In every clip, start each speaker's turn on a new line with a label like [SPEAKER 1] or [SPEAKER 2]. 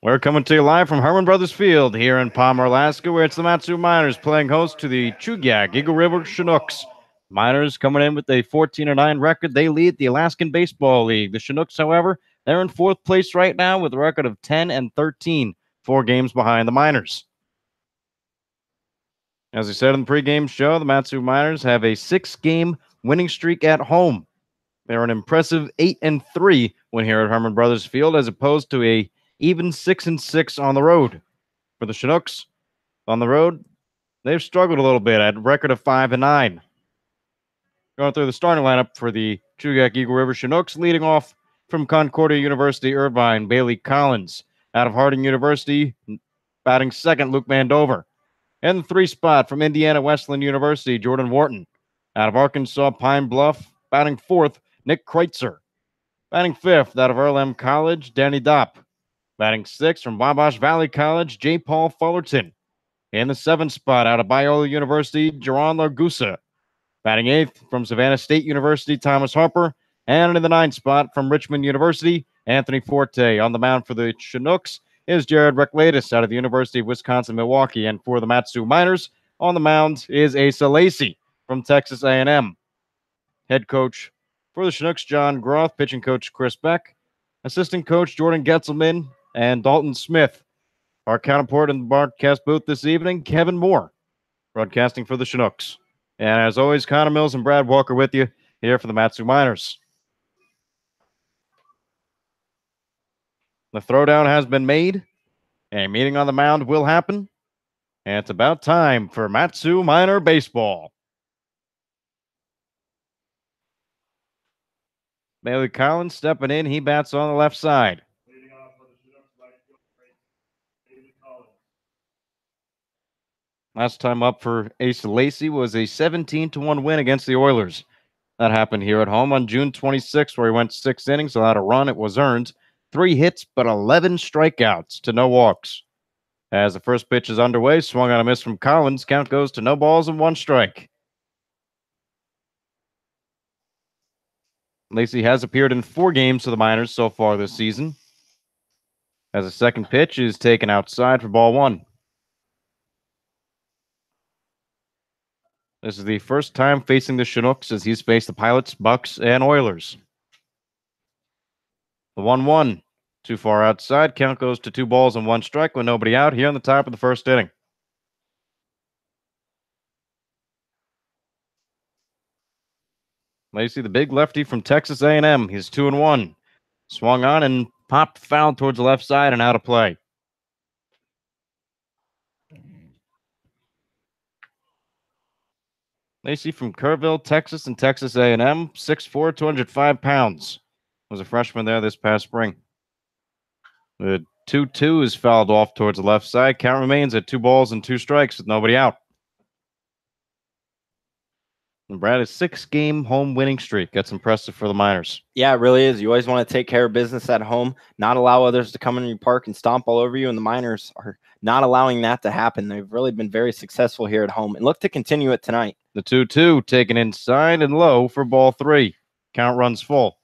[SPEAKER 1] We're coming to you live from Herman Brothers Field here in Palmer, Alaska, where it's the Mat-Su Miners playing host to the Chugiak-Eagle River Chinooks. Miners coming in with a 14-9 record. They lead the Alaskan Baseball League. The Chinooks, however, they're in fourth place right now with a record of 10-13, 4 games behind the Miners. As we said in the pregame show, the Mat-Su Miners have a 6-game winning streak at home. They're an impressive 8-3 when here at Herman Brothers Field, as opposed to a even 6-6 on the road. For the Chinooks, on the road, they've struggled a little bit at a record of 5-9. Going through the starting lineup for the Chugiak-Eagle River Chinooks, leading off from Concordia University, Irvine, Bailey Collins. Out of Harding University, batting second, Luke Mandover. And the 3 spot from Indiana Wesleyan University, Jordan Wharton. Out of Arkansas Pine Bluff, batting fourth, Nick Kreutzer. Batting fifth, out of Earl M. College, Danny Dopp. Batting sixth from Wabash Valley College, J. Paul Fullerton. In the 7th spot, out of Biola University, Jaron Largusa. Batting eighth from Savannah State University, Thomas Harper. And in the 9th spot from Richmond University, Anthony Forte. On the mound for the Chinooks is Jared Reclatus out of the University of Wisconsin-Milwaukee. And for the Mat-Su Miners, on the mound is Asa Lacey from Texas A&M. Head coach for the Chinooks, John Groth. Pitching coach, Chris Beck. Assistant coach, Jordan Getzelman and Dalton Smith. Our counterpart in the broadcast booth this evening, Kevin Moore, broadcasting for the Chinooks. And as always, Connor Mills and Brad Walker with you here for the Mat-Su Miners. The throwdown has been made. A meeting on the mound will happen. And it's about time for Mat-Su Miner baseball. Bailey Collins stepping in. He bats on the left side. Last time up for Asa Lacey was a 17-1 win against the Oilers. That happened here at home on June 26th, where he went 6 innings without a run. It was earned. 3 hits, but 11 strikeouts to no walks. As the first pitch is underway, swung on a miss from Collins. Count goes to no balls and 1 strike. Lacey has appeared in 4 games for the Miners so far this season. As the second pitch is taken outside for ball 1. This is the first time facing the Chinooks as he's faced the Pilots, Bucks, and Oilers. The 1-1. Too far outside. Count goes to 2 balls and 1 strike with nobody out here in the top of the first inning. Lacey, the big lefty from Texas A&M. He's 2-1. Swung on and popped foul towards the left side and out of play. Lacey from Kerrville, Texas, and Texas A&M. 6'4", 205 pounds. Was a freshman there this past spring. The 2-2 is fouled off towards the left side. Count remains at 2 balls and 2 strikes with nobody out. And Brad, a 6-game home winning streak. That's impressive for the Miners.
[SPEAKER 2] Yeah, it really is. You always want to take care of business at home, not allow others to come in your park and stomp all over you, and the Miners are not allowing that to happen. They've really been very successful here at home and look to continue it tonight.
[SPEAKER 1] The 2-2 taken inside and low for ball 3. Count runs full.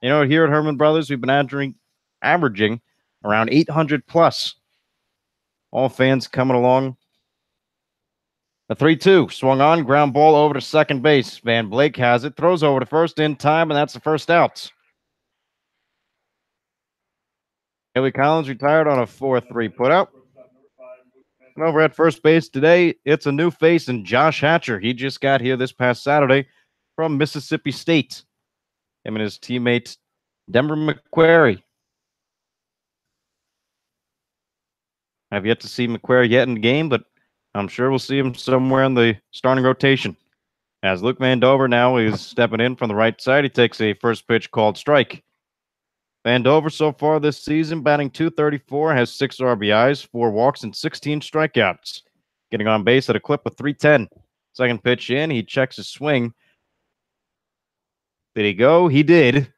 [SPEAKER 1] You know, here at Herman Brothers, we've been averaging around 800 plus. All fans coming along. The 3-2 swung on, ground ball over to second base. Van Blake has it, throws over to first in time, and that's the first out. Bailey Collins retired on a 4-3 putout. And over at first base today, it's a new face in Josh Hatcher. He just got here this past Saturday from Mississippi State. Him and his teammate, Denver McQuarrie. I've yet to see McQuarrie yet in the game, but I'm sure we'll see him somewhere in the starting rotation. As Luke Mandover now is stepping in from the right side, he takes a first pitch called strike. Mandover so far this season, batting .234, has 6 RBIs, 4 walks, and 16 strikeouts. Getting on base at a clip of .310. Second pitch in, he checks his swing. Did he go? He did.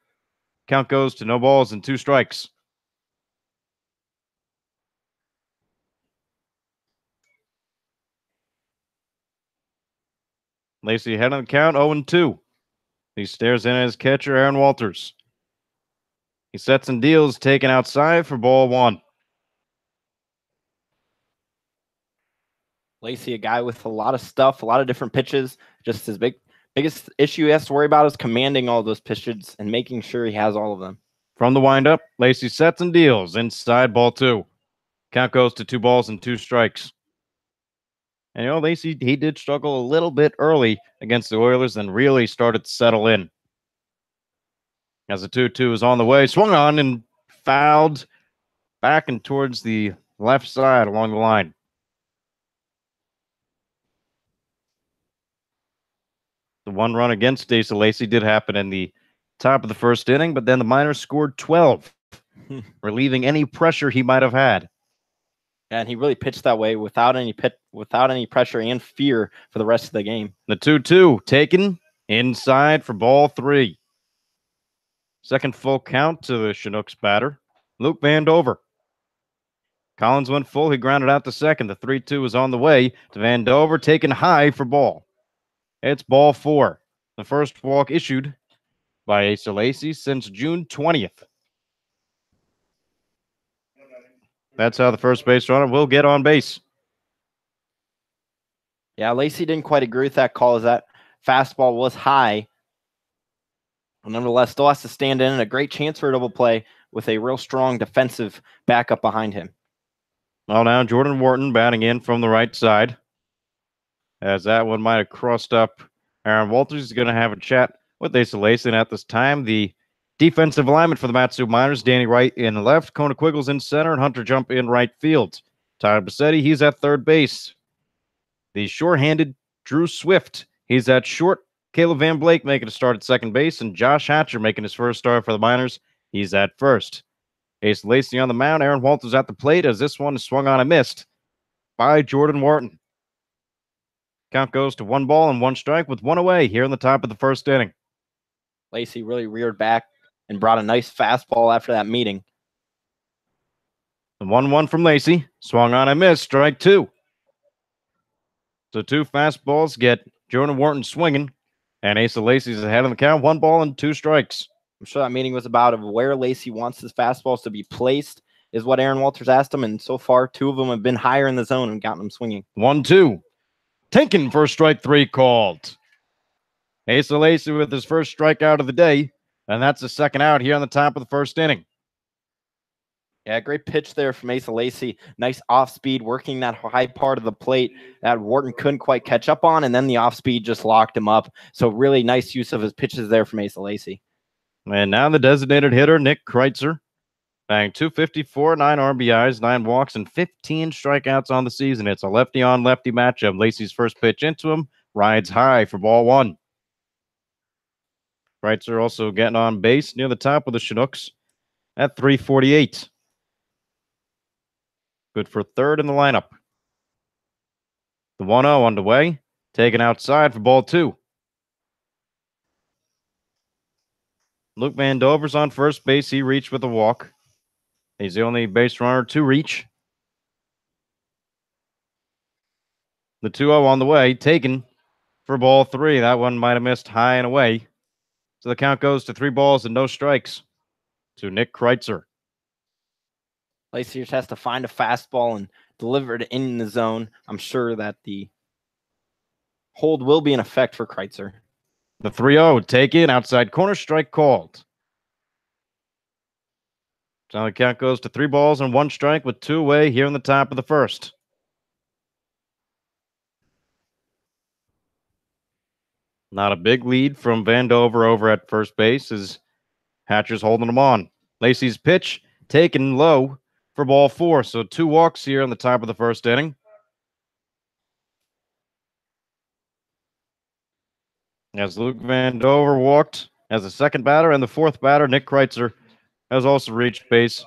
[SPEAKER 1] Count goes to no balls and 2 strikes. Lacey ahead on the count, 0-2. He stares in at his catcher, Aaron Walters. He sets and deals, taken outside for ball 1.
[SPEAKER 2] Lacey, a guy with a lot of stuff, a lot of different pitches. Just his biggest issue he has to worry about is commanding all those pitches and making sure he has all of them.
[SPEAKER 1] From the windup, Lacey sets and deals inside ball 2. Count goes to 2 balls and 2 strikes. And Lacey, he did struggle a little bit early against the Oilers and really started to settle in. As the 2-2 is on the way, swung on and fouled back and towards the left side along the line. The 1 run against Asa Lacey did happen in the top of the first inning, but then the Miners scored 12, relieving any pressure he might have had.
[SPEAKER 2] And he really pitched that way without any pressure and fear for the rest of the game.
[SPEAKER 1] The 2-2 taken inside for ball 3. Second full count to the Chinooks batter, Luke Vandover. Collins went full. He grounded out to second. The 3-2 is on the way to Vandover, taken high for ball. It's ball 4. The first walk issued by Asa Lacey since June 20th. That's how the first base runner will get on base.
[SPEAKER 2] Yeah, Lacey didn't quite agree with that call as that fastball was high. But nonetheless, still has to stand in and a great chance for a double play with a real strong defensive backup behind him.
[SPEAKER 1] Well, now Jordan Wharton batting in from the right side. As that one might have crossed up, Aaron Walters is going to have a chat with Asa Lacey. And at this time, the defensive alignment for the Matsu Miners, Danny Wright in left, Kona-Quiggles in center, and Hunter Jump in right field. Tyler Bassetti, he's at third base. The sure-handed Drew Swift, he's at short. Caleb Van Blake making a start at second base, and Josh Hatcher making his first start for the Miners. He's at first. Asa Lacey on the mound. Aaron Walters at the plate as this one is swung on and missed by Jordan Wharton. Count goes to 1 ball and 1 strike with 1 away here in the top of the first inning.
[SPEAKER 2] Lacey really reared back and brought a nice fastball after that meeting.
[SPEAKER 1] The 1-1 from Lacey. Swung on and missed. Strike 2. So 2 fastballs get Jordan Wharton swinging. And Asa Lacey's ahead of the count. 1 ball and 2 strikes.
[SPEAKER 2] I'm sure that meeting was about where Lacey wants his fastballs to be placed is what Aaron Walters asked him. And so far, 2 of them have been higher in the zone and gotten him swinging.
[SPEAKER 1] 1-2. Taken for strike 3 called. Asa Lacey with his first strikeout of the day. And that's the second out here on the top of the first inning.
[SPEAKER 2] Yeah, great pitch there from Asa Lacey. Nice off-speed, working that high part of the plate that Wharton couldn't quite catch up on, and then the off-speed just locked him up. So really nice use of his pitches there from Asa Lacey.
[SPEAKER 1] And now the designated hitter, Nick Kreitzer, batting .254, 9 RBIs, 9 walks, and 15 strikeouts on the season. It's a lefty-on-lefty matchup. Lacey's first pitch into him, rides high for ball 1. Kreitzer also getting on base near the top of the Chinooks at .348. Good for third in the lineup. The 1-0 underway. Taken outside for ball 2. Luke Vandover's on first base. He reached with a walk. He's the only base runner to reach. The 2-0 on the way. Taken for ball 3. That one might have missed high and away. So the count goes to 3 balls and no strikes to Nick Kreitzer.
[SPEAKER 2] Lacey just has to find a fastball and deliver it in the zone. I'm sure that the hold will be in effect for Kreitzer.
[SPEAKER 1] The 3-0 taken, outside corner, strike called. So the count goes to 3 balls and 1 strike with 2 away here in the top of the first. Not a big lead from Vandover over at first base as Hatcher's holding him on. Lacey's pitch taken low for ball 4. So 2 walks here in the top of the first inning. As Luke Vandover walked as the second batter, and the fourth batter, Nick Kreitzer, has also reached base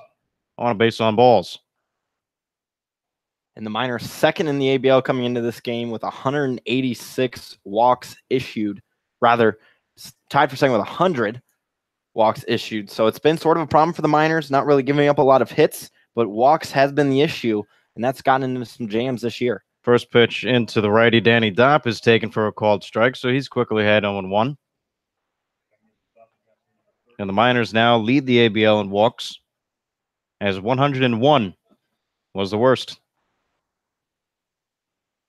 [SPEAKER 1] on a base on balls.
[SPEAKER 2] And the Miners second in the ABL coming into this game with 186 walks issued. Rather, tied for second with 100 walks issued. So it's been sort of a problem for the Miners, not really giving up a lot of hits, but walks has been the issue, and that's gotten into some jams this year.
[SPEAKER 1] First pitch into the righty, Danny Dopp, is taken for a called strike, so he's quickly ahead 0-1. And the Miners now lead the ABL in walks, as 101 was the worst.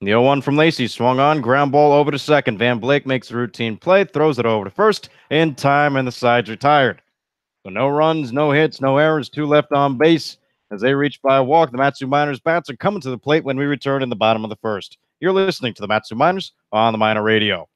[SPEAKER 1] The 0-1 from Lacey swung on, ground ball over to second. Van Blake makes a routine play, throws it over to first, in time, and the side's retired. So no runs, no hits, no errors, 2 left on base. As they reach by a walk, the Matsu Miners bats are coming to the plate when we return in the bottom of the first. You're listening to the Matsu Miners on the Miner Radio.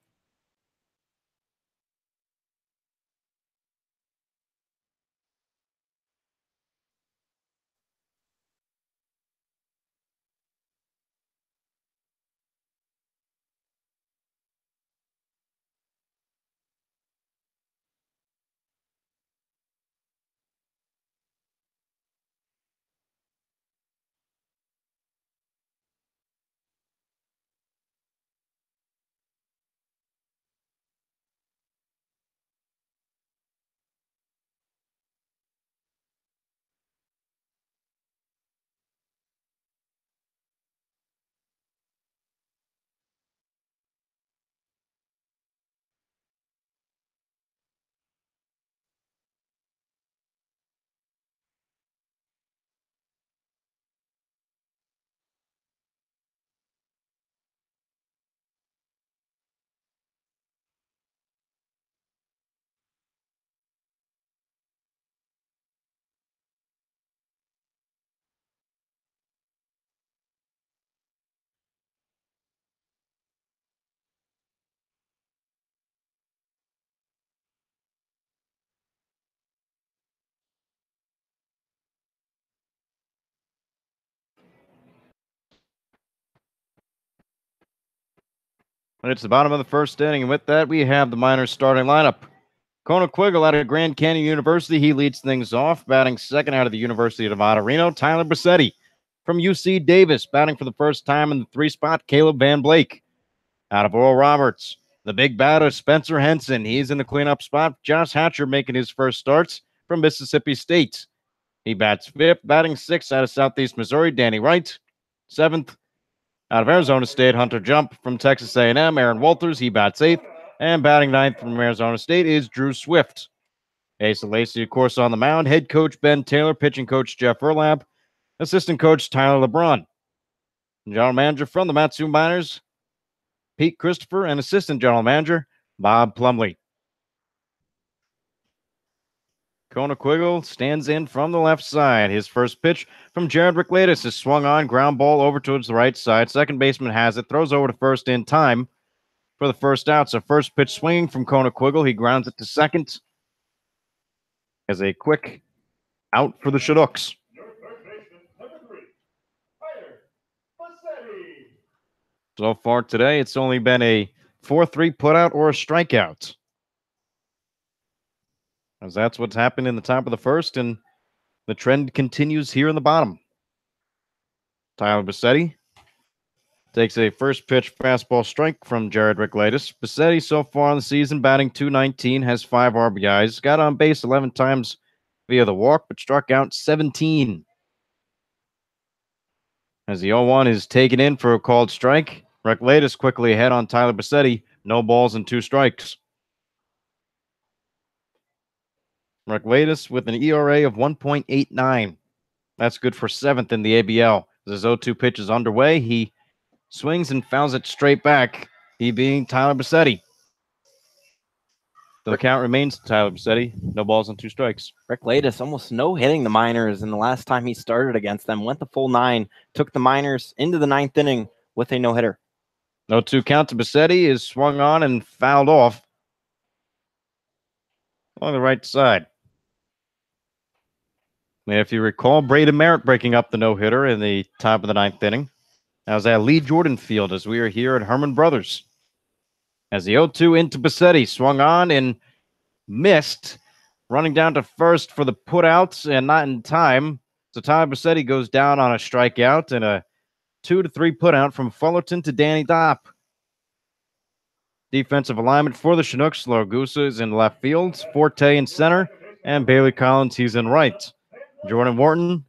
[SPEAKER 1] It's the bottom of the first inning, and with that, we have the Miners starting lineup. Chugiak-Eagle out of Grand Canyon University, he leads things off, batting second out of the University of Nevada, Reno. Tyler Bassetti from UC Davis, batting for the first time in the 3 spot, Caleb Van Blake. Out of Oral Roberts, the big batter, Spencer Henson. He's in the cleanup spot. Josh Hatcher making his first starts from Mississippi State. He bats 5th, batting 6th out of Southeast Missouri, Danny Wright. 7th, out of Arizona State, Hunter Jump. From Texas A&M, Aaron Walters. He bats 8th. And batting 9th from Arizona State is Drew Swift. Asa Lacey, of course, on the mound. Head coach Ben Taylor, pitching coach Jeff Erlab, assistant coach Tyler LeBron. General manager from the Matsu Miners, Pete Christopher, and assistant general manager Bob Plumley. Chugiak-Eagle stands in from the left side. His first pitch from Jared Rickladis is swung on, ground ball over towards the right side. Second baseman has it, throws over to first in time for the first out. So first pitch swinging from Chugiak-Eagle. He grounds it to second as a quick out for the Chinooks. So far today, it's only been a 4-3 putout or a strikeout. As that's what's happened in the top of the first, and the trend continues here in the bottom. Tyler Bassetti takes a first pitch fastball strike from Jared Rickladis. Bassetti so far in the season batting .219, has 5 RBIs, got on base 11 times via the walk, but struck out 17. As the 0-1 is taken in for a called strike, Rickladis quickly ahead on Tyler Bassetti, no balls and 2 strikes. Rickladis with an ERA of 1.89. That's good for 7th in the ABL. As his 0-2 pitch is underway, he swings and fouls it straight back, he being Tyler Bassetti. The count remains Tyler Bassetti, no balls and 2 strikes.
[SPEAKER 2] Rickladis almost no-hitting the Miners in the last time he started against them. Went the full 9, took the Miners into the 9th inning with a no-hitter.
[SPEAKER 1] 0-2 count to Bassetti is swung on and fouled off along the right side. And if you recall, Braden Merritt breaking up the no-hitter in the top of the 9th inning. That was at Lee Jordan Field as we are here at Herman Brothers. As the 0-2 into Bassetti, swung on and missed, running down to first for the putouts and not in time. So Tyler Bassetti goes down on a strikeout and a 2-3 putout from Fullerton to Danny Dopp. Defensive alignment for the Chinooks. Largusa is in left field, Forte in center, and Bailey Collins, he's in right. Jordan Wharton,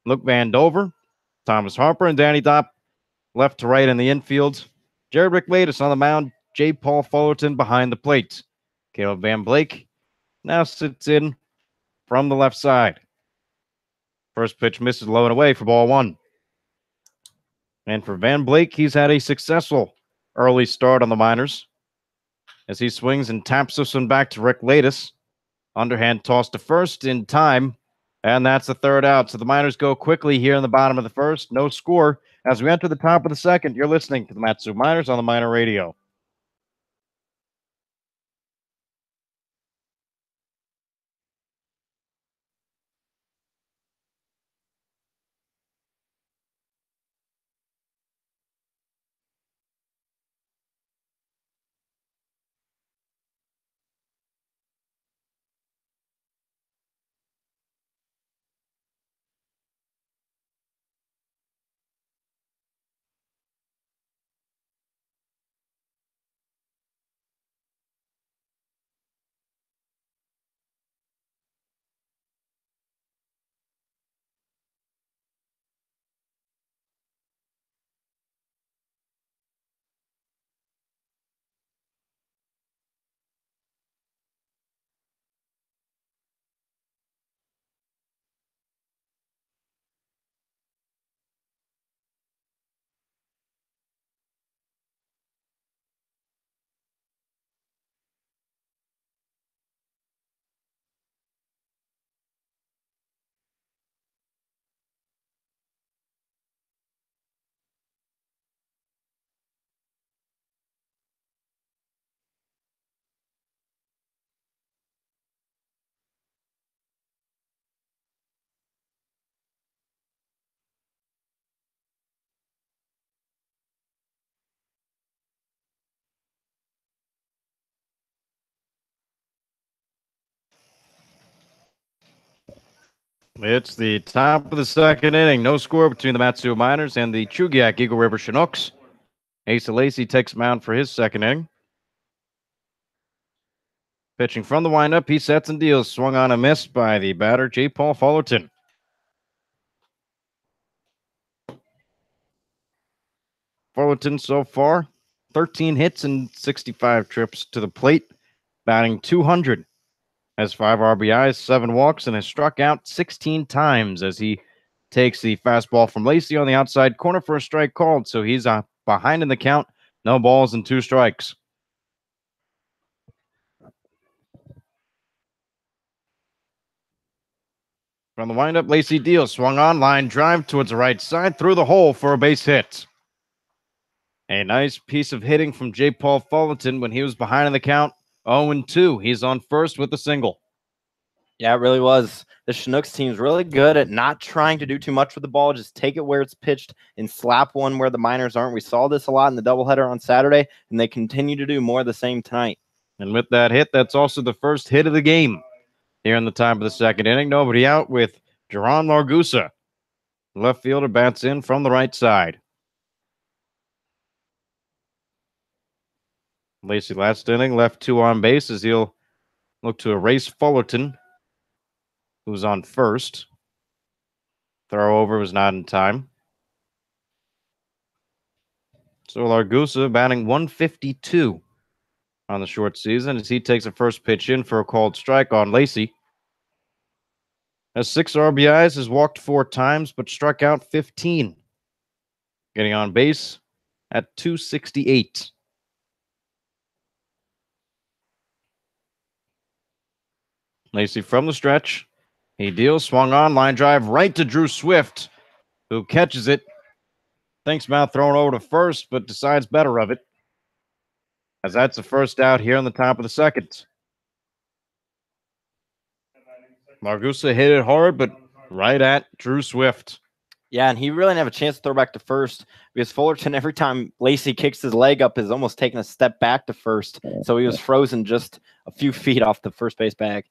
[SPEAKER 1] Luke Van Dover, Thomas Harper, and Danny Dopp left to right in the infield. Jared Rickladis on the mound, J. Paul Fullerton behind the plate. Caleb Van Blake now sits in from the left side. First pitch misses low and away for ball one. And for Van Blake, he's had a successful early start on the minors as he swings and taps this one back to Rick Latus. Underhand toss to first in time, and that's the third out. So the Miners go quickly here in the bottom of the first. No score as we enter the top of the second. You're listening to the Matsu Miners on the Miner Radio. It's the top of the second inning. No score between the Matsuo Miners and the Chugiak-Eagle River Chinooks. Asa Lacey takes mound for his second inning. Pitching from the windup, he sets and deals. Swung on a miss by the batter, J. Paul Fullerton. Fullerton so far, 13 hits and 65 trips to the plate, batting 200. Has 5 RBIs, 7 walks, and has struck out 16 times as he takes the fastball from Lacey on the outside corner for a strike called. So he's behind in the count. No balls and 2 strikes. From the windup, Lacey deals. Swung on, line drive towards the right side, through the hole for a base hit. A nice piece of hitting from J. Paul Fullerton when he was behind in the count. 0-2. He's on first with a single.
[SPEAKER 2] Yeah, it really was. The Chinooks team's really good at not trying to do too much with the ball. Just take it where it's pitched and slap one where the Miners aren't. We saw this a lot in the doubleheader on Saturday, and they continue to do more of the same tonight.
[SPEAKER 1] And with that hit, that's also the first hit of the game. Here in the top of the second inning, nobody out with Jerron Largusa. Left fielder bats in from the right side. Lacey last inning left 2 on base as he'll look to erase Fullerton, who's on first. Throw over was not in time. So Largusa batting 152 on the short season as he takes a first pitch in for a called strike on Lacey. Has 6 RBIs, has walked 4 times, but struck out 15. Getting on base at 268. Lacey from the stretch. He deals, swung on, line drive right to Drew Swift, who catches it. Thinks about throwing over to first, but decides better of it, as that's the first out here on the top of the second. Largusa hit it hard, but right at Drew Swift.
[SPEAKER 2] Yeah, and he really didn't have a chance to throw back to first because Fullerton, every time Lacey kicks his leg up, is almost taking a step back to first. So he was frozen just a few feet off the first base bag.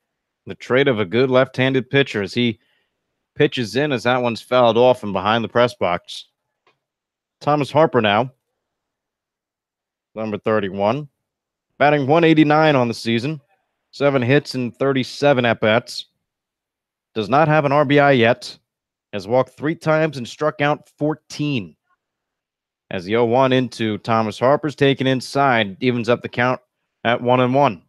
[SPEAKER 1] The trait of a good left-handed pitcher as he pitches in as that one's fouled off and behind the press box. Thomas Harper now, number 31, batting 189 on the season, 7 hits and 37 at-bats. Does not have an RBI yet. Has walked 3 times and struck out 14. As the 0-1 into Thomas Harper's taken inside, evens up the count at 1-1.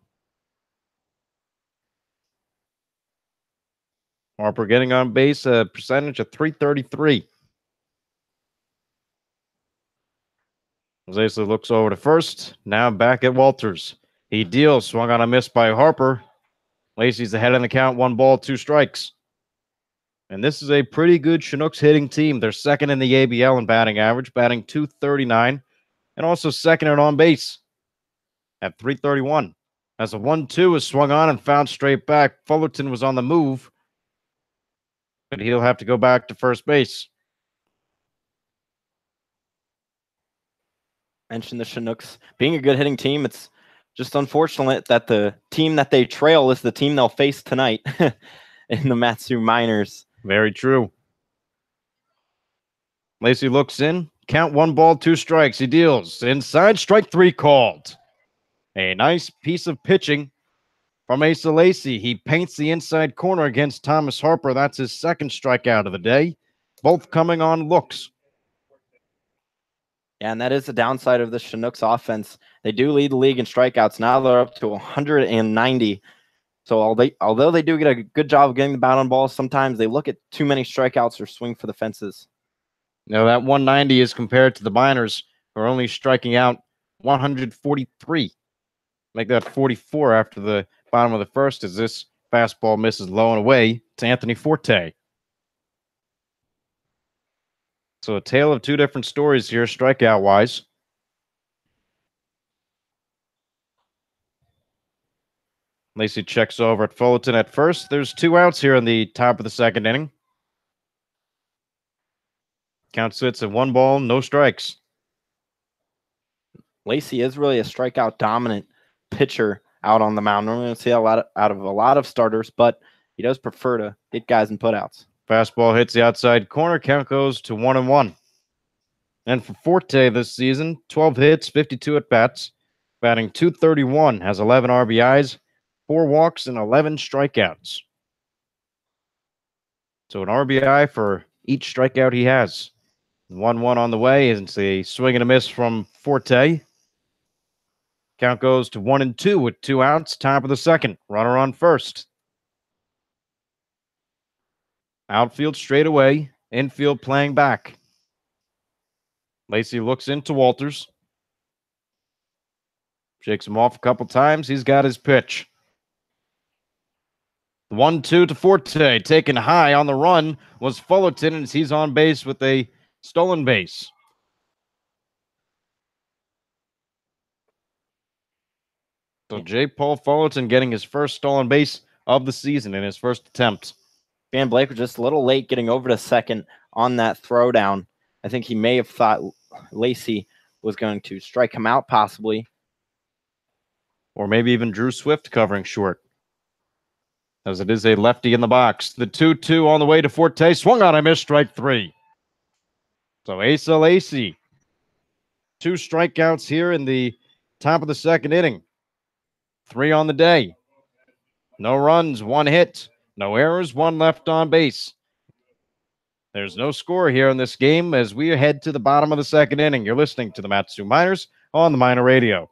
[SPEAKER 1] Harper getting on base, a percentage of .333. Asa looks over to first. Now back at Walters. He deals, swung on a miss by Harper. Lacey's ahead in the count, 1 ball, 2 strikes. And this is a pretty good Chinooks hitting team. They're second in the ABL in batting average, batting .239, and also second in on base at .331. As a 1-2 is swung on and found straight back, Fullerton was on the move, but he'll have to go back to first base.
[SPEAKER 2] Mentioned the Chinooks being a good hitting team. It's just unfortunate that the team that they trail is the team they'll face tonight in the Matsu Miners.
[SPEAKER 1] Very true. Lacey looks in. Count 1 ball, 2 strikes. He deals. Inside, strike 3 called. A nice piece of pitching from Asa Lacey. He paints the inside corner against Thomas Harper. That's his second strikeout of the day. Both coming on looks.
[SPEAKER 2] Yeah, and that is the downside of the Chinooks offense. They do lead the league in strikeouts. Now they're up to 190. So although they do get a good job of getting the bat on balls, sometimes they look at too many strikeouts or swing for the fences.
[SPEAKER 1] Now that 190 is compared to the Miners, who are only striking out 143. Make that 44 after the bottom of the first as this fastball misses low and away to Anthony Forte. So a tale of 2 different stories here, strikeout-wise. Lacey checks over at Fullerton at first. There's 2 outs here in the top of the second inning. Count sits at 1 ball, no strikes.
[SPEAKER 2] Lacey is really a strikeout dominant pitcher out on the mound. Normally, don't see a lot out of a lot of starters, but he does prefer to hit guys in putouts.
[SPEAKER 1] Fastball hits the outside corner. Count goes to 1-1. And for Forte this season, 12 hits, 52 at bats, batting .231, has 11 RBIs, 4 walks, and 11 strikeouts. So an RBI for each strikeout he has. 1-1 on the way. It's a swing and a miss from Forte. Count goes to 1-2 with 2 outs. Top of the second. Runner on first. Outfield straight away. Infield playing back. Lacey looks into Walters. Shakes him off a couple times. He's got his pitch. 1-2 to Forte. Taken high on the run was Fullerton as he's on base with a stolen base. So J. Paul Fullerton getting his first stolen base of the season in his first attempt.
[SPEAKER 2] Van Blake was just a little late getting over to second on that throwdown. I think he may have thought Lacey was going to strike him out possibly.
[SPEAKER 1] Or maybe even Drew Swift covering short. As it is a lefty in the box. The 2-2 on the way to Forte. Swung on a miss, strike 3. So Asa Lacey. 2 strikeouts here in the top of the second inning. 3 on the day. No runs, 1 hit. No errors, 1 left on base. There's no score here in this game as we head to the bottom of the second inning. You're listening to the Matsu Miners on the Miner Radio.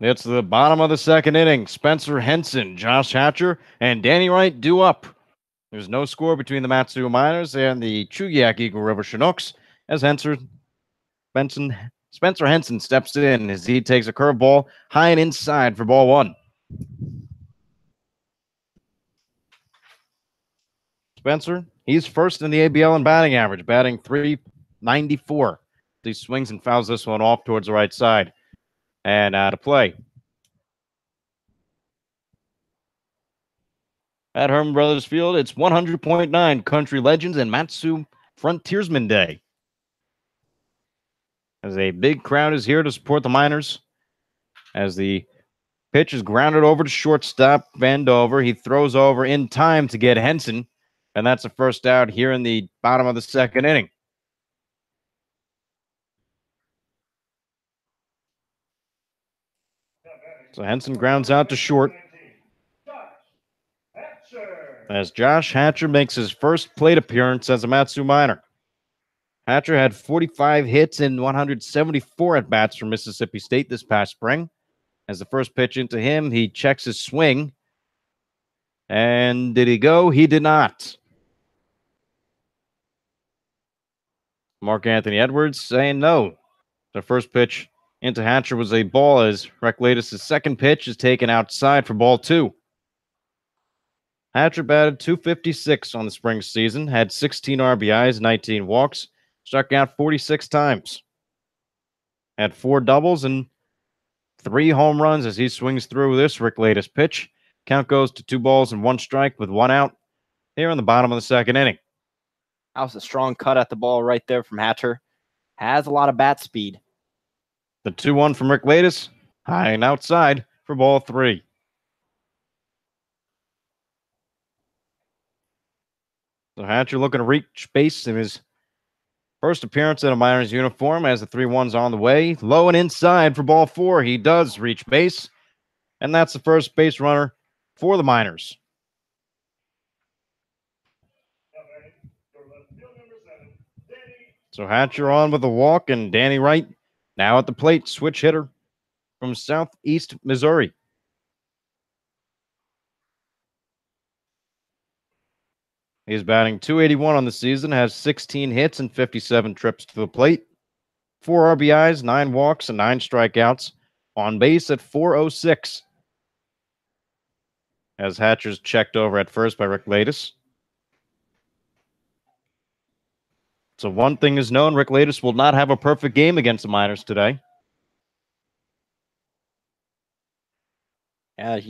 [SPEAKER 1] It's the bottom of the second inning. Spencer Henson, Josh Hatcher, and Danny Wright due up. There's no score between the Matsu Miners and the Chugiak-Eagle River Chinooks as Spencer Henson steps in as he takes a curveball high and inside for ball one. Spencer, he's first in the ABL in batting average, batting .394. He swings and fouls this one off towards the right side. And out of play. At Herman Brothers Field, it's 100.9 Country Legends and Matsu Frontiersman Day. As a big crowd is here to support the Miners. As the pitch is grounded over to shortstop, Vandover. He throws over in time to get Henson. And that's a first out here in the bottom of the second inning. So Henson grounds out to short. As Josh Hatcher makes his first plate appearance as a Matsu Miner. Hatcher had 45 hits in 174 at-bats for Mississippi State this past spring. As the first pitch into him, he checks his swing. And did he go? He did not. Mark Anthony Edwards saying no. The first pitch into Hatcher was a ball as Reclatus' second pitch is taken outside for ball two. Hatcher batted .256 on the spring season, had 16 RBIs, 19 walks, struck out 46 times. Had 4 doubles and 3 home runs as he swings through this Reclatus pitch. Count goes to 2 balls and 1 strike with 1 out here in the bottom of the second inning.
[SPEAKER 2] That was a strong cut at the ball right there from Hatcher. Has a lot of bat speed.
[SPEAKER 1] The 2-1 from Reclatus, high and outside for ball 3. So Hatcher looking to reach base in his first appearance in a Miners uniform as the 3-1's on the way. Low and inside for ball 4. He does reach base, and that's the first base runner for the Miners. So Hatcher on with a walk, and Danny Wright now at the plate, switch hitter from Southeast Missouri. He's batting .281 on the season, has 16 hits and 57 trips to the plate, 4 RBIs, 9 walks, and 9 strikeouts, on base at .406. As Hatcher's checked over at first by Reclatus. So one thing is known, Reclatus will not have a perfect game against the Miners today.
[SPEAKER 2] Yeah,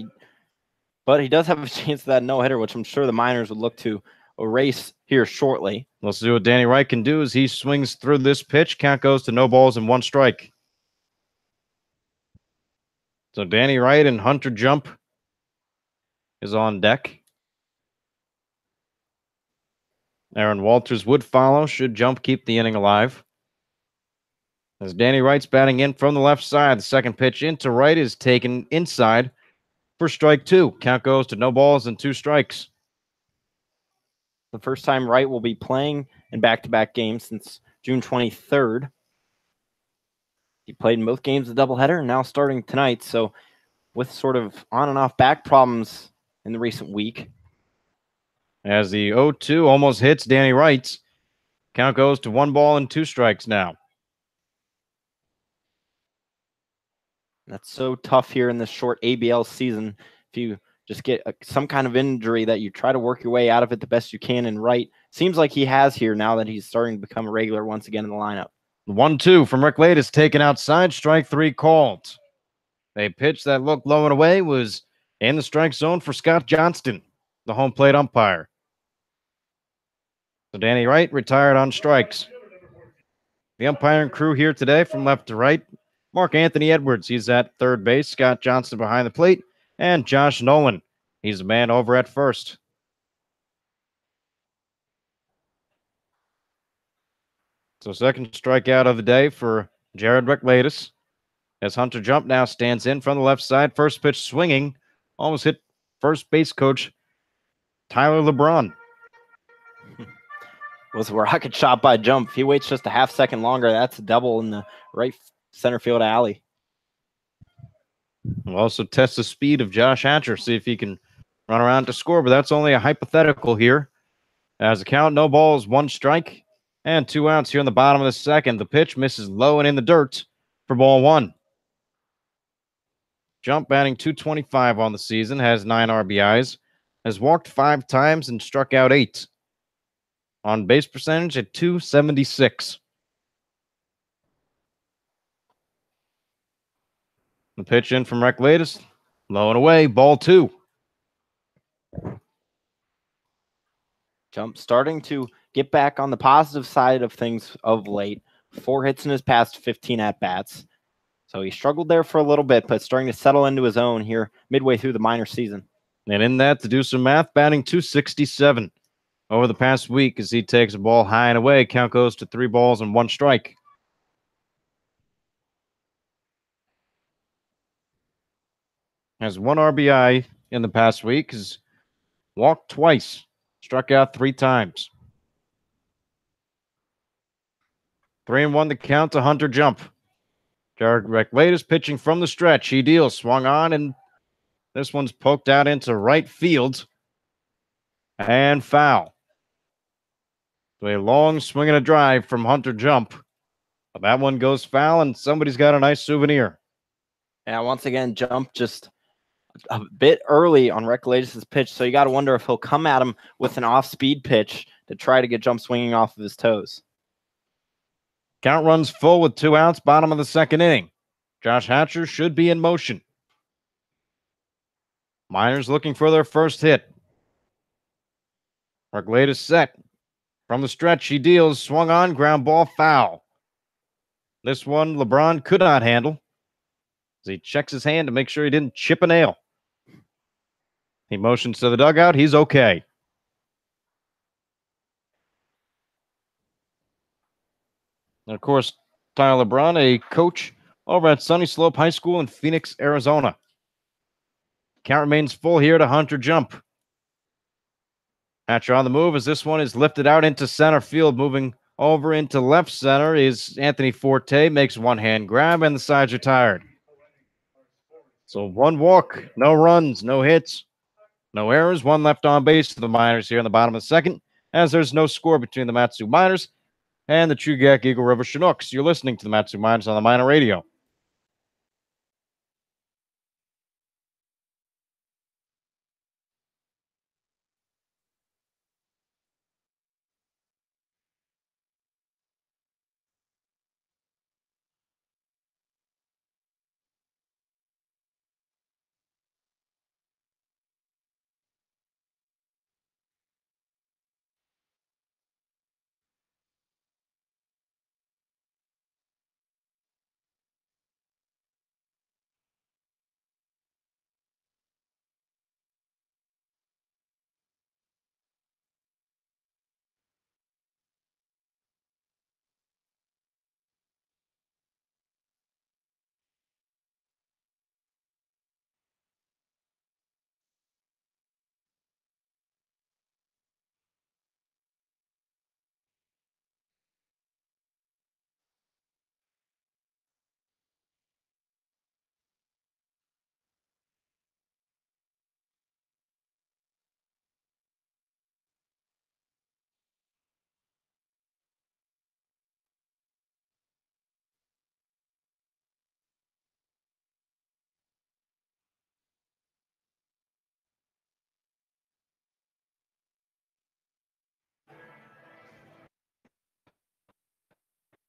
[SPEAKER 2] but he does have a chance of that no-hitter, which I'm sure the Miners would look to erase here shortly.
[SPEAKER 1] Let's see what Danny Wright can do as he swings through this pitch. Count goes to no balls and 1 strike. So Danny Wright and Hunter Jump is on deck. Aaron Walters would follow, should Jump keep the inning alive. As Danny Wright's batting in from the left side, the second pitch into right is taken inside for strike 2. Count goes to no balls and 2 strikes.
[SPEAKER 2] The first time Wright will be playing in back-to-back games since June 23rd. He played in both games of the doubleheader and now starting tonight. So with sort of on and off back problems in the recent week.
[SPEAKER 1] As the 0-2 almost hits Danny Wright's. Count goes to 1 ball and 2 strikes now.
[SPEAKER 2] That's so tough here in this short ABL season. If you just get some kind of injury that you try to work your way out of it the best you can. And Wright seems like he has here now that he's starting to become a regular once again in the lineup.
[SPEAKER 1] 1-2 from Reclatus taken outside, strike 3 called. A pitch that looked low and away was in the strike zone for Scott Johnston, the home plate umpire. So Danny Wright retired on strikes. The umpiring crew here today from left to right. Mark Anthony Edwards, he's at third base. Scott Johnston behind the plate. And Josh Nolan, he's the man over at first. So second strikeout of the day for Jared Reclatus. As Hunter Jump now stands in from the left side. First pitch swinging. Almost hit first base coach Tyler LeBron.
[SPEAKER 2] Was a rocket shot by Jump. If he waits just a half second longer, that's a double in the right center field alley.
[SPEAKER 1] We'll also test the speed of Josh Hatcher, see if he can run around to score, but that's only a hypothetical here. As the count, no balls, 1 strike, and 2 outs here in the bottom of the second. The pitch misses low and in the dirt for ball 1. Jump batting .225 on the season, has 9 RBIs, has walked 5 times and struck out 8. On base percentage at .276. The pitch in from Rec Latest, low and away, ball 2.
[SPEAKER 2] Jump starting to get back on the positive side of things of late. 4 hits in his past 15 at-bats. So he struggled there for a little bit, but starting to settle into his own here midway through the minor season.
[SPEAKER 1] And in that, to do some math, batting .267 over the past week as he takes a ball high and away. Count goes to 3 balls and 1 strike. Has 1 RBI in the past week, has walked twice, struck out 3 times. 3-1 the count to Hunter Jump. Jared Recklate pitching from the stretch. He deals, swung on, and this one's poked out into right field. And foul. So a long swing and a drive from Hunter Jump. But that one goes foul, and somebody's got a nice souvenir.
[SPEAKER 2] Yeah, once again, Jump just a bit early on Recolatus' pitch, so you got to wonder if he'll come at him with an off-speed pitch to try to get Jump swinging off of his toes.
[SPEAKER 1] Count runs full with 2 outs, bottom of the second inning. Josh Hatcher should be in motion. Miners looking for their first hit. Recolatus set. From the stretch, he deals, swung on, ground ball, foul. This one, LeBron could not handle as he checks his hand to make sure he didn't chip a nail. He motions to the dugout. He's okay. And of course, Tyler LeBron, a coach over at Sunny Slope High School in Phoenix, Arizona. Count remains full here to Hunter Jump. Hatcher on the move as this one is lifted out into center field. Moving over into left center is Anthony Forte. Makes one hand grab, and the side's retired. So 1 walk, no runs, no hits, no errors, 1 left on base to the Miners here in the bottom of the second, as there's no score between the Matsu Miners and the Chugiak-Eagle River Chinooks. You're listening to the Matsu Miners on the Miner Radio.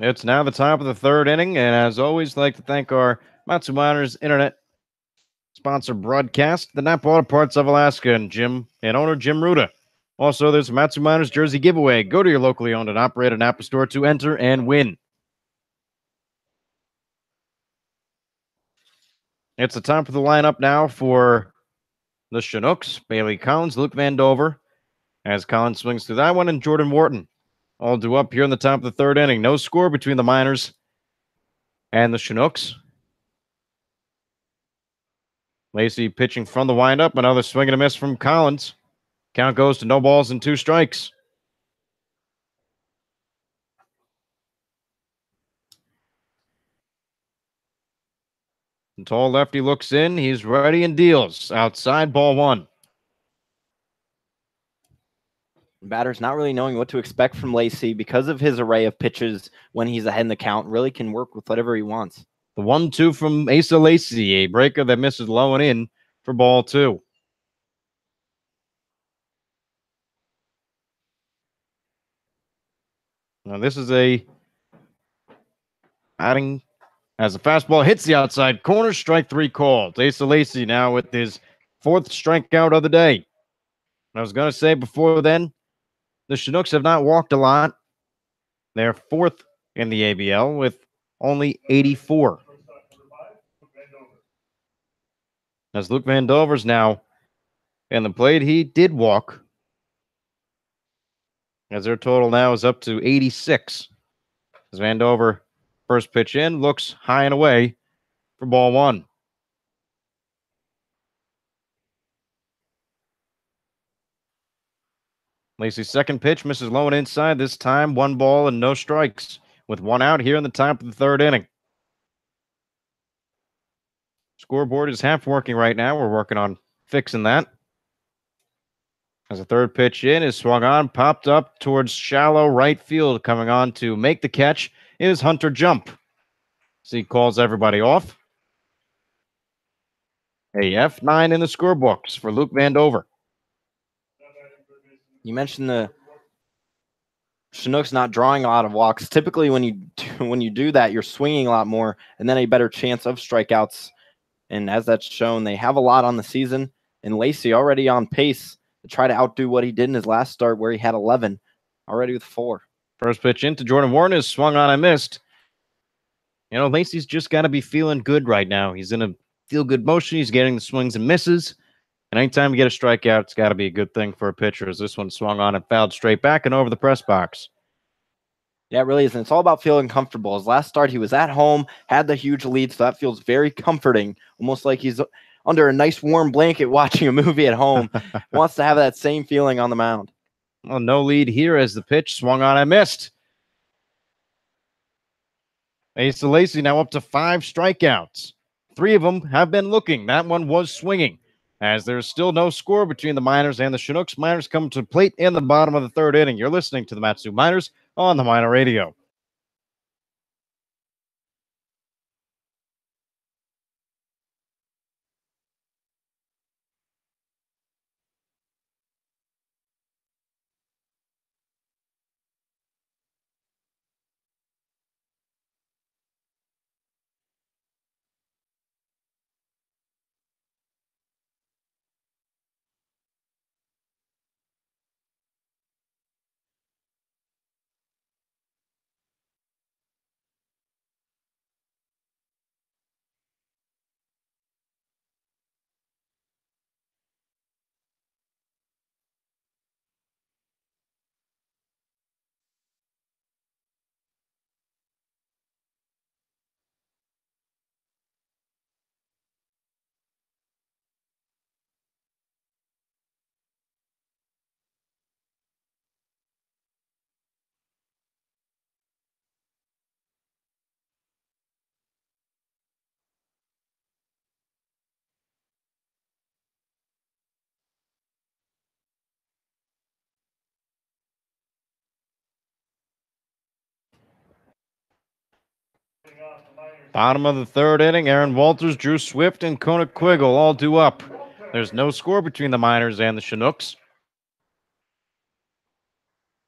[SPEAKER 1] It's now the top of the third inning, and as always, I'd like to thank our Matsu Miners internet sponsor broadcast, the Napa Auto Parts of Alaska, and owner Jim Ruda. Also, there's a Matsu Miners jersey giveaway. Go to your locally owned and operated Napa store to enter and win. It's the top of the lineup now for the Chinooks. Bailey Collins, Luke Vandover, as Collins swings through that one, and Jordan Wharton all due up here in the top of the third inning. No score between the Miners and the Chinooks. Lacey pitching from the windup. Another swing and a miss from Collins. Count goes to no balls and 2 strikes. The tall lefty looks in. He's ready and deals. Outside, ball one.
[SPEAKER 2] Batter's not really knowing what to expect from Lacey because of his array of pitches when he's ahead in the count. Really can work with whatever he wants.
[SPEAKER 1] The 1-2 from Asa Lacey, a breaker that misses low and in for ball two. Now this is a batting as the fastball hits the outside corner. Strike three called. Asa Lacey now with his fourth strikeout of the day. I was going to say before then, the Chinooks have not walked a lot. They're fourth in the ABL with only 84. As Luke Vandover's now in the plate, he did walk. As their total now is up to 86. As Vandover, first pitch in, looks high and away for ball one. Lacey's second pitch misses low and inside. This time, 1 ball and no strikes with 1 out here in the top of the third inning. Scoreboard is half working right now. We're working on fixing that. As the third pitch in is swung on, popped up towards shallow right field. Coming on to make the catch is Hunter Jump. So he calls everybody off. A F9 in the scorebooks for Luke Vandover.
[SPEAKER 2] You mentioned the Chinooks not drawing a lot of walks. Typically, when you do that, you're swinging a lot more, and then a better chance of strikeouts. And as that's shown, they have a lot on the season. And Lacey already on pace to try to outdo what he did in his last start, where he had 11, already with 4.
[SPEAKER 1] First pitch into Jordan Warren is swung on and missed. You know, Lacey's just got to be feeling good right now. He's in a feel-good motion. He's getting the swings and misses. And anytime you get a strikeout, it's got to be a good thing for a pitcher, as this one swung on and fouled straight back and over the press box.
[SPEAKER 2] Yeah, it really is. And it's all about feeling comfortable. His last start, he was at home, had the huge lead, so that feels very comforting, almost like he's under a nice warm blanket watching a movie at home. Wants to have that same feeling on the mound.
[SPEAKER 1] Well, no lead here as the pitch swung on and missed. Asa Lacey now up to 5 strikeouts. 3 of them have been looking. That one was swinging. As there's still no score between the Miners and the Chinooks. Miners come to the plate in the bottom of the third inning. You're listening to the Matsu Miners on the Miner Radio. Bottom of the third inning, Aaron Walters, Drew Swift, and Chugiak-Eagle all due up. There's no score between the Miners and the Chinooks,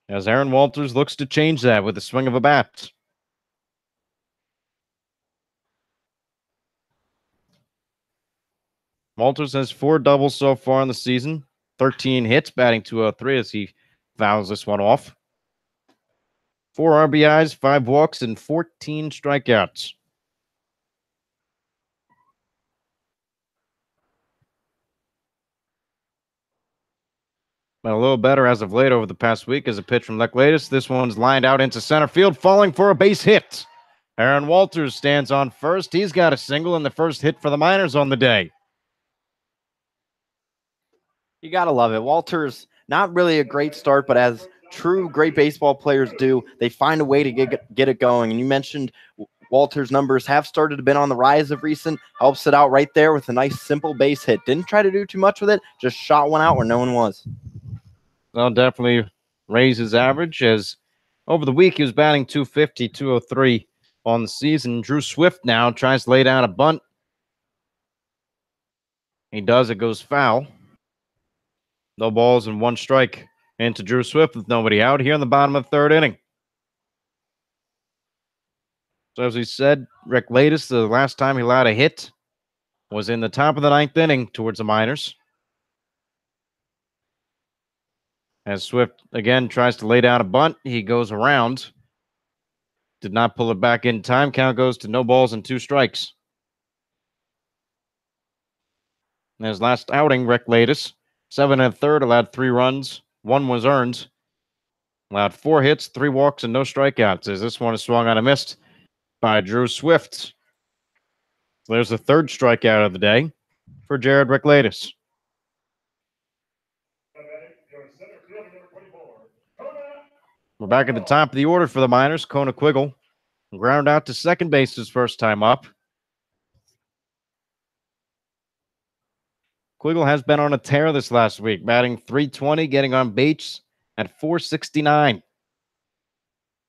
[SPEAKER 1] as Aaron Walters looks to change that with the swing of a bat. Walters has 4 doubles so far in the season, 13 hits, batting .203 as he fouls this one off. 4 RBIs, 5 walks, and 14 strikeouts. Been a little better as of late over the past week as a pitch from Leclatus. This one's lined out into center field, falling for a base hit. Aaron Walters stands on first. He's got a single and the first hit for the Miners on the day.
[SPEAKER 2] You got to love it. Walters, not really a great start, but as true great baseball players do, they find a way to get it going. And you mentioned Walters' numbers have started to been on the rise of recent. Helps it out right there with a nice simple base hit. Didn't try to do too much with it. Just shot one out where no one was.
[SPEAKER 1] Well, definitely raise his average, as over the week he was batting 250, 203 on the season. Drew Swift now tries to lay down a bunt. He does. It goes foul. No balls and 1 strike into Drew Swift with nobody out here in the bottom of the 3rd inning. So as we said, Rick Lattis, the last time he allowed a hit was in the top of the 9th inning towards the Miners. As Swift again tries to lay down a bunt, he goes around. Did not pull it back in time. Count goes to no balls and 2 strikes. In his last outing, Rick Lattis, 7 1/3, allowed 3 runs. 1 was earned. Allowed 4 hits, 3 walks, and no strikeouts, as this one is swung on and missed by Drew Swift. So there's the 3rd strikeout of the day for Jared Rick Lattis. We're back at the top of the order for the Miners. Chugiak-Eagle ground out to second base his first time up. Eagle has been on a tear this last week, batting .320, getting on base at .469.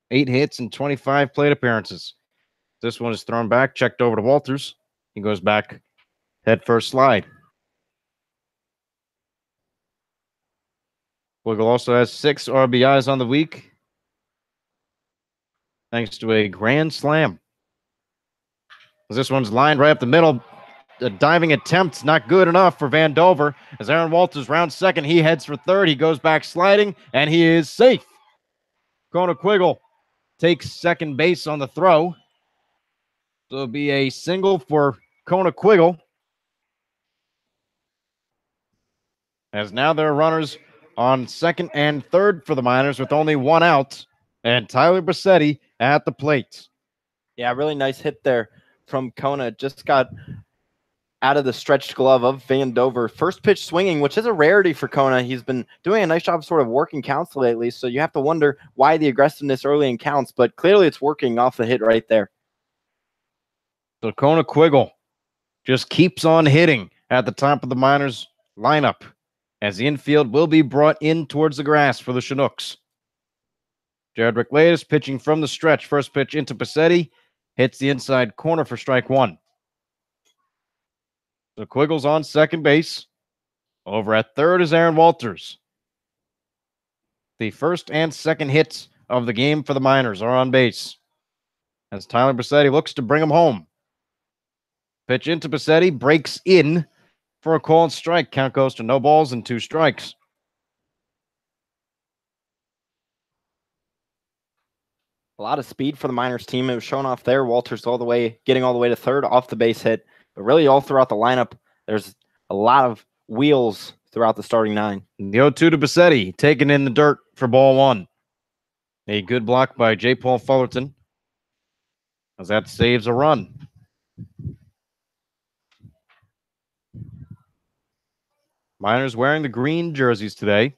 [SPEAKER 1] 8 hits and 25 plate appearances. This one is thrown back, checked over to Walters. He goes back, head first slide. Eagle also has 6 RBIs on the week, thanks to a grand slam. This one's lined right up the middle. A diving attempt, not good enough for Van Dover. As Aaron Walters rounds second, he heads for third. He goes back sliding, and he is safe. Chugiak-Eagle takes second base on the throw. So it'll be a single for Chugiak-Eagle. As now there are runners on second and third for the Miners with only 1 out. And Tyler Bassetti at the plate.
[SPEAKER 2] Yeah, really nice hit there from Kona. Just got out of the stretched glove of Van Dover. First pitch swinging, which is a rarity for Kona. He's been doing a nice job sort of working counts lately, so you have to wonder why the aggressiveness early in counts, but clearly it's working off the hit right there.
[SPEAKER 1] So Chugiak-Eagle just keeps on hitting at the top of the Miners lineup, as the infield will be brought in towards the grass for the Chinooks. Jared Rick Lattis pitching from the stretch. First pitch into Bassetti. Hits the inside corner for strike 1. So Quiggle's on second base. Over at third is Aaron Walters. The first and second hits of the game for the Miners are on base, as Tyler Bassetti looks to bring him home. Pitch into Bassetti, breaks in for a call and strike. Count goes to no balls and 2 strikes.
[SPEAKER 2] A lot of speed for the Miners team. It was shown off there. Walters getting all the way to third off the base hit. But really all throughout the lineup, there's a lot of wheels throughout the starting 9.
[SPEAKER 1] The 0-2 to Bassetti, taken in the dirt for ball 1. A good block by J. Paul Fullerton, as that saves a run. Miners wearing the green jerseys today.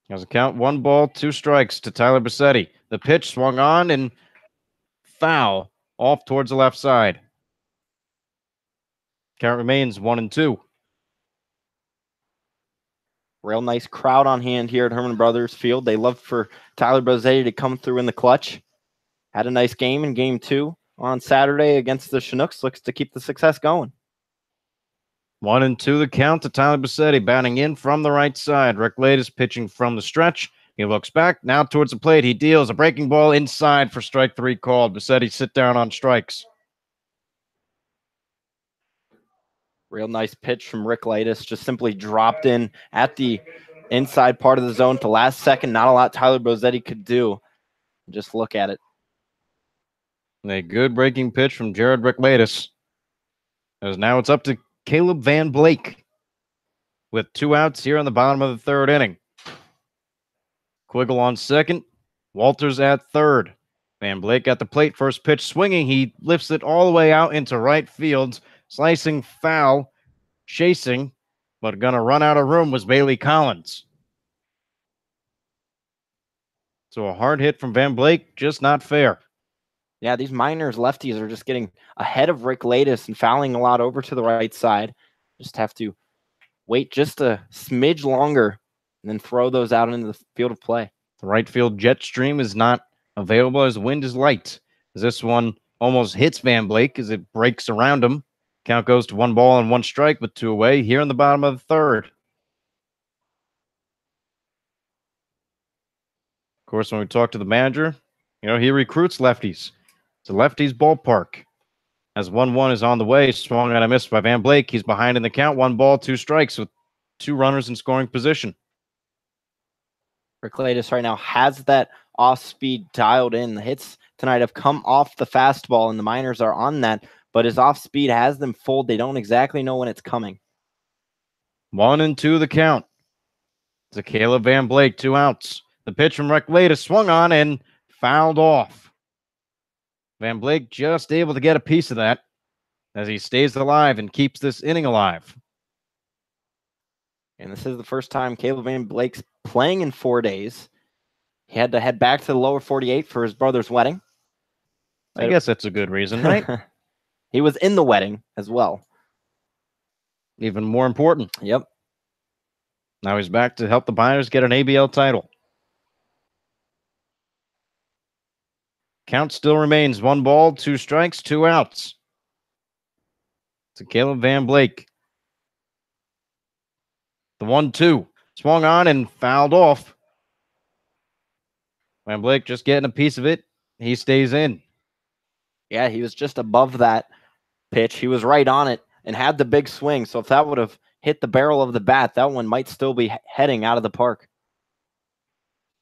[SPEAKER 1] As a count, 1 ball, 2 strikes to Tyler Bassetti. The pitch swung on and foul off towards the left side. Count remains 1-2.
[SPEAKER 2] Real nice crowd on hand here at Herman Brothers Field. They love for Tyler Bassetti to come through in the clutch. Had a nice game in game 2 on Saturday against the Chinooks. Looks to keep the success going.
[SPEAKER 1] 1-2 the count to Tyler Bassetti, batting in from the right side. Rick Lattis pitching from the stretch. He looks back, now towards the plate. He deals a breaking ball inside for strike 3 called. Bassetti sit down on strikes.
[SPEAKER 2] Real nice pitch from Rick Lattis. Just simply dropped in at the inside part of the zone to last second. Not a lot Tyler Bassetti could do. Just look at it.
[SPEAKER 1] A good breaking pitch from Jared Rick Lattis. As now it's up to Caleb Van Blake with 2 outs here on the bottom of the 3rd inning. Eagle on second. Walters at third. Van Blake at the plate. First pitch swinging. He lifts it all the way out into right field. Slicing foul. Chasing. But going to run out of room was Bailey Collins. So a hard hit from Van Blake, just not fair.
[SPEAKER 2] Yeah, these Miners lefties are just getting ahead of Rick Latus and fouling a lot over to the right side. Just have to wait just a smidge longer and then throw those out into the field of play.
[SPEAKER 1] The right field jet stream is not available as the wind is light. As this one almost hits Van Blake as it breaks around him. Count goes to 1 ball and 1 strike with 2 away here in the bottom of the third. Of course, when we talk to the manager, he recruits lefties. It's a lefties ballpark. As 1-1 is on the way, swung and a miss by Van Blake. He's behind in the count. 1 ball, 2 strikes with 2 runners in scoring position.
[SPEAKER 2] Rick Latus right now has that off speed dialed in. The hits tonight have come off the fastball, and the Miners are on that, but his off speed has them fooled. They don't exactly know when it's coming.
[SPEAKER 1] 1-2 the count. To Caleb Van Blake, 2 outs. The pitch from Rick Latus swung on and fouled off. Van Blake just able to get a piece of that as he stays alive and keeps this inning alive.
[SPEAKER 2] And this is the first time Caleb Van Blake's playing in 4 days. He had to head back to the lower 48 for his brother's wedding.
[SPEAKER 1] I guess that's a good reason, right?
[SPEAKER 2] He was in the wedding as well.
[SPEAKER 1] Even more important.
[SPEAKER 2] Yep.
[SPEAKER 1] Now he's back to help the Miners get an ABL title. Count still remains 1 ball, 2 strikes, 2 outs. To Caleb Van Blake. The 1-2 swung on and fouled off. Van Blake just getting a piece of it. He stays in.
[SPEAKER 2] Yeah, he was just above that pitch. He was right on it and had the big swing. So if that would have hit the barrel of the bat, that one might still be heading out of the park.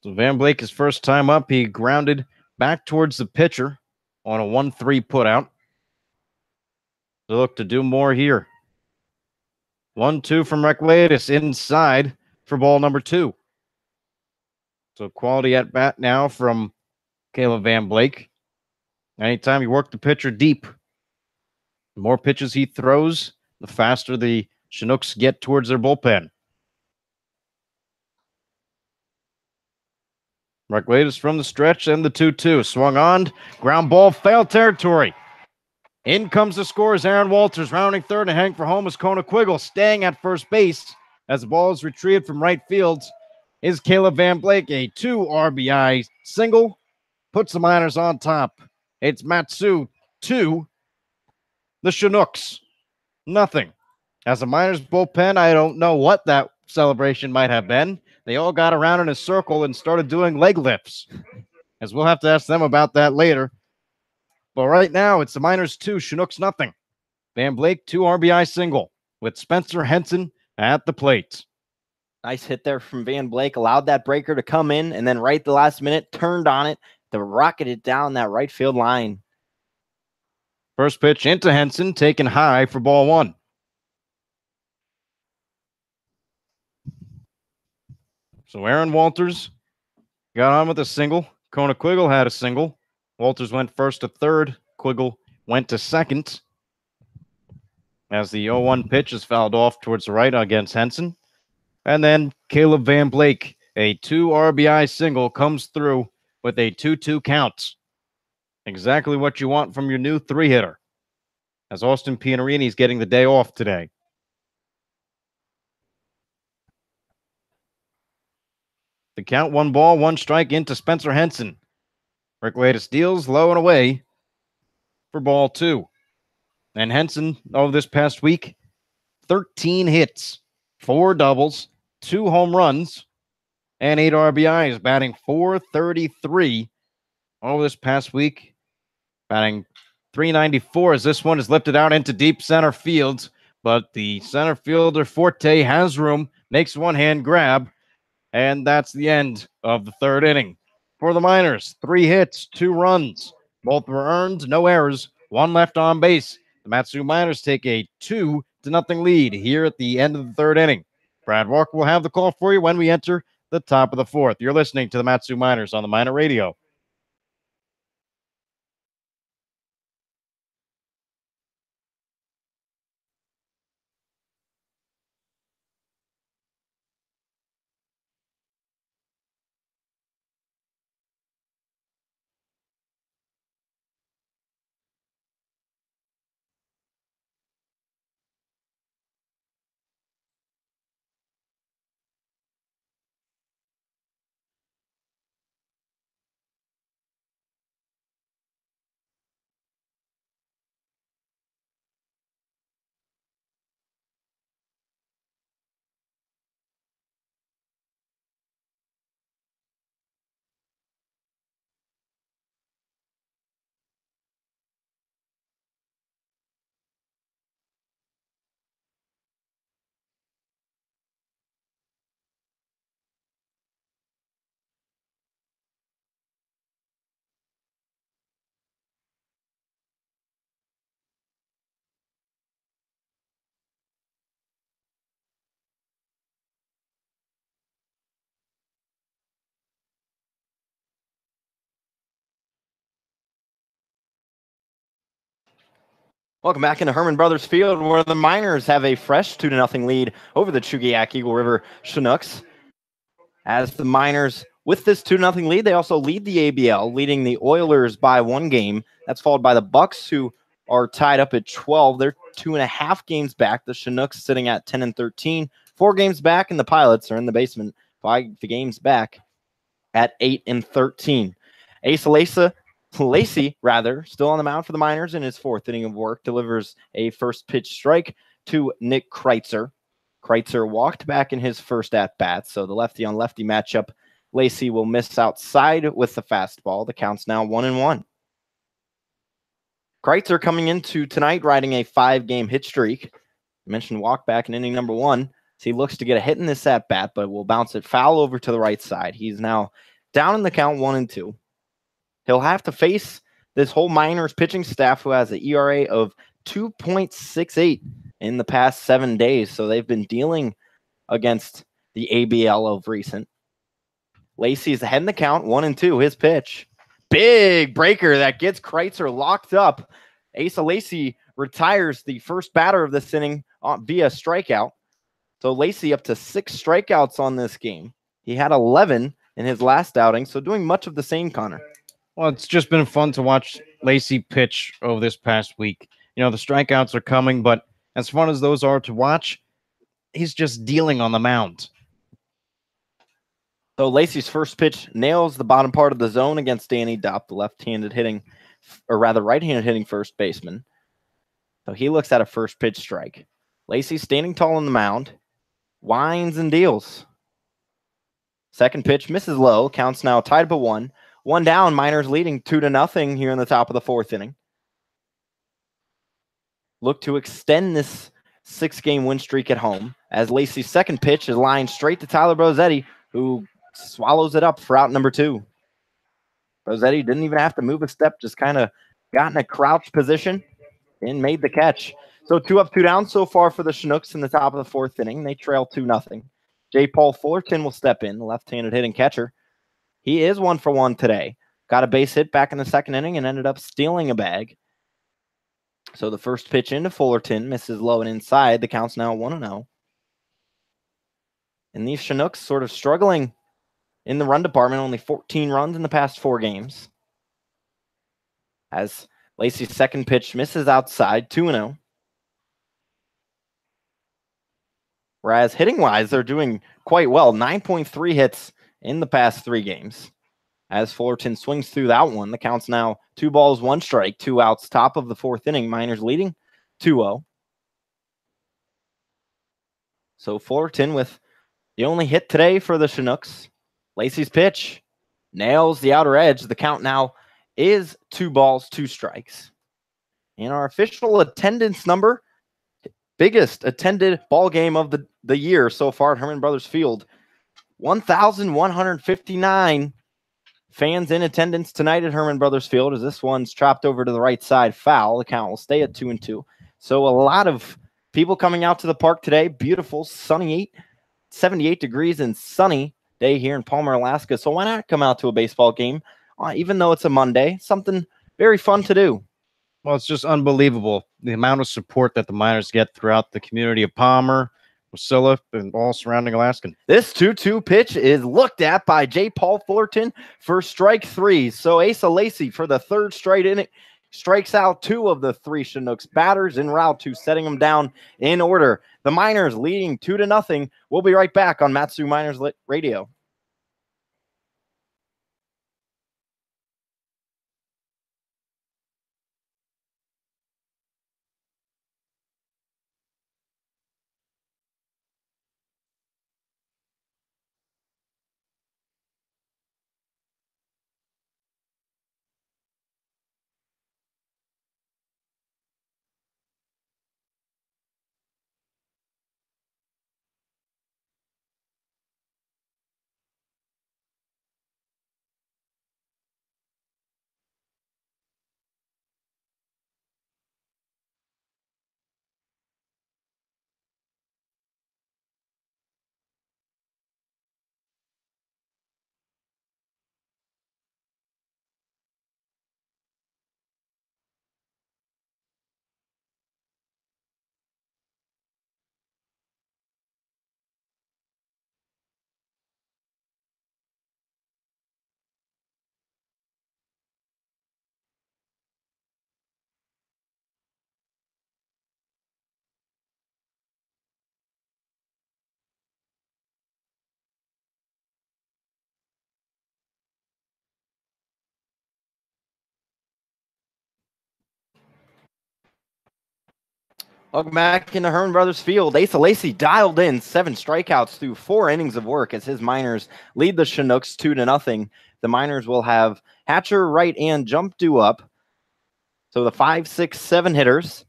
[SPEAKER 1] So Van Blake, his first time up, he grounded back towards the pitcher on a 1-3 putout. They look to do more here. 1-2 from Rick Latus inside for ball number 2. So quality at bat now from Caleb Van Blake. Anytime you work the pitcher deep, the more pitches he throws, the faster the Chinooks get towards their bullpen. Rick Latus from the stretch and the 2-2. Swung on, ground ball, foul territory. In comes the score as Aaron Walters rounding third and heading for home as Chugiak-Eagle staying at first base as the ball is retrieved from right field. Is Caleb Van Blake a 2 RBI single? Puts the Miners on top. It's Matsu 2, the Chinooks nothing. As the Miners bullpen, I don't know what that celebration might have been. They all got around in a circle and started doing leg lifts. As we'll have to ask them about that later. But right now, it's the Miners 2, Chinooks nothing. Van Blake 2 RBI single with Spencer Henson at the plate.
[SPEAKER 2] Nice hit there from Van Blake. Allowed that breaker to come in, and then right the last minute, turned on it to rocket it down that right field line.
[SPEAKER 1] First pitch into Henson, taken high for ball 1. So Aaron Walters got on with a single. Chugiak-Eagle had a single. Walters went first to third. Eagle went to second. As the 0-1 pitch is fouled off towards the right against Henson. And then Caleb Van Blake, a 2 RBI single, comes through with a 2-2 count. Exactly what you want from your new 3-hitter. As Austin Pianarini's getting the day off today. The count 1 ball, 1 strike into Spencer Henson. Rick Latus deals low and away for ball 2. And Henson, this past week, 13 hits, 4 doubles, 2 home runs, and 8 RBIs, batting .433 over this past week. Batting .394 as this one is lifted out into deep center field. But the center fielder Forte has room, makes one-hand grab, and that's the end of the third inning. For the Miners, 3 hits, 2 runs. Both were earned, no errors, 1 left on base. The Matsu Miners take a 2-0 lead here at the end of the third inning. Brad Walker will have the call for you when we enter the top of the 4th. You're listening to the Matsu Miners on the Miner Radio.
[SPEAKER 2] Welcome back into Herman Brothers Field, where the Miners have a fresh 2-0 lead over the Chugiak-Eagle River Chinooks. As the Miners, with this 2-0 lead, they also lead the ABL, leading the Oilers by 1 game. That's followed by the Bucks, who are tied up at 12. They're 2.5 games back. The Chinooks sitting at 10-13, 4 games back, and the Pilots are in the basement, 5 games back at 8-13. Asa Lacey, still on the mound for the Miners in his 4th inning of work, delivers a first pitch strike to Nick Kreitzer. Kreitzer walked back in his first at-bat, so the lefty-on-lefty matchup, Lacey will miss outside with the fastball. The count's now 1-1. Kreitzer coming into tonight riding a 5-game hit streak. I mentioned walk back in inning number 1. So he looks to get a hit in this at-bat, but will bounce it foul over to the right side. He's now down in the count 1-2. He'll have to face this whole Miners pitching staff who has an ERA of 2.68 in the past 7 days. So they've been dealing against the ABL of recent. Lacey's ahead in the count, 1-2. His pitch. Big breaker that gets Kreitzer locked up. Asa Lacey retires the first batter of this inning via strikeout. So Lacey up to 6 strikeouts on this game. He had 11 in his last outing, so doing much of the same, Connor.
[SPEAKER 1] Well, it's just been fun to watch Lacey pitch over this past week. You know, the strikeouts are coming, but as fun as those are to watch, he's just dealing on the mound.
[SPEAKER 2] So Lacey's first pitch nails the bottom part of the zone against Danny Dupp, the right-handed hitting first baseman. So he looks at a first pitch strike. Lacey standing tall on the mound, winds and deals. Second pitch misses low, counts now tied but 1. 1 down, Miners leading 2-0 here in the top of the 4th inning. Look to extend this 6-game win streak at home as Lacey's second pitch is lined straight to Tyler Brosetti, who swallows it up for out number 2. Brosetti didn't even have to move a step, just kind of got in a crouch position and made the catch. So 2 up, 2 down so far for the Chinooks in the top of the 4th inning. They trail 2-0. J. Paul Fullerton will step in, the left-handed hitting catcher. He is 1 for 1 today. Got a base hit back in the 2nd inning and ended up stealing a bag. So the first pitch into Fullerton misses low and inside. The count's now 1-0. And these Chinooks sort of struggling in the run department, only 14 runs in the past 4 games. As Lacey's second pitch misses outside, 2-0. Whereas hitting-wise, they're doing quite well. 9.3 hits in the past 3 games. As Fullerton swings through that one, the count's now 2 balls, 1 strike, 2 outs, top of the 4th inning. Miners leading 2-0. So Fullerton with the only hit today for the Chinooks. Lacey's pitch nails the outer edge. The count now is 2 balls, 2 strikes. And our official attendance number, biggest attended ball game of the year so far at Herman Brothers Field. 1,159 fans in attendance tonight at Herman Brothers Field, as this one's chopped over to the right side foul. The count will stay at 2-2. So a lot of people coming out to the park today. Beautiful, sunny 78 degrees and sunny day here in Palmer, Alaska. So why not come out to a baseball game, even though it's a Monday? Something very fun to do.
[SPEAKER 1] Well, it's just unbelievable, the amount of support that the Miners get throughout the community of Palmer, Wasilla, and all surrounding Alaska.
[SPEAKER 2] This 2-2 pitch is looked at by J. Paul Fullerton for strike 3. So Asa Lacey for the 3rd straight inning strikes out 2 of the 3 Chinooks batters en route to setting them down in order. The Miners leading 2-0. We'll be right back on Matsu Miners Radio. Welcome back into Herman Brothers Field. Asa Lacey dialed in 7 strikeouts through 4 innings of work as his Miners lead the Chinooks 2-0. The Miners will have Hatcher, Wright, and Jump due up. So the 5, 6, 7 hitters,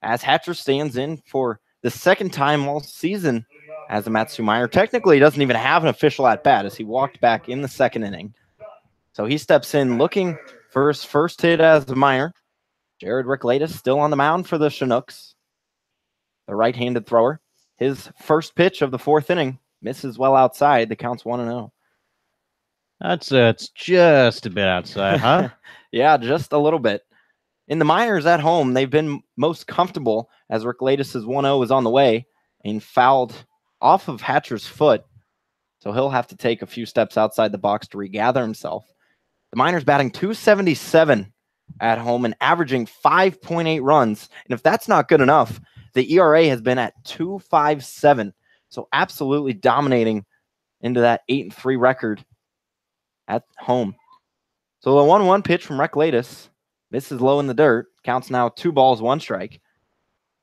[SPEAKER 2] as Hatcher stands in for the second time all season as a Matsu Miner. Technically, he doesn't even have an official at-bat as he walked back in the second inning. So he steps in looking for his first hit as a Miner. Jared Ricklatus still on the mound for the Chinooks. The right-handed thrower. His first pitch of the 4th inning misses well outside. The count's 1-0.
[SPEAKER 1] It's just a bit outside, huh?
[SPEAKER 2] Yeah, just a little bit. In the Miners at home, they've been most comfortable as Ricklatus' 1-0 is on the way and fouled off of Hatcher's foot. So he'll have to take a few steps outside the box to regather himself. The Miners batting .277 at home and averaging 5.8 runs. And if that's not good enough, the ERA has been at 2.57. So absolutely dominating into that 8-3 record at home. So the 1-1 pitch from Ricklatus misses low in the dirt. Counts now 2 balls, 1 strike.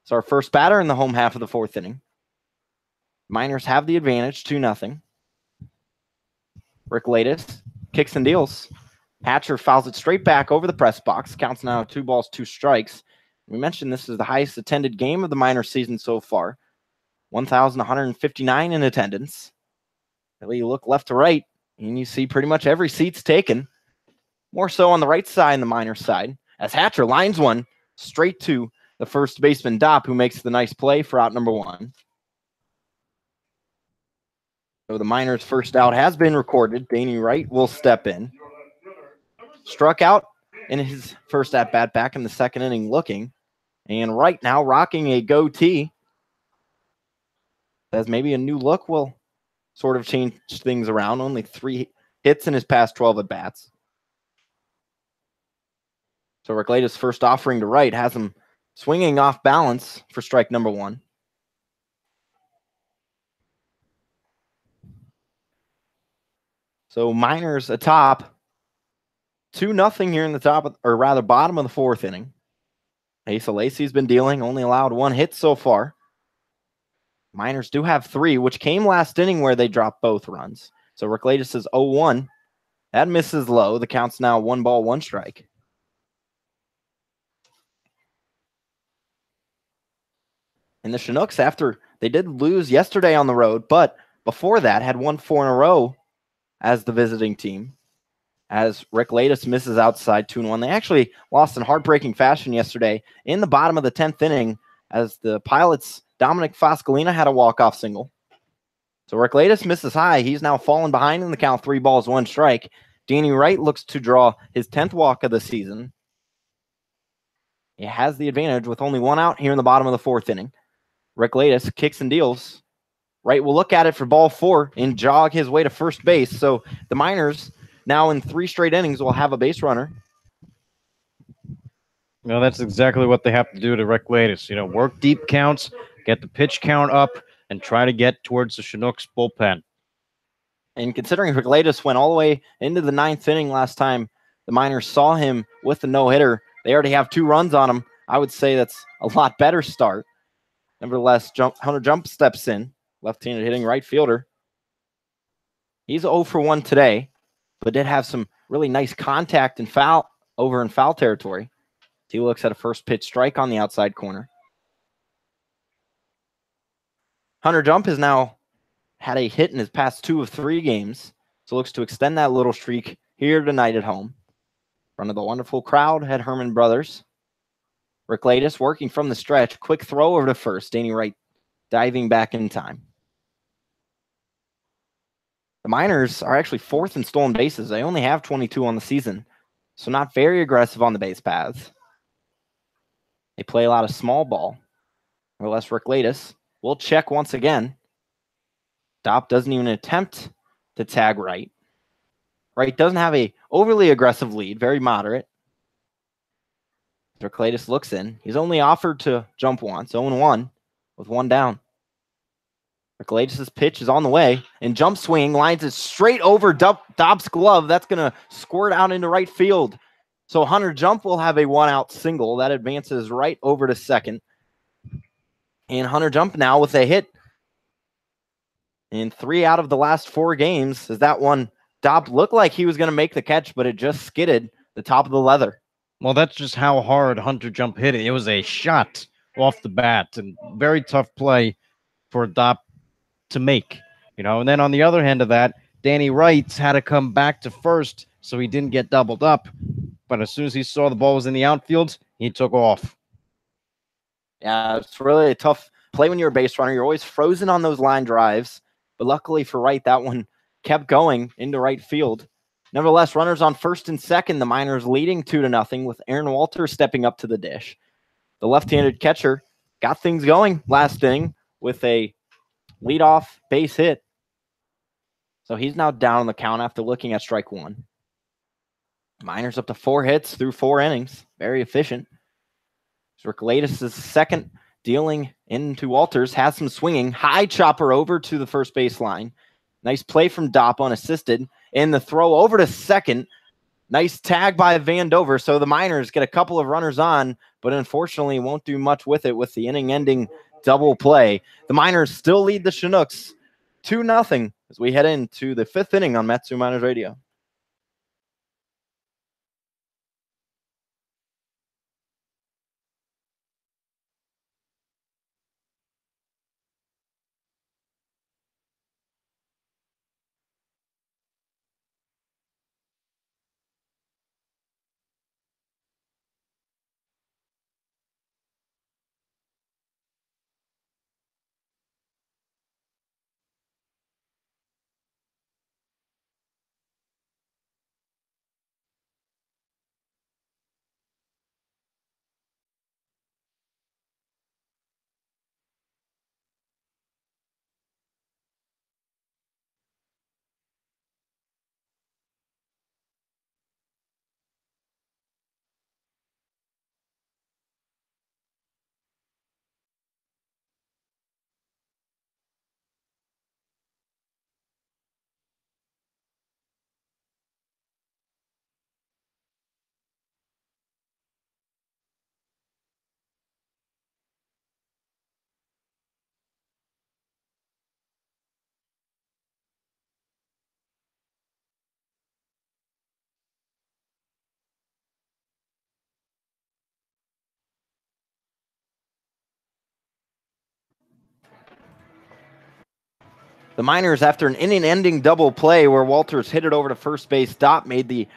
[SPEAKER 2] It's our first batter in the home half of the 4th inning. Miners have the advantage, 2-0. Ricklatus kicks and deals. Hatcher fouls it straight back over the press box. Counts now 2 balls, 2 strikes. We mentioned this is the highest attended game of the minor season so far. 1,159 in attendance. Really, you look left to right, and you see pretty much every seat's taken. More so on the right side and the minor side, as Hatcher lines one straight to the first baseman, Dopp, who makes the nice play for out number 1. So the Miners' first out has been recorded. Danny Wright will step in. Struck out in his first at-bat back in the 2nd inning looking. And Wright now rocking a goatee. As maybe a new look will sort of change things around. Only 3 hits in his past 12 at-bats. So Ricklatus' first offering to Wright has him swinging off balance for strike number 1. So Miners atop 2-0 here in the bottom of the 4th inning. Asa Lacey's been dealing, only allowed 1 hit so far. Miners do have 3, which came last inning where they dropped both runs. So Ricklatus is 0-1. That misses low. The count's now 1 ball, 1 strike. And the Chinooks, after they did lose yesterday on the road, but before that had won 4 in a row as the visiting team. As Ricklatus misses outside 2-1. They actually lost in heartbreaking fashion yesterday in the bottom of the 10th inning as the Pilots' Dominic Foscolina had a walk-off single. So Ricklatus misses high. He's now fallen behind in the count, 3 balls, 1 strike. Danny Wright looks to draw his 10th walk of the season. He has the advantage with only 1 out here in the bottom of the 4th inning. Ricklatus kicks and deals. Wright will look at it for ball 4 and jog his way to first base. So the Miners now in 3 straight innings will have a base runner.
[SPEAKER 1] Well, that's exactly what they have to do to Ricklatus. Work deep counts, get the pitch count up, and try to get towards the Chinooks bullpen.
[SPEAKER 2] And considering Ricklatus went all the way into the 9th inning last time the Miners saw him with the no-hitter, they already have 2 runs on him. I would say that's a lot better start. Nevertheless, Hunter Jump steps in, left-handed hitting right fielder. He's 0 for 1 today, but did have some really nice contact and foul over in foul territory. He looks at a first pitch strike on the outside corner. Hunter Jump has now had a hit in his past 2 of 3 games, so looks to extend that little streak here tonight at home. In front of the wonderful crowd at Herman Brothers. Ricklatus working from the stretch. Quick throw over to first. Danny Wright diving back in time. The Miners are actually 4th in stolen bases. They only have 22 on the season, so not very aggressive on the base paths. They play a lot of small ball. Nevertheless, Ricklatus will check once again. Dopp doesn't even attempt to tag Wright. Wright doesn't have a overly aggressive lead, very moderate. Ricklatus looks in. He's only offered to jump once, 0-1 with 1 down. Ricklatus' pitch is on the way, and Jump swing lines it straight over Dobbs' glove. That's going to squirt out into right field. So Hunter Jump will have a 1-out single. That advances right over to second. And Hunter Jump now with a hit in 3 out of the last 4 games. As that one, Dopp looked like he was going to make the catch, but it just skidded the top of the leather.
[SPEAKER 1] Well, that's just how hard Hunter Jump hit it. It was a shot off the bat, and very tough play for Dopp to make. And then on the other hand of that, Danny Wright had to come back to first, so he didn't get doubled up. But as soon as he saw the ball was in the outfield, he took off.
[SPEAKER 2] Yeah, it's really a tough play when you're a base runner. You're always frozen on those line drives. But luckily for Wright, that one kept going into right field. Nevertheless, runners on first and second, the Miners leading 2-0 with Aaron Walters stepping up to the dish. The left-handed catcher got things going last inning with a leadoff base hit. So he's now down on the count after looking at strike 1. Miners up to 4 hits through 4 innings. Very efficient. Rick Lattis' second dealing into Walters, has some swinging. High chopper over to the first base line. Nice play from Dopp unassisted. And the throw over to second. Nice tag by Vandover. So the Miners get a couple of runners on, but unfortunately won't do much with it with the inning-ending double play. The Miners still lead the Chinooks 2-0 as we head into the 5th inning on Matsu Miners Radio. The Miners, after an inning-ending double play where Walters hit it over to first base, Dopp made the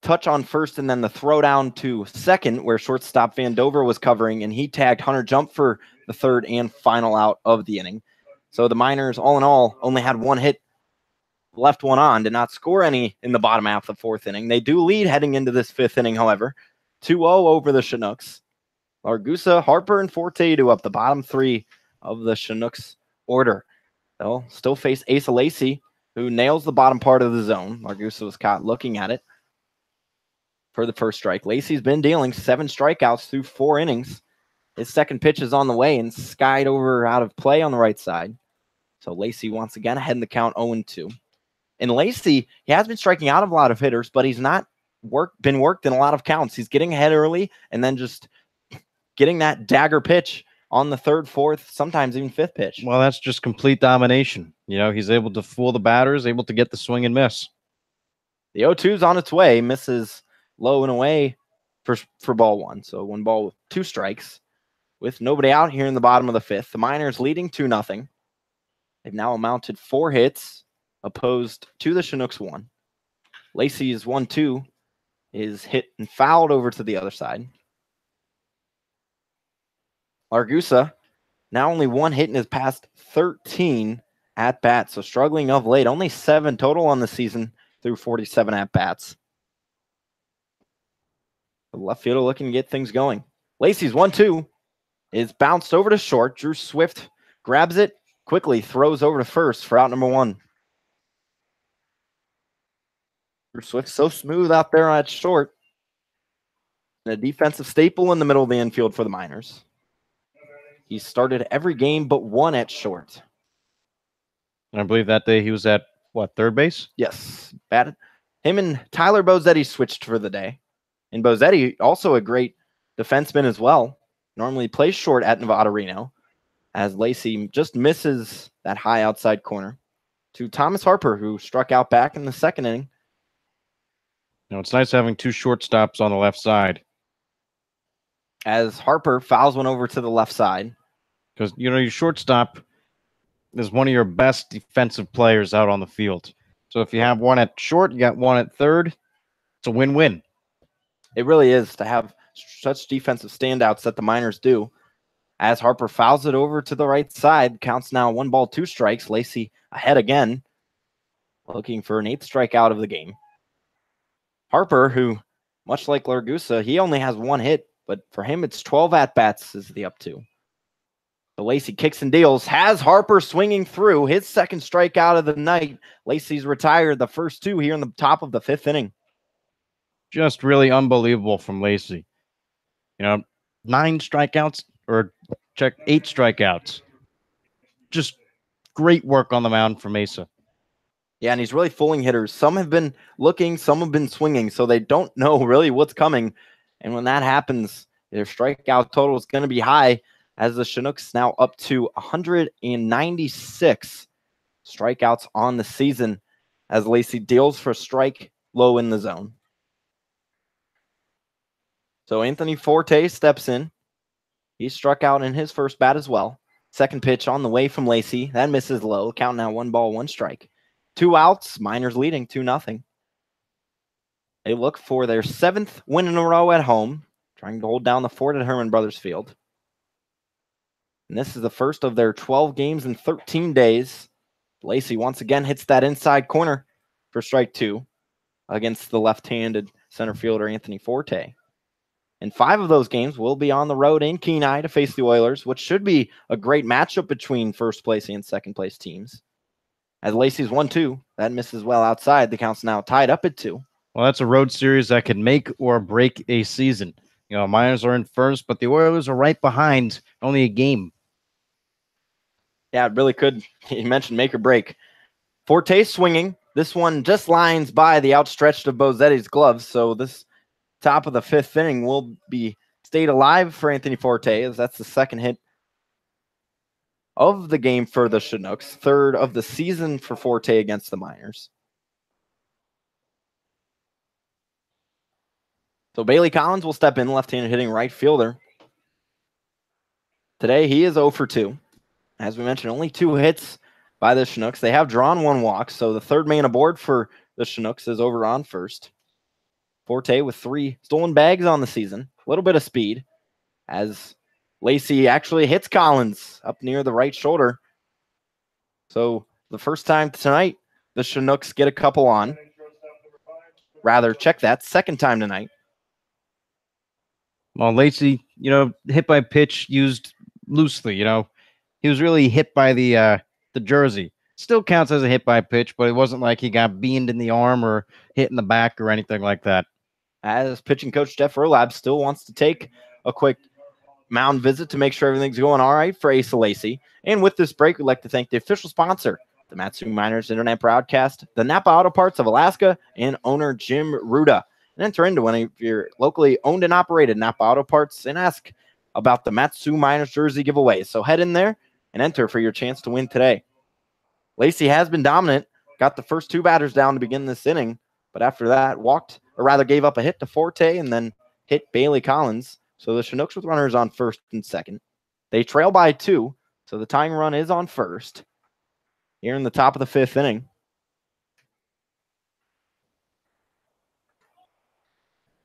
[SPEAKER 2] touch on first and then the throw down to second where shortstop Vandover was covering, and he tagged Hunter Jump for the third and final out of the inning. So the Miners, all in all, only had 1 hit, left 1 on, did not score any in the bottom half of the 4th inning. They do lead heading into this 5th inning, however, 2-0 over the Chinooks. Largusa, Harper, and Forte do up the bottom 3 of the Chinooks order. They'll still face Asa Lacey, who nails the bottom part of the zone. Largusa was caught looking at it for the first strike. Lacey's been dealing 7 strikeouts through 4 innings. His second pitch is on the way and skied over out of play on the right side. So Lacey once again ahead in the count 0-2. And Lacey, he has been striking out a lot of hitters, but he's not been worked in a lot of counts. He's getting ahead early and then just getting that dagger pitch on the 3rd, 4th, sometimes even 5th pitch.
[SPEAKER 1] Well, that's just complete domination. He's able to fool the batters, able to get the swing and miss.
[SPEAKER 2] The 0-2's on its way, misses low and away for ball 1. So 1 ball with 2 strikes with nobody out here in the bottom of the 5th. The Miners leading 2-0. They've now amounted 4 hits opposed to the Chinooks 1. Lacey's 1-2 is hit and fouled over to the other side. Largusa, now only 1 hit in his past 13 at-bats, so struggling of late. Only 7 total on the season through 47 at-bats. The left fielder looking to get things going. Lacey's 1-2 is bounced over to short. Drew Swift grabs it, quickly throws over to first for out number 1. Drew Swift so smooth out there at short. And a defensive staple in the middle of the infield for the Miners. He started every game but 1 at short.
[SPEAKER 1] And I believe that day he was at, 3rd base?
[SPEAKER 2] Yes. Batted. Him and Tyler Bozzetti switched for the day. And Bozzetti, also a great defenseman as well. Normally plays short at Nevada Reno. as Lacey just misses that high outside corner to Thomas Harper, who struck out back in the second inning.
[SPEAKER 1] It's nice having two shortstops on the left side.
[SPEAKER 2] As Harper fouls one over to the left side.
[SPEAKER 1] Because, your shortstop is one of your best defensive players out on the field. So if you have one at short, you got one at third, it's a win-win.
[SPEAKER 2] It really is to have such defensive standouts that the Miners do. As Harper fouls it over to the right side, counts now 1 ball, 2 strikes. Lacey ahead again, looking for an 8th strikeout of the game. Harper, who, much like Largusa, he only has 1 hit, but for him it's 12 at-bats is the up to. So Lacey kicks and deals, has Harper swinging through his 2nd strikeout of the night. Lacey's retired the first 2 here in the top of the 5th inning.
[SPEAKER 1] Just really unbelievable from Lacey. 9 strikeouts, or check 8 strikeouts. Just great work on the mound for Mesa.
[SPEAKER 2] Yeah, and he's really fooling hitters. Some have been looking, some have been swinging, so they don't know really what's coming. And when that happens, their strikeout total is going to be high, as the Chinooks now up to 196 strikeouts on the season, as Lacey deals for strike low in the zone. So Anthony Forte steps in. He struck out in his first bat as well. 2nd pitch on the way from Lacey. That misses low. Count now 1 ball, 1 strike. 2 outs. Miners leading 2-0. They look for their 7th win in a row at home, trying to hold down the fort at Herman Brothers Field. And this is the first of their 12 games in 13 days. Lacey once again hits that inside corner for strike 2 against the left-handed center fielder Anthony Forte. And 5 of those games will be on the road in Kenai to face the Oilers, which should be a great matchup between first place and second place teams. As Lacey's 1-2, that misses well outside. The count's now tied up at 2.
[SPEAKER 1] Well, that's a road series that can make or break a season. Miners are in first, but the Oilers are right behind, only a game.
[SPEAKER 2] Yeah, it really could. You mentioned make or break. Forte swinging. This one just lines by the outstretched of Bozzetti's gloves, so this top of the 5th inning will be stayed alive for Anthony Forte, as that's the 2nd hit of the game for the Chinooks, 3rd of the season for Forte against the Miners. So Bailey Collins will step in, left-handed hitting right fielder. Today he is 0 for 2. As we mentioned, only 2 hits by the Chinooks. They have drawn 1 walk, so the 3rd man aboard for the Chinooks is over on first. Forte with 3 stolen bags on the season. A little bit of speed, as Lacey actually hits Collins up near the right shoulder. So the first time tonight, the Chinooks get a couple on. Rather, check that, 2nd time tonight.
[SPEAKER 1] Well, Lacey, hit by pitch used loosely, He was really hit by the jersey. Still counts as a hit by pitch, but it wasn't like he got beamed in the arm or hit in the back or anything like that.
[SPEAKER 2] As pitching coach Jeff Erlab still wants to take a quick mound visit to make sure everything's going all right for Asa Lacey. And with this break, we'd like to thank the official sponsor, the Matsu Miners Internet Broadcast, the Napa Auto Parts of Alaska, and owner Jim Ruda. And enter into one of your locally owned and operated Napa Auto Parts and ask about the Matsu Miners jersey giveaway. So head in there and enter for your chance to win today. Lacey has been dominant, got the first 2 batters down to begin this inning, but after that gave up a hit to Forte and then hit Bailey Collins. So the Chinooks with runners on 1st and 2nd. They trail by 2, so the tying run is on 1st. Here in the top of the 5th inning.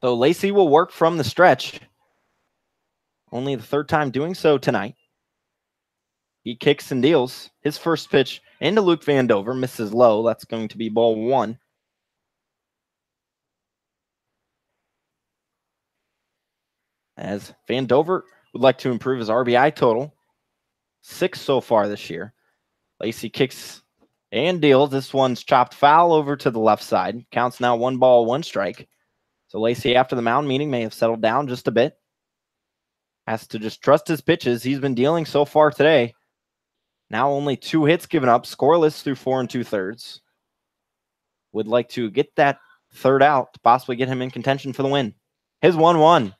[SPEAKER 2] So Lacey will work from the stretch. Only the 3rd time doing so tonight. He kicks and deals. His first pitch into Luke Vandover misses low. That's going to be ball 1. As Vandover would like to improve his RBI total. 6 so far this year. Lacey kicks and deals. This one's chopped foul over to the left side. Counts now 1 ball, 1 strike. So Lacey, after the mound meeting, may have settled down just a bit. Has to just trust his pitches he's been dealing so far today. Now only 2 hits given up, scoreless through 4 2/3. Would like to get that 3rd out to possibly get him in contention for the win. His 1-1.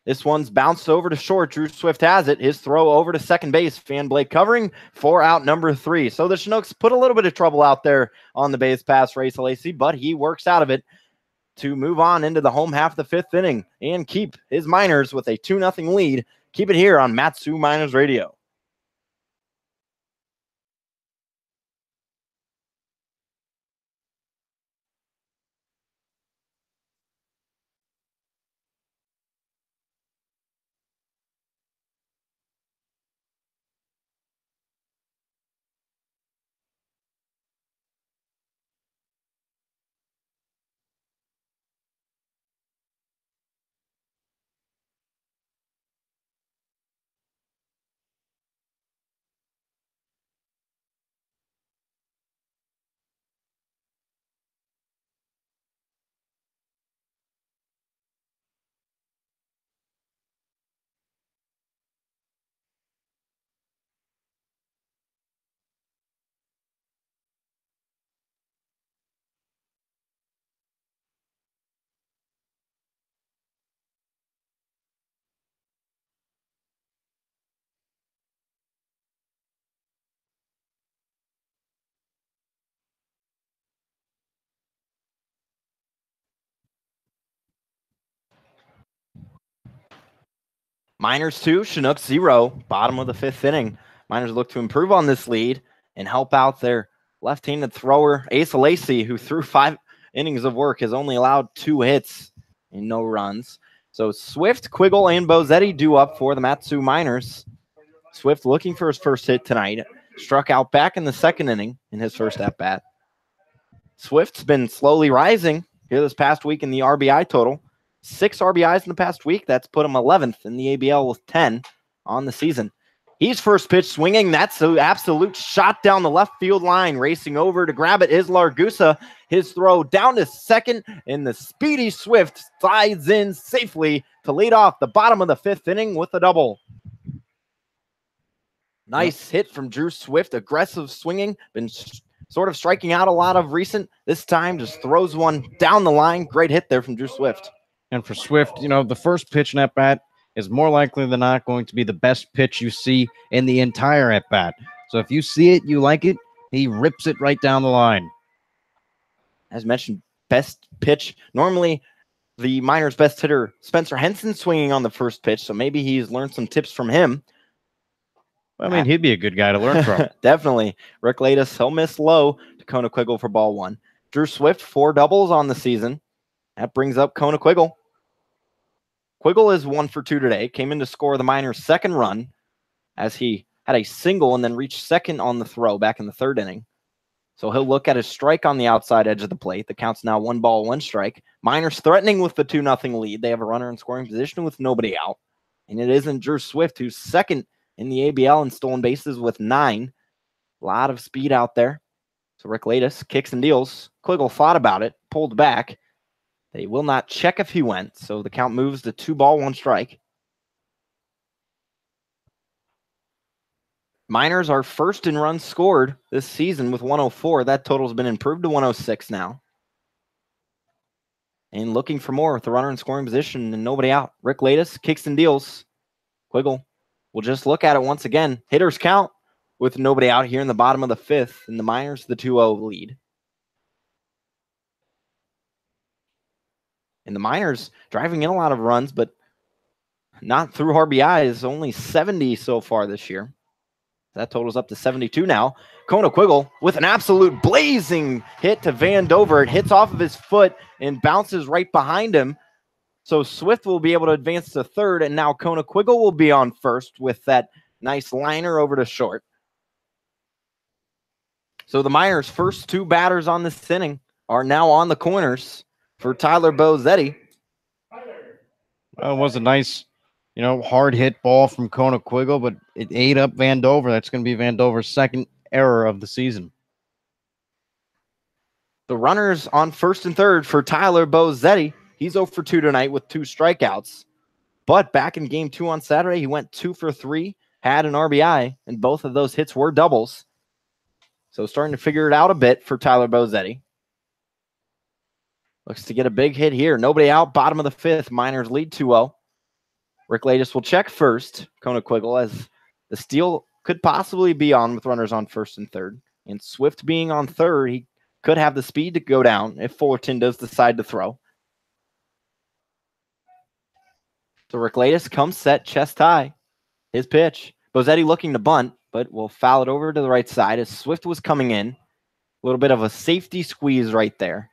[SPEAKER 2] This one's bounced over to short. Drew Swift has it. His throw over to second base. Fan Blake covering for out number 3. So the Chinooks put a little bit of trouble out there on the base pass race, Lacey, but he works out of it to move on into the home half of the 5th inning and keep his Miners with a 2-0 lead. Keep it here on Matsu Miners Radio. Miners 2, Chinooks 0, bottom of the 5th inning. Miners look to improve on this lead and help out their left-handed thrower, Asa Lacey, who through 5 innings of work has only allowed 2 hits and no runs. So Swift, Quiggle, and Bozetti due up for the Matsu Miners. Swift looking for his first hit tonight. Struck out back in the 2nd inning in his first at-bat. Swift's been slowly rising here this past week in the RBI total. 6 RBIs in the past week. That's put him 11th in the ABL with 10 on the season. He's first pitch swinging. That's an absolute shot down the left field line. Racing over to grab it is Largusa. His throw down to second, and the speedy Swift slides in safely to lead off the bottom of the 5th inning with a double. Nice hit from Drew Swift. Aggressive swinging. Been sort of striking out a lot of recent. This time just throws one down the line. Great hit there from Drew Swift.
[SPEAKER 1] And for Swift, the first pitch in at-bat is more likely than not going to be the best pitch you see in the entire at-bat. So if you see it, you like it, he rips it right down the line.
[SPEAKER 2] As mentioned, best pitch. Normally, the Miners' best hitter, Spencer Henson, swinging on the first pitch, so maybe he's learned some tips from him.
[SPEAKER 1] I mean, he'd be a good guy to learn from.
[SPEAKER 2] Definitely. Rick Latus, he'll miss low to Kona-Quiggle for ball 1. Drew Swift, 4 doubles on the season. That brings up Kona-Quiggle. Quiggle is 1 for 2 today. Came in to score the Miners' 2nd run as he had a single and then reached second on the throw back in the 3rd inning. So he'll look at his strike on the outside edge of the plate. The count's now 1 ball, 1 strike. Miners threatening with the 2-0 lead. They have a runner in scoring position with nobody out. And it isn't Drew Swift who's 2nd in the ABL in stolen bases with 9. A lot of speed out there. So Rick Latus kicks and deals. Quiggle thought about it, pulled back. They will not check if he went, so the count moves to 2 ball, 1 strike. Miners are first in runs scored this season with 104. That total's been improved to 106 now. And looking for more with the runner in scoring position and nobody out. Rick Latus kicks and deals. Quiggle will just look at it once again. Hitters count with nobody out here in the bottom of the 5th, and the Miners the 2-0 lead. And the Miners driving in a lot of runs, but not through RBIs. Only 70 so far this year. That totals up to 72 now. Kona-Quiggle with an absolute blazing hit to Van Dover. It hits off of his foot and bounces right behind him. So Swift will be able to advance to 3rd, and now Kona-Quiggle will be on 1st with that nice liner over to short. So the Miners' first 2 batters on this inning are now on the corners for Tyler Bozetti.
[SPEAKER 1] Well, it was a nice, hard hit ball from Kona-Quiggle, but it ate up Van Dover. That's going to be Van Dover's 2nd error of the season.
[SPEAKER 2] The runners on 1st and 3rd for Tyler Bozetti. He's 0 for 2 tonight with 2 strikeouts. But back in game 2 on Saturday, he went 2 for 3, had an RBI, and both of those hits were doubles. So starting to figure it out a bit for Tyler Bozetti. Looks to get a big hit here. Nobody out, bottom of the 5th. Miners lead 2-0. Rickletus will check first. Cone-A-Quiggle, as the steal could possibly be on with runners on first and third. And Swift being on third, he could have the speed to go down if Fullerton does decide to throw. So Rickletus comes set, chest high. His pitch. Bozetti looking to bunt, but will foul it over to the right side as Swift was coming in. A little bit of a safety squeeze right there.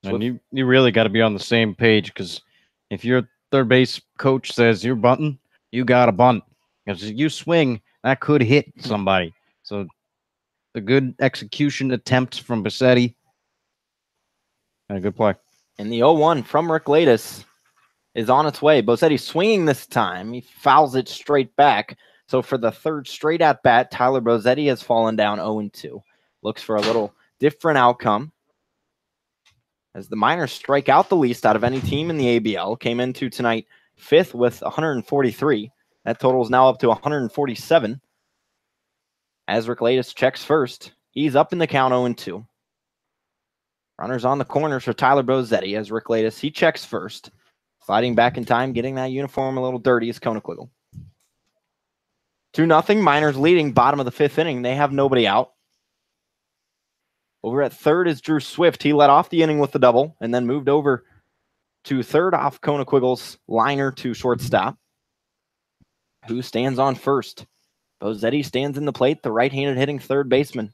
[SPEAKER 1] And you really got to be on the same page, because if your third base coach says you're bunting, you got to bunt. Because if you swing, that could hit somebody. So the good execution attempts from Bozetti. And a good play.
[SPEAKER 2] And the 0-1 from Rickletus is on its way. Bozetti swinging this time. He fouls it straight back. So for the third straight at bat, Tyler Bozetti has fallen down 0-2. Looks for a little different outcome, as the Miners strike out the least out of any team in the ABL. Came into tonight fifth with 143. That total is now up to 147. As Rickletus checks first, he's up in the count 0-2. Runners on the corners for Tyler Bozetti as Rickletus, he checks first. Sliding back in time, getting that uniform a little dirty is Cone-A-Quiggle. 2-0, Miners leading, bottom of the fifth inning. They have nobody out. Over at third is Drew Swift. He led off the inning with the double and then moved over to third off Cone-A-Quiggle's liner to shortstop. Who stands on first? Bozetti stands in the plate, the right-handed hitting third baseman.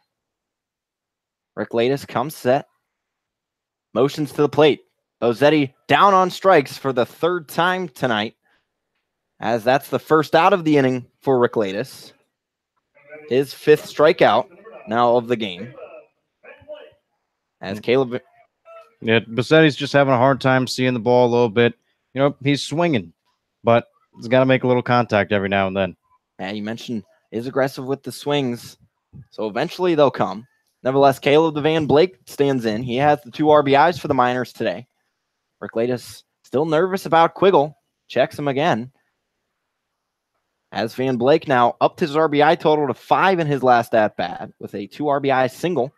[SPEAKER 2] Rickletus comes set. Motions to the plate. Bozetti down on strikes for the third time tonight, as that's the first out of the inning for Rickletus. His fifth strikeout now of the game. As Caleb...
[SPEAKER 1] Yeah, Bozetti's just having a hard time seeing the ball a little bit. You know, he's swinging, but he's got to make a little contact every now and then.
[SPEAKER 2] Yeah, you mentioned is aggressive with the swings, so eventually they'll come. Nevertheless, Caleb Van Blake stands in. He has the 2 RBIs for the Miners today. Rickletus still nervous about Quiggle. Checks him again. As Van Blake now upped his RBI total to 5 in his last at-bat with a 2 RBI single.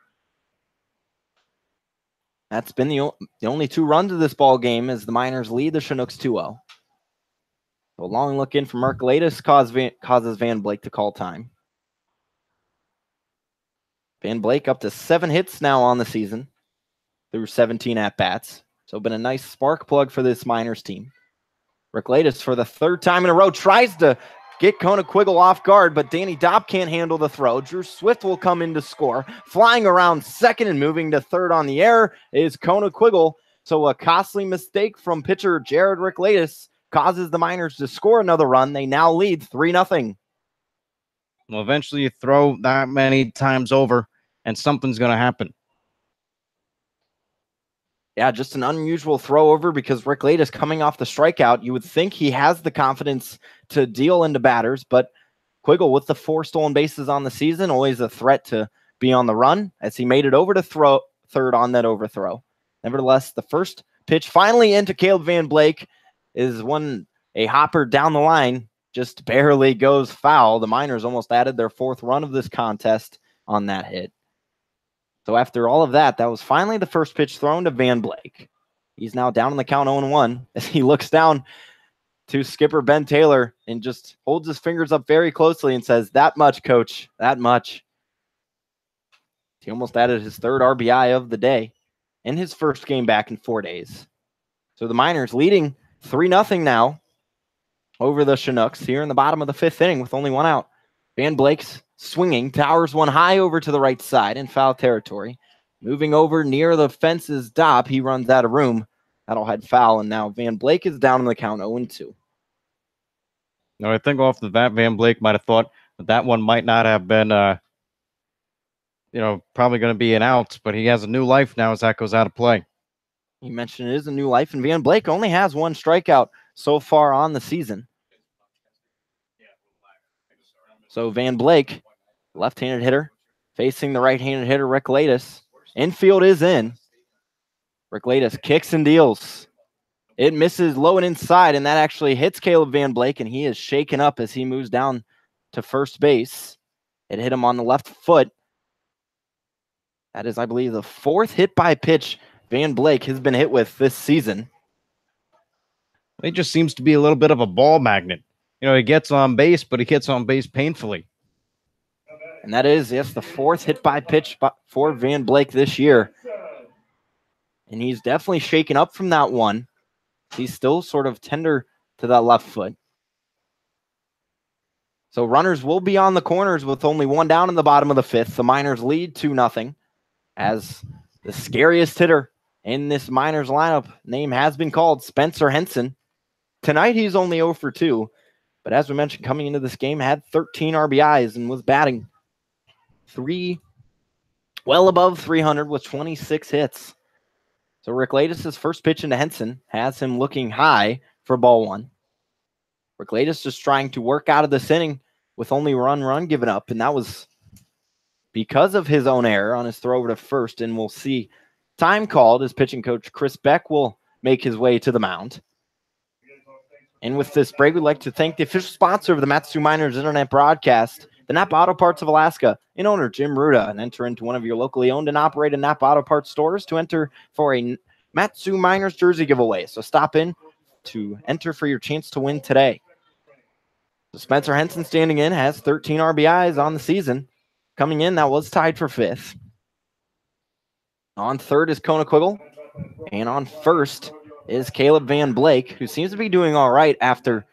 [SPEAKER 2] That's been the only 2 runs of this ball game as the Miners lead the Chinooks 2-0. So a long look in from Rickletus causes Van Blake to call time. Van Blake up to 7 hits now on the season through 17 at-bats. So been a nice spark plug for this Miners team. Rickletus for the third time in a row tries to get Cone-A-Quiggle off guard, but Danny Dopp can't handle the throw. Drew Swift will come in to score. Flying around second and moving to third on the air is Cone-A-Quiggle. So a costly mistake from pitcher Jared Rickletus causes the Miners to score another run. They now lead 3-0.
[SPEAKER 1] Well, eventually you throw that many times over, and something's going to happen.
[SPEAKER 2] Yeah, just an unusual throw over because Rickletus coming off the strikeout. You would think he has the confidence to deal into batters, but Quiggle with the 4 stolen bases on the season, always a threat to be on the run as he made it over to throw third on that overthrow. Nevertheless, the first pitch finally into Caleb Van Blake is a hopper down the line, just barely goes foul. The Miners almost added their 4th run of this contest on that hit. So after all of that, that was finally the first pitch thrown to Van Blake. He's now down in the count 0-1 as he looks down to skipper Ben Taylor and just holds his fingers up very closely and says, "That much, coach, that much." He almost added his 3rd RBI of the day in his first game back in 4 days. So the Miners leading 3-0 now over the Chinooks here in the bottom of the 5th inning with only 1 out. Van Blake's swinging, towers one high over to the right side in foul territory. Moving over near the fence's Dopp, he runs out of room. That'll head foul, and now Van Blake is down in the count 0-2.
[SPEAKER 1] No, I think off the bat, Van Blake might have thought that one might not have been, probably going to be an out, but he has a new life now as that goes out of play.
[SPEAKER 2] You mentioned it is a new life, and Van Blake only has 1 strikeout so far on the season. So Van Blake, left-handed hitter, facing the right-handed hitter, Rickletus. Infield is in. Rickletus kicks and deals. It misses low and inside, and that actually hits Caleb Van Blake, and he is shaken up as he moves down to first base. It hit him on the left foot. That is, I believe, the 4th hit by pitch Van Blake has been hit with this season.
[SPEAKER 1] He just seems to be a little bit of a ball magnet. He gets on base, but he gets on base painfully.
[SPEAKER 2] And that is, yes, the fourth hit by pitch for Van Blake this year. And he's definitely shaken up from that one. He's still sort of tender to that left foot. So runners will be on the corners with only one down in the bottom of the fifth. The Miners lead 2-0 as the scariest hitter in this Miners lineup name has been called, Spencer Henson. Tonight he's only 0 for 2, but as we mentioned, coming into this game had 13 RBIs and was batting well above 300 with 26 hits. So Rick Latis' first pitch into Henson has him looking high for ball one. Rick Latis just trying to work out of this inning with only one run given up, and that was because of his own error on his throw over to first, and we'll see time called as pitching coach Chris Beck will make his way to the mound. And with this break, we'd like to thank the official sponsor of the Matsu Miners Internet broadcast, the Napa Auto Parts of Alaska, and owner Jim Ruda, and enter into one of your locally owned and operated Napa Auto Parts stores to enter for a Matsu Miners jersey giveaway. So stop in to enter for your chance to win today. So Spencer Henson standing in has 13 RBIs on the season. Coming in, that was tied for fifth. On third is Chugiak-Eagle, and on first is Caleb Van Blake, who seems to be doing all right after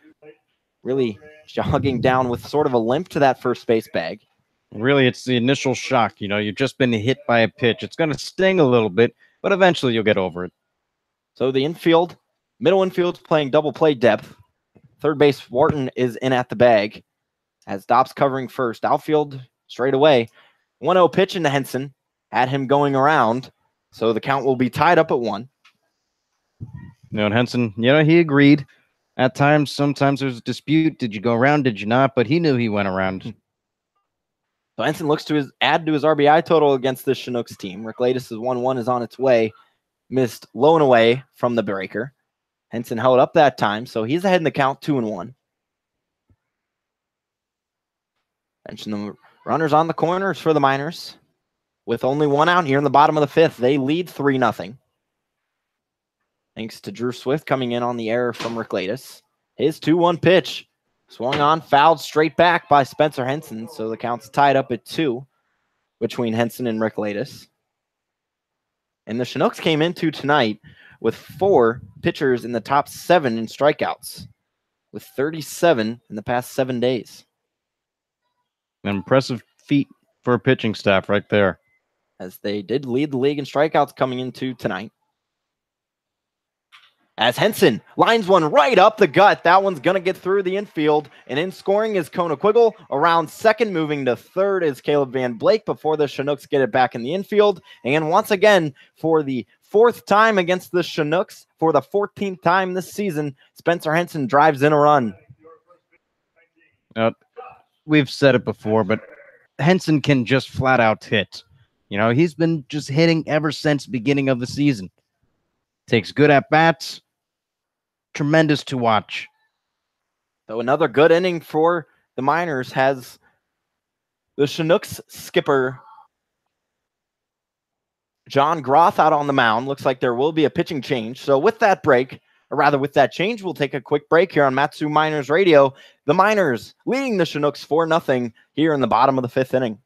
[SPEAKER 2] really jogging down with sort of a limp to that first base bag.
[SPEAKER 1] Really, it's the initial shock. You've just been hit by a pitch. It's going to sting a little bit, but eventually you'll get over it.
[SPEAKER 2] So the middle infield playing double play depth. Third base, Wharton is in at the bag as Dobbs covering first. Outfield straight away. 1-0 pitch into Henson. Had him going around, so the count will be tied up at 1.
[SPEAKER 1] And Henson, he agreed. At times, sometimes there's a dispute. Did you go around? Did you not? But he knew he went around.
[SPEAKER 2] So Henson looks to add to his RBI total against this Chinooks team. Rick Latis' 1-1 is on its way. Missed low and away from the breaker. Henson held up that time, so he's ahead in the count, 2-1. Mention the runners on the corners for the Miners. With only one out here in the bottom of the fifth, they lead 3-0. Thanks to Drew Swift coming in on the error from Rick Latis. His 2-1 pitch swung on, fouled straight back by Spencer Henson, so the count's tied up at 2 between Henson and Rick Latis. And the Chinooks came into tonight with 4 pitchers in the top 7 in strikeouts, with 37 in the past 7 days.
[SPEAKER 1] An impressive feat for a pitching staff right there.
[SPEAKER 2] As they did lead the league in strikeouts coming into tonight. As Henson lines one right up the gut. That one's going to get through the infield. And in scoring is Chugiak-Eagle. Around second, moving to third is Caleb Van Blake before the Chinooks get it back in the infield. And once again, for the 4th time against the Chinooks, for the 14th time this season, Spencer Henson drives in a run.
[SPEAKER 1] We've said it before, but Henson can just flat out hit. He's been just hitting ever since beginning of the season. Takes good at-bats. Tremendous to watch.
[SPEAKER 2] So another good inning for the Miners has the Chinooks skipper John Groth out on the mound. Looks like there will be a pitching change. So with that change, we'll take a quick break here on Matsu Miners Radio. The Miners leading the Chinooks 4-0 here in the bottom of the 5th inning.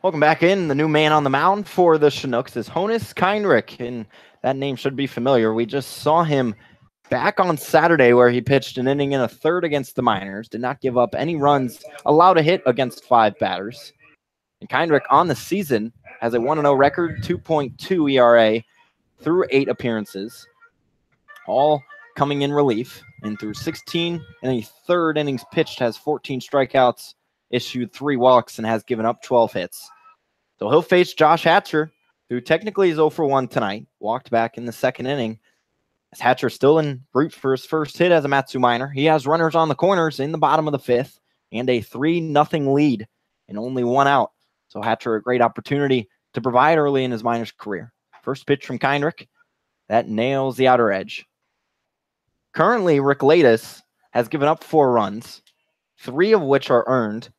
[SPEAKER 2] Welcome back in. The new man on the mound for the Chinooks is Honus Kindrick, and that name should be familiar. We just saw him back on Saturday where he pitched an inning and a third against the Miners, did not give up any runs, allowed a hit against 5 batters. And Kindrick on the season has a 1-0 record, 2.2 ERA through 8 appearances, all coming in relief. And through 16 and a third innings pitched, has 14 strikeouts, issued 3 walks, and has given up 12 hits. So he'll face Josh Hatcher, who technically is 0 for 1 tonight, walked back in the second inning. As Hatcher still in route for his first hit as a Matsu Miner. He has runners on the corners in the bottom of the 5th and a 3-0 lead and only 1 out. So Hatcher a great opportunity to provide early in his Miners career. First pitch from Kindrick. That nails the outer edge. Currently, Rick Latus has given up 4 runs, 3 of which are earned,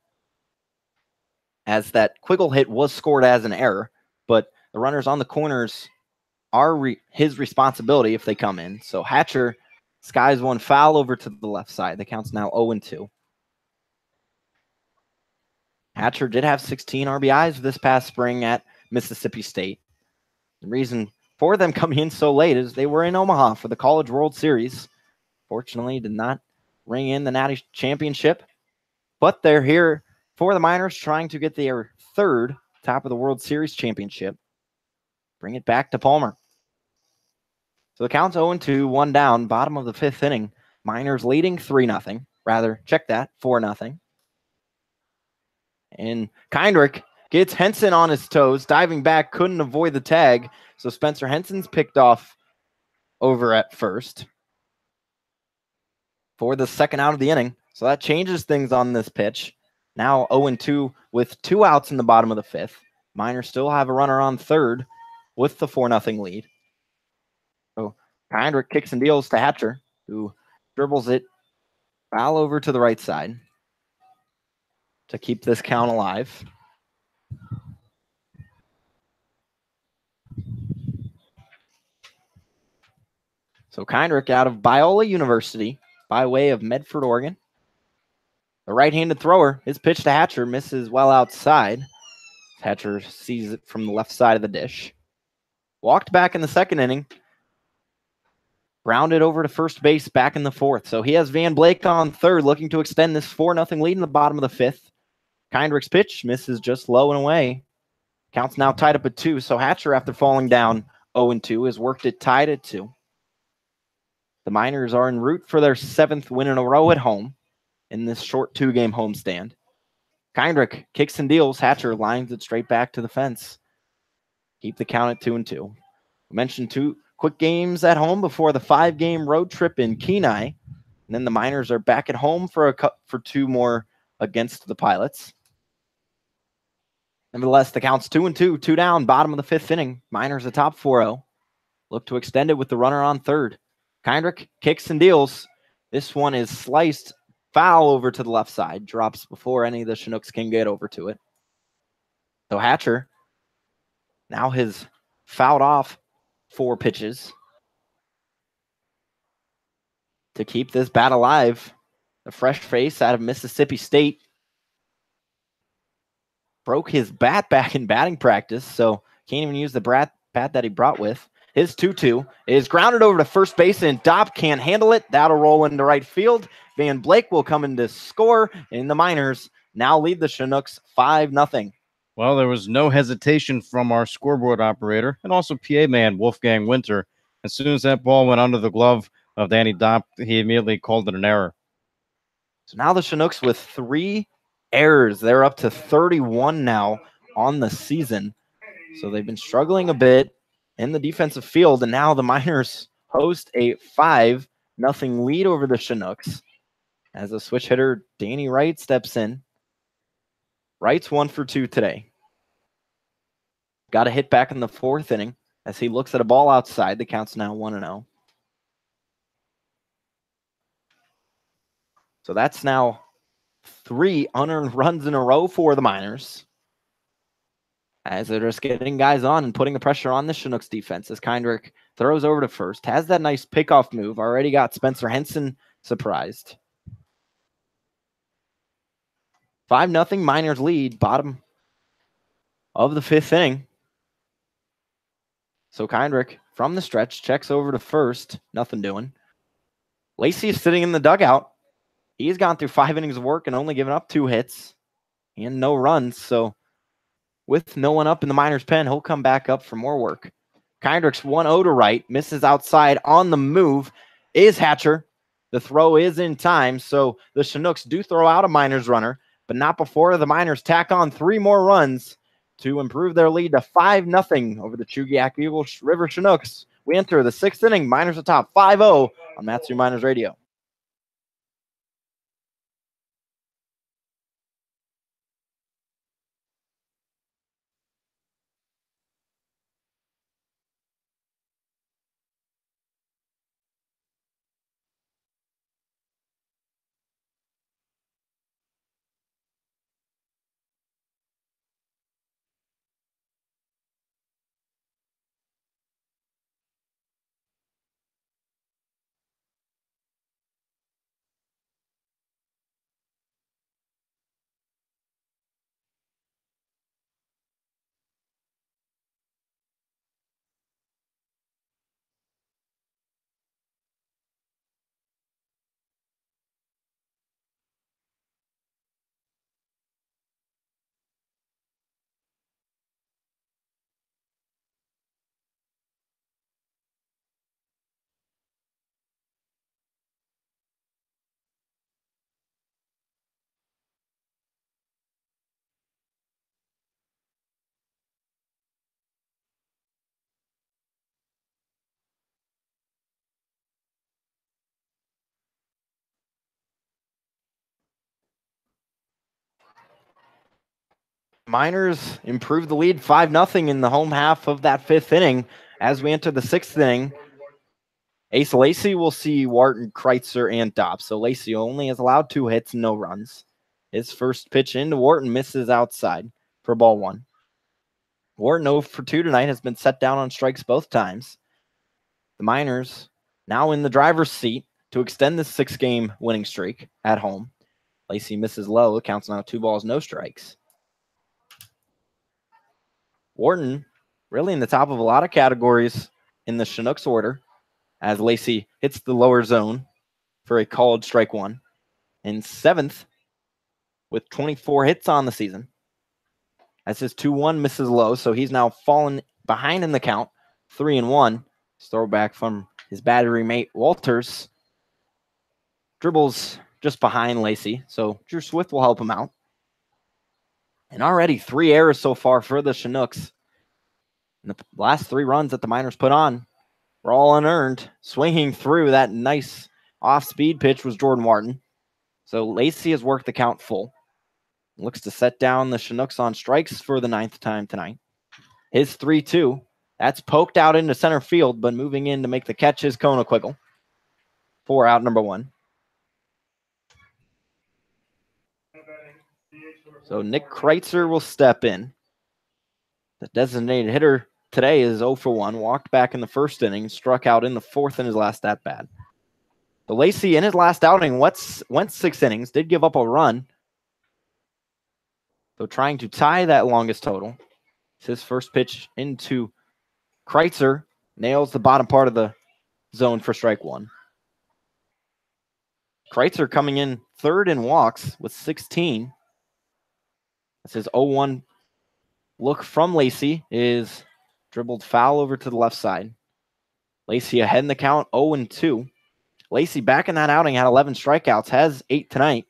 [SPEAKER 2] as that Quiggle hit was scored as an error, but the runners on the corners are his responsibility if they come in. So Hatcher skies one foul over to the left side. The count's now 0-2. Hatcher did have 16 RBIs this past spring at Mississippi State. The reason for them coming in so late is they were in Omaha for the College World Series. Fortunately, did not ring in the Natty Championship, but they're here for the Miners trying to get their 3rd top of the World Series championship. Bring it back to Palmer. So the count's 0-2, 1 down, bottom of the 5th inning. Miners leading 3-0. Rather, check that, 4-0. And Kindrick gets Henson on his toes, diving back, couldn't avoid the tag. So Spencer Henson's picked off over at first for the second out of the inning. So that changes things on this pitch. Now 0-2 with 2 outs in the bottom of the 5th. Miners still have a runner on third with the 4-0 lead. So Kindrick kicks and deals to Hatcher, who dribbles it foul over to the right side to keep this count alive. So Kindrick out of Biola University by way of Medford, Oregon. The right-handed thrower, his pitch to Hatcher misses well outside. Hatcher sees it from the left side of the dish. Walked back in the second inning. Grounded over to first base back in the 4th. So he has Van Blake on third, looking to extend this 4-0 lead in the bottom of the 5th. Kindrick's pitch misses just low and away. Count's now tied up at 2. So Hatcher, after falling down 0-2, has worked it tied at 2. The Miners are en route for their 7th win in a row at home in this short 2-game homestand. Kindrick kicks and deals. Hatcher lines it straight back to the fence. Keep the count at 2-2. We mentioned 2 quick games at home before the 5-game road trip in Kenai. And then the Miners are back at home for 2 more against the Pilots. Nevertheless, the count's 2-2, 2 down, bottom of the 5th inning. Miners atop 4-0. Look to extend it with the runner on third. Kindrick kicks and deals. This one is sliced foul over to the left side. Drops before any of the Chinooks can get over to it. So Hatcher now has fouled off 4 pitches to keep this bat alive. The fresh face out of Mississippi State broke his bat back in batting practice, so can't even use the bat that he brought with. His 2-2 is grounded over to first base, and Dopp can't handle it. That'll roll into right field. Van Blake will come in to score, and the Miners now lead the Chinooks 5-0.
[SPEAKER 1] Well, there was no hesitation from our scoreboard operator and also PA man, Wolfgang Winter. As soon as that ball went under the glove of Danny Dopp, he immediately called it an error.
[SPEAKER 2] So now the Chinooks with 3 errors. They're up to 31 now on the season. So they've been struggling a bit in the defensive field, and now the Miners host a 5-0 lead over the Chinooks as a switch hitter, Danny Wright, steps in. Wright's 1 for 2 today. Got a hit back in the 4th inning as he looks at a ball outside. The count's now 1-0. So that's now 3 unearned runs in a row for the Miners, as they're just getting guys on and putting the pressure on the Chinooks defense. As Kindrick throws over to first, has that nice pickoff move. Already got Spencer Henson surprised. 5-0 Miners lead, bottom of the 5th inning. So Kindrick from the stretch checks over to first. Nothing doing. Lacey is sitting in the dugout. He's gone through 5 innings of work and only given up 2 hits and no runs. So with no one up in the Miners' pen, he'll come back up for more work. Kindrick's 1-0 to right. Misses outside on the move. Is Hatcher. The throw is in time. So the Chinooks do throw out a Miners runner, but not before the Miners tack on 3 more runs to improve their lead to 5-0 over the Chugiak-Eagle River Chinooks. We enter the 6th inning. Miners atop 5-0 on Matsu Miners Radio. Miners improve the lead 5-0 in the home half of that 5th inning. As we enter the 6th inning, Ace Lacey will see Wharton, Kreitzer, and Dobbs. So Lacey only has allowed 2 hits and no runs. His first pitch into Wharton misses outside for ball 1. Wharton 0 for 2 tonight, has been set down on strikes both times. The Miners now in the driver's seat to extend this 6-game winning streak at home. Lacey misses low. It counts now 2 balls, no strikes. Wharton really in the top of a lot of categories in the Chinooks order, as Lacey hits the lower zone for a called strike 1. In 7th with 24 hits on the season. As his 2-1 misses low, so he's now fallen behind in the count, 3-1. Throwback from his battery mate Walters. Dribbles just behind Lacey, so Drew Swift will help him out. And already 3 errors so far for the Chinooks. And the last 3 runs that the Miners put on were all unearned. Swinging through that nice off-speed pitch was Jordan Wharton. So Lacey has worked the count full. Looks to set down the Chinooks on strikes for the 9th time tonight. His 3-2. That's poked out into center field, but moving in to make the catch is Chugiak-Eagle. 4 out, number 1. So Nick Kreitzer will step in. The designated hitter today is 0 for 1. Walked back in the 1st inning, struck out in the 4th in his last at-bat. So Lacey in his last outing went 6 innings, did give up a run. So trying to tie that longest total. It's his first pitch into Kreitzer. Nails the bottom part of the zone for strike 1. Kreitzer coming in 3rd in walks with 16. That's his 0-1 look from Lacey is dribbled foul over to the left side. Lacey ahead in the count, 0-2. Lacey back in that outing had 11 strikeouts, has 8 tonight.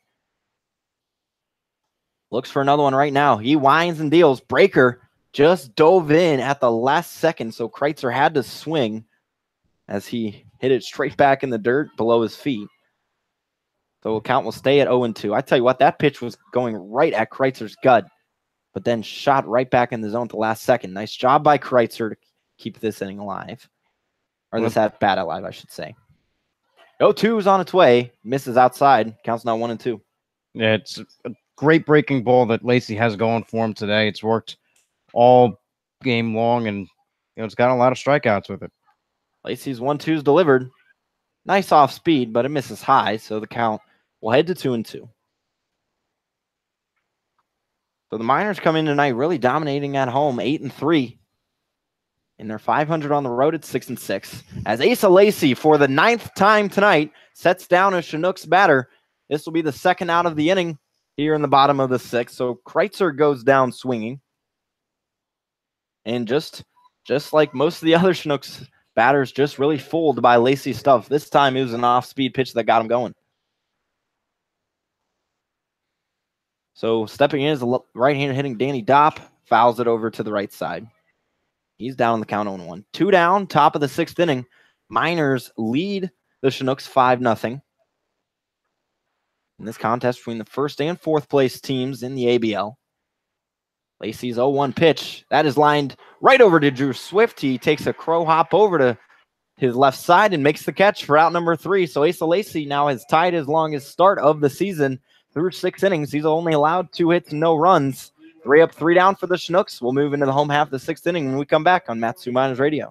[SPEAKER 2] Looks for another one right now. He winds and deals. Breaker just dove in at the last second, so Kreitzer had to swing as he hit it straight back in the dirt below his feet. So the count will stay at 0-2. I tell you what, that pitch was going right at Kreitzer's gut, but then shot right back in the zone at the last second. Nice job by Kreitzer to keep this inning alive. Or this at-bat alive, I should say. 0-2 is on its way. Misses outside. Counts now 1-2.
[SPEAKER 1] Yeah, it's a great breaking ball that Lacey has going for him today. It's worked all game long, and it's got a lot of strikeouts with it.
[SPEAKER 2] Lacey's 1-2's delivered. Nice off speed, but it misses high, so the count will head to 2-2. So the Miners come in tonight really dominating at home, 8-3. And they're 500 on the road at 6-6. As Asa Lacey, for the 9th time tonight, sets down a Chinooks batter. This will be the second out of the inning here in the bottom of the 6th. So Kreitzer goes down swinging. And just like most of the other Chinooks batters, just really fooled by Lacey's stuff. This time it was an off-speed pitch that got him going. So stepping in is the right-hander hitting Danny Dopp. Fouls it over to the right side. He's down on the count 0-1. 2 down, top of the 6th inning. Miners lead the Chinooks 5-0. In this contest between the 1st and 4th place teams in the ABL. Lacey's 0-1 pitch. That is lined right over to Drew Swift. He takes a crow hop over to his left side and makes the catch for out number 3. So Asa Lacey now has tied his longest start of the season through 6 innings. He's only allowed 2 hits and no runs. 3 up, 3 down for the Chinooks. We'll move into the home half of the 6th inning when we come back on Matsu Miners Radio.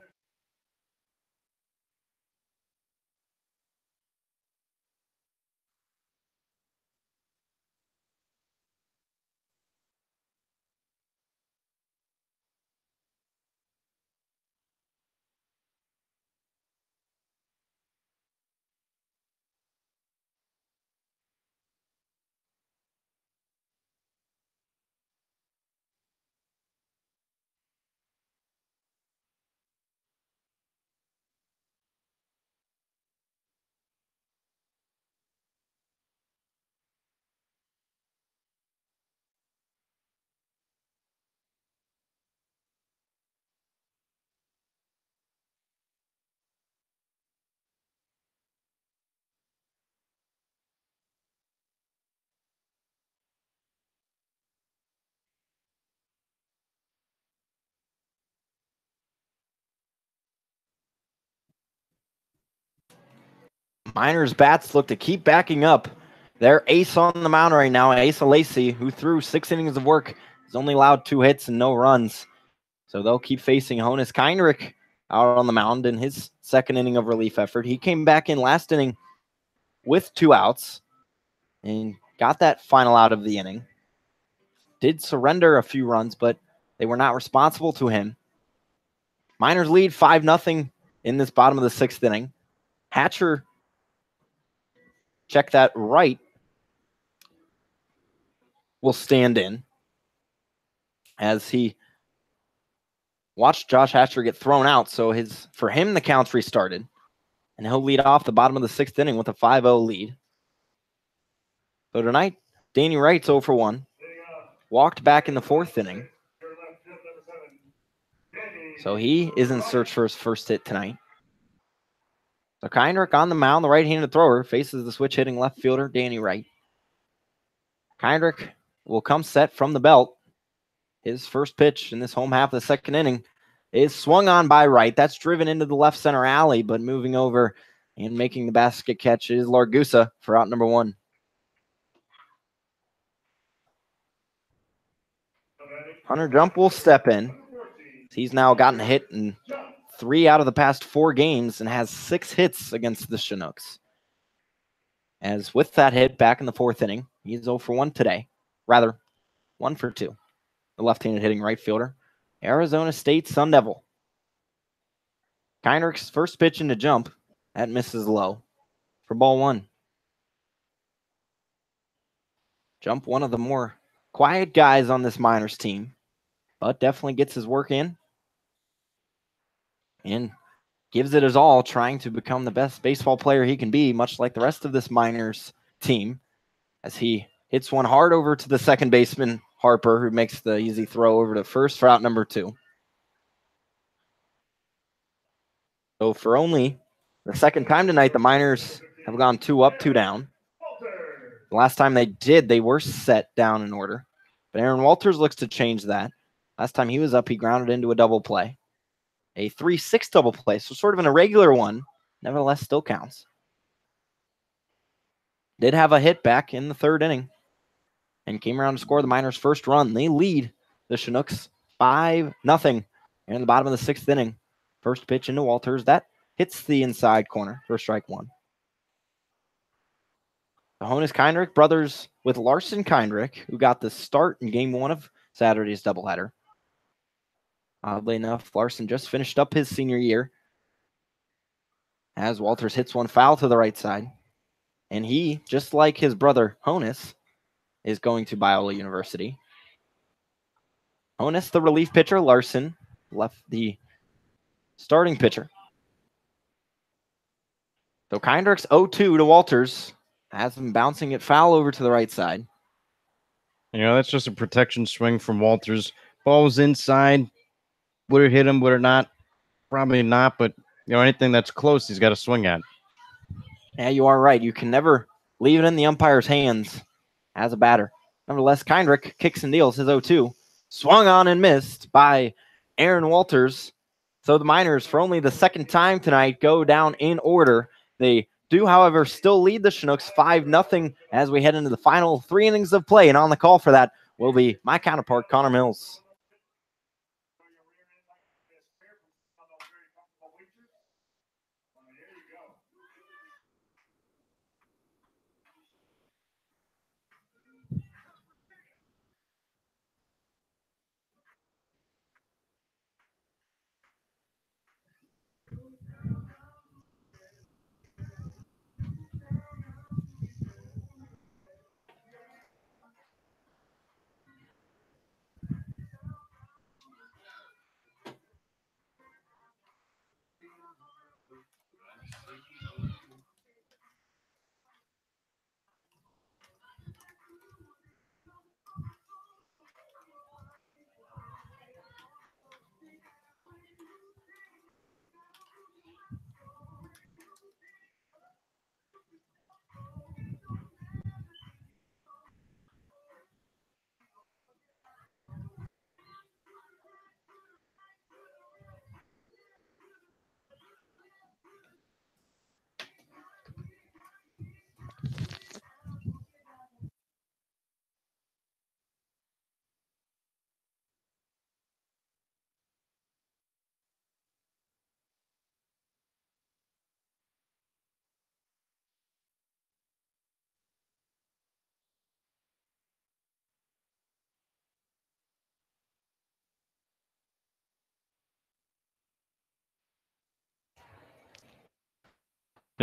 [SPEAKER 2] Miners bats look to keep backing up. Their ace on the mound right now, Asa Lacey, who threw 6 innings of work, has only allowed 2 hits and no runs. So they'll keep facing Honus Keinrich out on the mound in his 2nd inning of relief effort. He came back in last inning with 2 outs and got that final out of the inning. Did surrender a few runs, but they were not responsible to him. Miners lead 5-0 in this bottom of the 6th inning. Hatcher, check that right, will stand in as he watched Josh Hatcher get thrown out. So for him, the count's restarted. And he'll lead off the bottom of the 6th inning with a 5-0 lead. So tonight, Danny Wright's 0 for 1. Walked back in the 4th inning. So he is in search for his first hit tonight. So Keinrich on the mound, the right-handed thrower, faces the switch-hitting left fielder, Danny Wright. Keinrich will come set from the belt. His first pitch in this home half of the 2nd inning is swung on by Wright. That's driven into the left center alley, but moving over and making the basket catch is Largusa for out number 1. Hunter Jump will step in. He's now gotten a hit in 3 out of the past 4 games and has 6 hits against the Chinooks. As with that hit back in the 4th inning, he's 0 for 1 today. Rather, 1 for 2. The left-handed hitting right fielder, Arizona State Sun Devil. Keinrich's first pitch into jump. That misses low for ball 1. Jump, one of the more quiet guys on this Miners team, but definitely gets his work in and gives it his all, trying to become the best baseball player he can be, much like the rest of this Miners team, as he hits one hard over to the second baseman, Harper, who makes the easy throw over to first for out number 2. So for only the 2nd time tonight, the Miners have gone 2 up, 2 down. The last time they did, they were set down in order. But Aaron Walters looks to change that. Last time he was up, he grounded into a double play. A 3-6 double play, so sort of an irregular one. Nevertheless, still counts. Did have a hit back in the 3rd inning and came around to score the Miners' first run. They lead the Chinooks 5-0 in the bottom of the 6th inning. First pitch into Walters. That hits the inside corner for strike 1. The Honus-Kindrick brothers with Larson-Kindrick, who got the start in game 1 of Saturday's doubleheader. Oddly enough, Larson just finished up his senior year as Walters hits one foul to the right side. And he, just like his brother Honus, is going to Biola University. Honus, the relief pitcher. Larson left the starting pitcher. So Kindrick's 0-2 to Walters. Has him bouncing it foul over to the right side.
[SPEAKER 1] That's just a protection swing from Walters. Ball was inside. Would it hit him? Would it not? Probably not, but anything that's close, he's got to swing at.
[SPEAKER 2] Yeah, you are right. You can never leave it in the umpire's hands as a batter. Nevertheless, Kindrick kicks and deals his 0-2. Swung on and missed by Aaron Walters. So the Miners, for only the second time tonight, go down in order. They do, however, still lead the Chinooks 5-0 as we head into the final 3 innings of play. And on the call for that will be my counterpart, Connor Mills.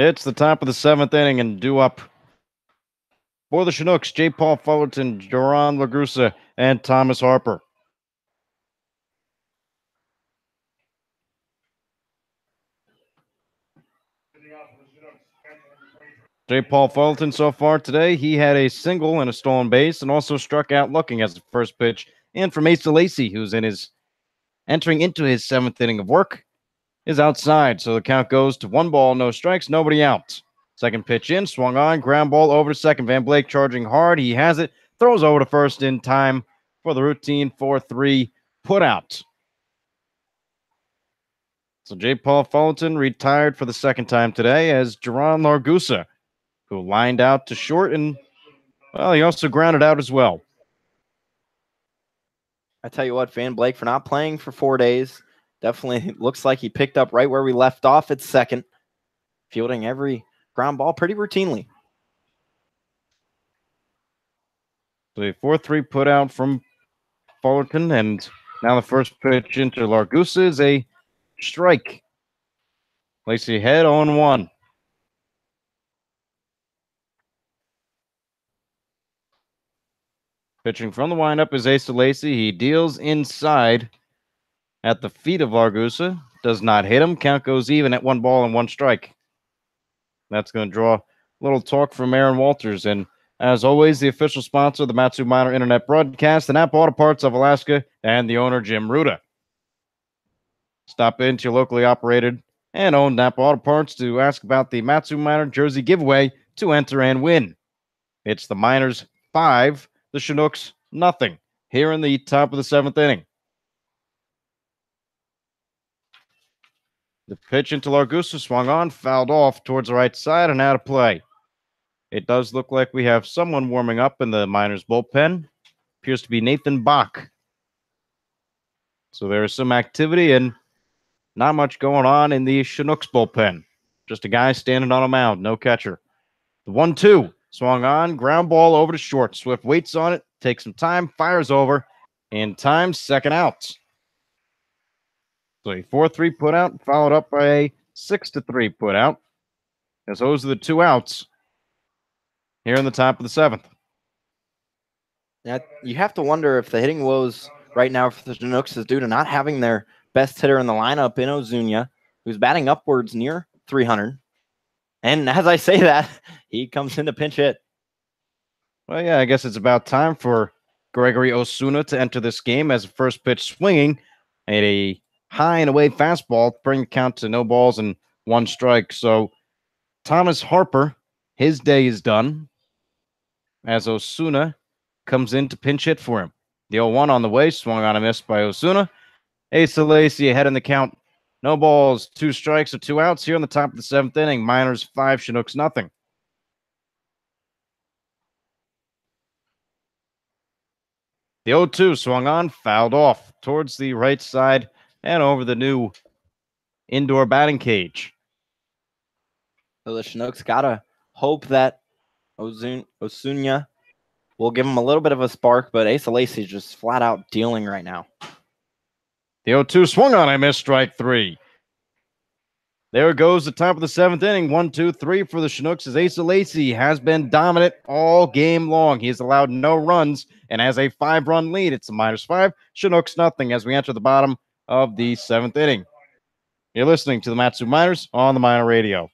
[SPEAKER 1] It's the top of the 7th inning, and due up for the Chinooks, J. Paul Fullerton, Joran Lagusa, and Thomas Harper. J. Paul Fullerton so far today, he had a single and a stolen base and also struck out looking as the first pitch in from Asa Lacey, who's entering into his 7th inning of work, is outside. So the count goes to 1 ball, no strikes, nobody out. Second pitch in, swung on, ground ball over to second. Van Blake charging hard. He has it, throws over to first in time for the routine 4-3 put out. So J. Paul Fullerton retired for the second time today as Joran Lagusa, who lined out to short, and, well, he also grounded out as well.
[SPEAKER 2] I tell you what, Van Blake, for not playing for 4 days, definitely looks like he picked up right where we left off at second, fielding every ground ball pretty routinely.
[SPEAKER 1] So a 4-3 put out from Fullerton, and now the first pitch into Lagusa is a strike. Lacey head 0-1. Pitching from the windup is Asa Lacey. He deals inside at the feet of Lagusa. Does not hit him. Count goes even at 1 ball and 1 strike. That's going to draw a little talk from Aaron Walters. And as always, the official sponsor of the Matsu Minor Internet broadcast, the Napa Auto Parts of Alaska, and the owner, Jim Ruda. Stop into your locally operated and owned Napa Auto Parts to ask about the Matsu Minor Jersey giveaway to enter and win. It's the Miners 5, the Chinooks nothing, here in the top of the 7th inning. The pitch into Lagusa swung on, fouled off towards the right side and out of play. It does look like we have someone warming up in the Miners bullpen. Appears to be Nathan Bach. So there is some activity and not much going on in the Chinooks bullpen. Just a guy standing on a mound, no catcher. The 1-2 swung on, ground ball over to short. Swift waits on it, takes some time, fires over, and time, second out. So a 4-3 put out, followed up by a 6-3 put out. As those are the two outs here in the top of the seventh.
[SPEAKER 2] Now, you have to wonder if the hitting woes right now for the Chinooks is due to not having their best hitter in the lineup in Ozuna, who's batting upwards near 300. And as I say that, he comes in to pinch hit.
[SPEAKER 1] Well, yeah, I guess it's about time for Gregory Osuna to enter this game as a first pitch swinging at a high and away fastball, bring the count to no balls and one strike. So Thomas Harper, his day is done as Osuna comes in to pinch hit for him. The 0-1 on the way, swung on a miss by Osuna. Asa Lacy ahead in the count. No balls, 2 strikes or 2 outs here in the top of the seventh inning. Miners 5, Chinooks nothing. The 0-2 swung on, fouled off towards the right side and over the new indoor batting cage.
[SPEAKER 2] So the Chinooks got to hope that Osuna will give him a little bit of a spark, but Asa Lacy is just flat out dealing right now.
[SPEAKER 1] The 0-2 swung on, I missed, strike 3. There goes the top of the seventh inning. 1-2-3 for the Chinooks as Asa Lacy has been dominant all game long. He has allowed no runs and has a 5-run lead. It's a -5, Chinooks nothing as we enter the bottom of the seventh inning. You're listening to the Matsu Miners on the Miner Radio.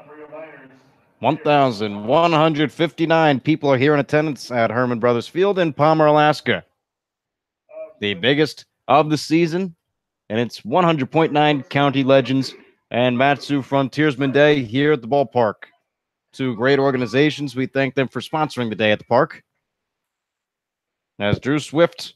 [SPEAKER 1] For 1,159 people are here in attendance at Herman Brothers Field in Palmer, Alaska. The biggest of the season, and it's 100.9 County Legends and Matsu Frontiersman Day here at the ballpark. 2 great organizations. We thank them for sponsoring the day at the park. As Drew Swift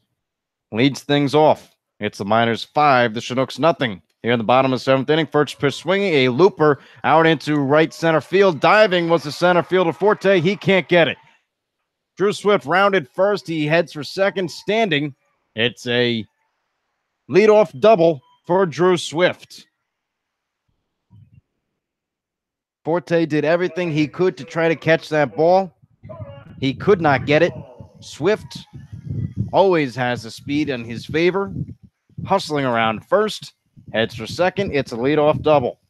[SPEAKER 1] leads things off, it's the Miners 5, the Chinooks nothing. Here in the bottom of the seventh inning, first pitch swinging, a looper out into right center field. Diving was the center fielder Forte. He can't get it. Drew Swift rounded first. He heads for second, standing. It's a leadoff double for Drew Swift. Forte did everything he could to try to catch that ball. He could not get it. Swift always has the speed in his favor. Hustling around first. Heads for second. It's a leadoff double.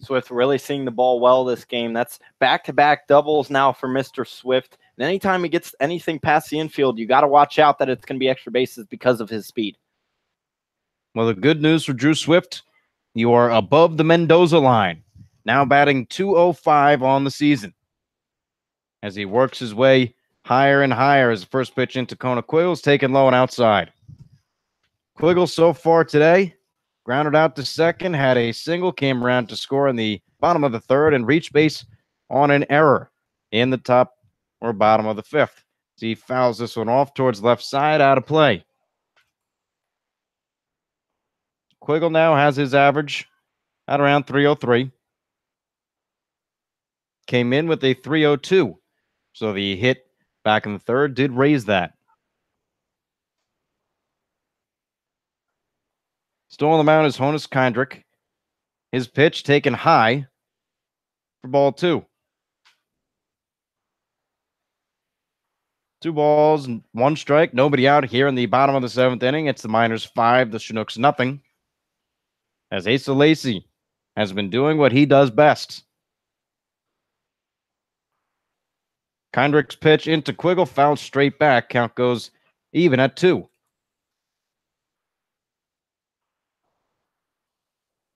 [SPEAKER 2] Swift really seeing the ball well this game. That's back-to-back doubles now for Mr. Swift. And anytime he gets anything past the infield, you got to watch out that it's going to be extra bases because of his speed.
[SPEAKER 1] Well, the good news for Drew Swift, you are above the Mendoza line. Now batting .205 on the season. As he works his way higher and higher as the first pitch into Kona Quiggle's taken low and outside. Quiggle so far today, grounded out to second, had a single, came around to score in the bottom of the third and reached base on an error in the top or bottom of the fifth. He fouls this one off towards left side, out of play. Quiggle now has his average at around 303. Came in with a 302. So the hit back in the third did raise that. Still on the mound is Honus Kindrick. His pitch taken high for ball 2. 2 balls and 1 strike. Nobody out here in the bottom of the 7th inning. It's the Miners 5, the Chinooks nothing. As Asa Lacy has been doing what he does best. Kindrick's pitch into Quiggle, fouled straight back. Count goes even at 2.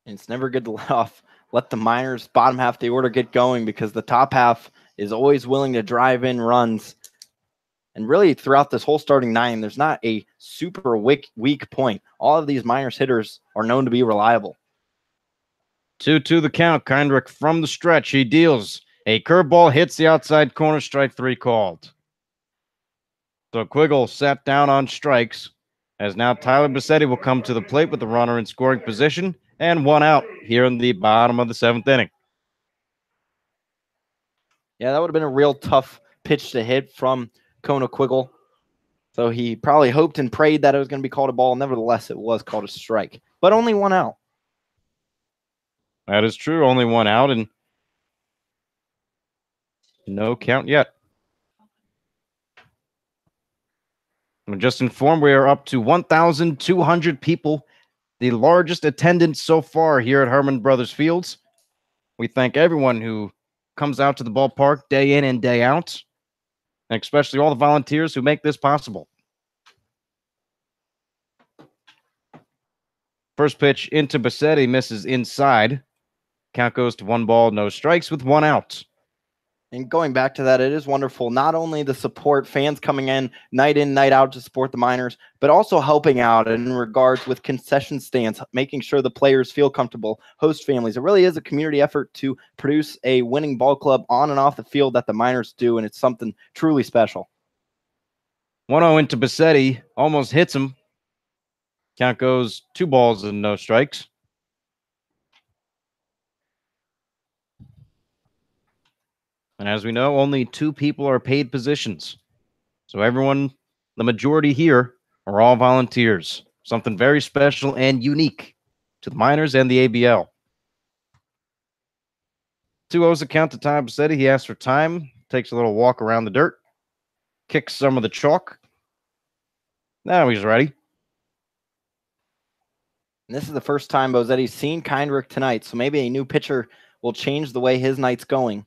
[SPEAKER 2] It's never good to let the Miners bottom half of the order get going, because the top half is always willing to drive in runs. And really, throughout this whole starting 9, there's not a super weak point. All of these Miners hitters are known to be reliable.
[SPEAKER 1] 2-2 the count. Kindrick from the stretch. He deals a curveball, hits the outside corner, strike 3 called. So Quiggle sat down on strikes, as now Tyler Bassetti will come to the plate with the runner in scoring position and 1 out here in the bottom of the 7th inning.
[SPEAKER 2] Yeah, that would have been a real tough pitch to hit from Kona Quiggle. So he probably hoped and prayed that it was going to be called a ball. Nevertheless, it was called a strike, but only 1 out.
[SPEAKER 1] That is true. Only 1 out and no count yet. I'm just informed we are up to 1,200 people, the largest attendance so far here at Herman Brothers Fields. We thank everyone who comes out to the ballpark day in and day out, and especially all the volunteers who make this possible. First pitch into Bassetti, misses inside. Count goes to 1 ball, no strikes with 1 out.
[SPEAKER 2] And going back to that, it is wonderful. Not only the support, fans coming in, night out to support the Miners, but also helping out in regards with concession stands, making sure the players feel comfortable, host families. It really is a community effort to produce a winning ball club on and off the field that the Miners do, and it's something truly special.
[SPEAKER 1] 1-0 into Bassetti, almost hits him. Count goes 2 balls and no strikes. And as we know, only 2 people are paid positions. So everyone, the majority here, are all volunteers. Something very special and unique to the Miners and the ABL. 2-0's the count to Tyler Bassetti. He asks for time, takes a little walk around the dirt, kicks some of the chalk. Now he's ready.
[SPEAKER 2] And this is the first time Bassetti's seen Kindrick tonight, so maybe a new pitcher will change the way his night's going.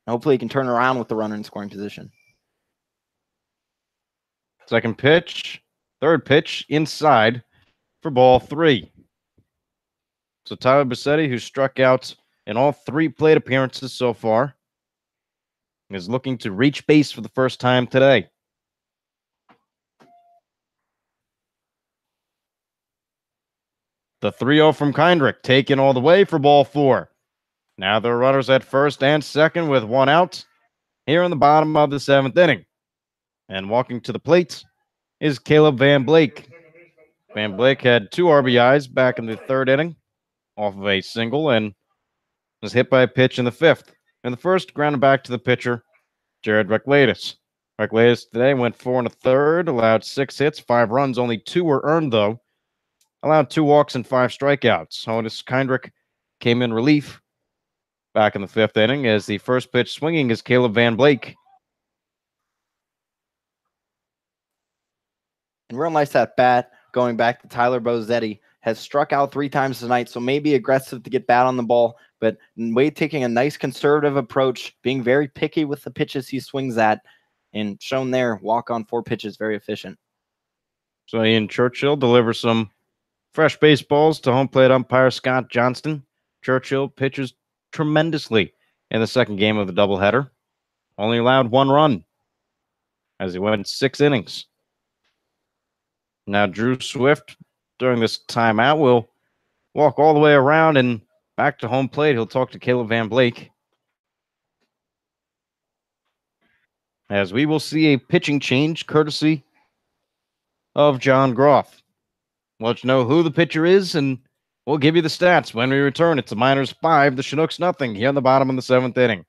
[SPEAKER 2] Hopefully he can turn around with the runner in scoring position.
[SPEAKER 1] Second pitch, third pitch inside for ball 3. So Tyler Bassetti, who struck out in all 3 plate appearances so far, is looking to reach base for the first time today. The 3-0 from Kindrick, taken all the way for ball 4. Now the runners at first and second with 1 out here in the bottom of the 7th inning. And walking to the plate is Caleb Van Blake. Van Blake had 2 RBIs back in the 3rd inning off of a single and was hit by a pitch in the 5th. In the 1st, grounded back to the pitcher, Jared Recladis. Recladis today went 4 1/3, allowed 6 hits, 5 runs. Only 2 were earned, though. Allowed 2 walks and 5 strikeouts. Honus Kindrick came in relief back in the 5th inning as the first pitch swinging is Caleb Van Blake.
[SPEAKER 2] And real nice at bat, going back to Tyler Bassetti, has struck out 3 times tonight, so maybe aggressive to get bat on the ball, but Wade taking a nice conservative approach, being very picky with the pitches he swings at, and shown there, walk on 4 pitches, very efficient.
[SPEAKER 1] So Ian Churchill delivers some fresh baseballs to home plate umpire Scott Johnston. Churchill pitches tremendously in the 2nd game of the doubleheader. Only allowed 1 run as he went 6 innings. Now Drew Swift, during this timeout, will walk all the way around and back to home plate. He'll talk to Caleb Van Blake. As we will see a pitching change courtesy of John Groff. We'll let you know who the pitcher is, and we'll give you the stats when we return. It's the Miners 5, the Chinooks nothing here in the bottom of the 7th inning.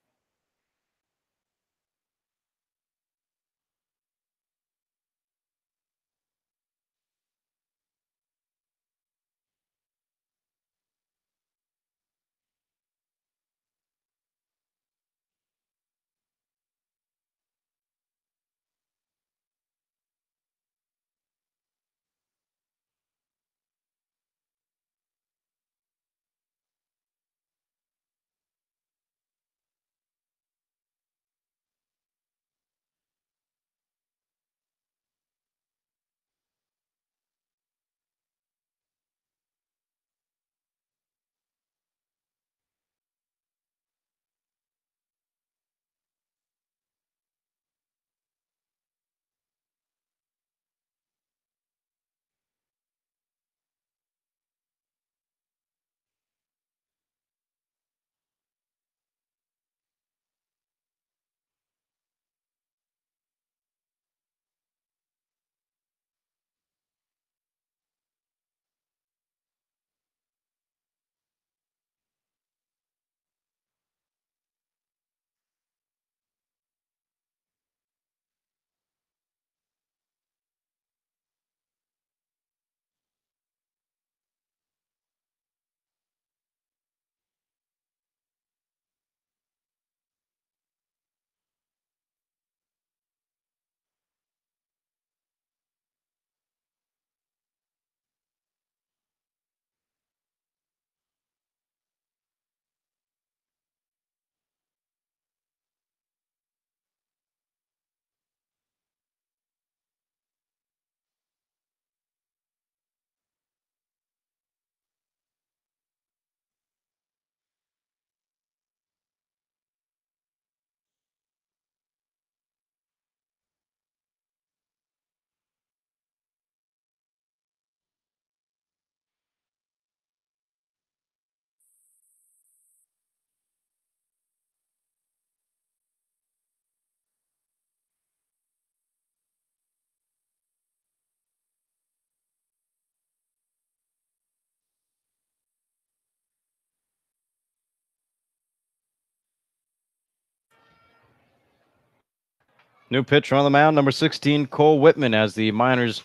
[SPEAKER 1] New pitcher on the mound, number 16, Cole Whitman, as the Miners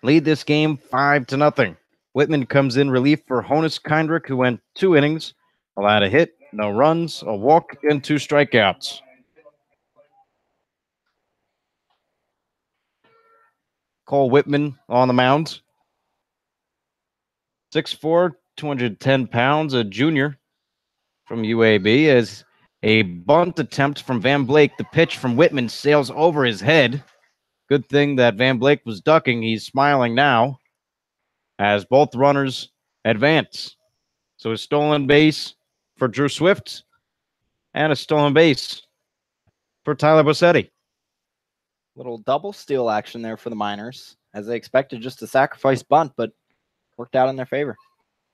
[SPEAKER 1] lead this game 5-0. Whitman comes in relief for Honus Kindrick, who went 2 innings, allowed a hit, no runs, a walk, and 2 strikeouts. Cole Whitman on the mound. 6'4", 210 pounds, a junior from UAB, as a bunt attempt from Van Blake. The pitch from Whitman sails over his head. Good thing that Van Blake was ducking. He's smiling now as both runners advance. So a stolen base for Drew Swift and a stolen base for Tyler Bossetti.
[SPEAKER 2] Little double steal action there for the Miners, as they expected just a sacrifice bunt, but worked out in their favor.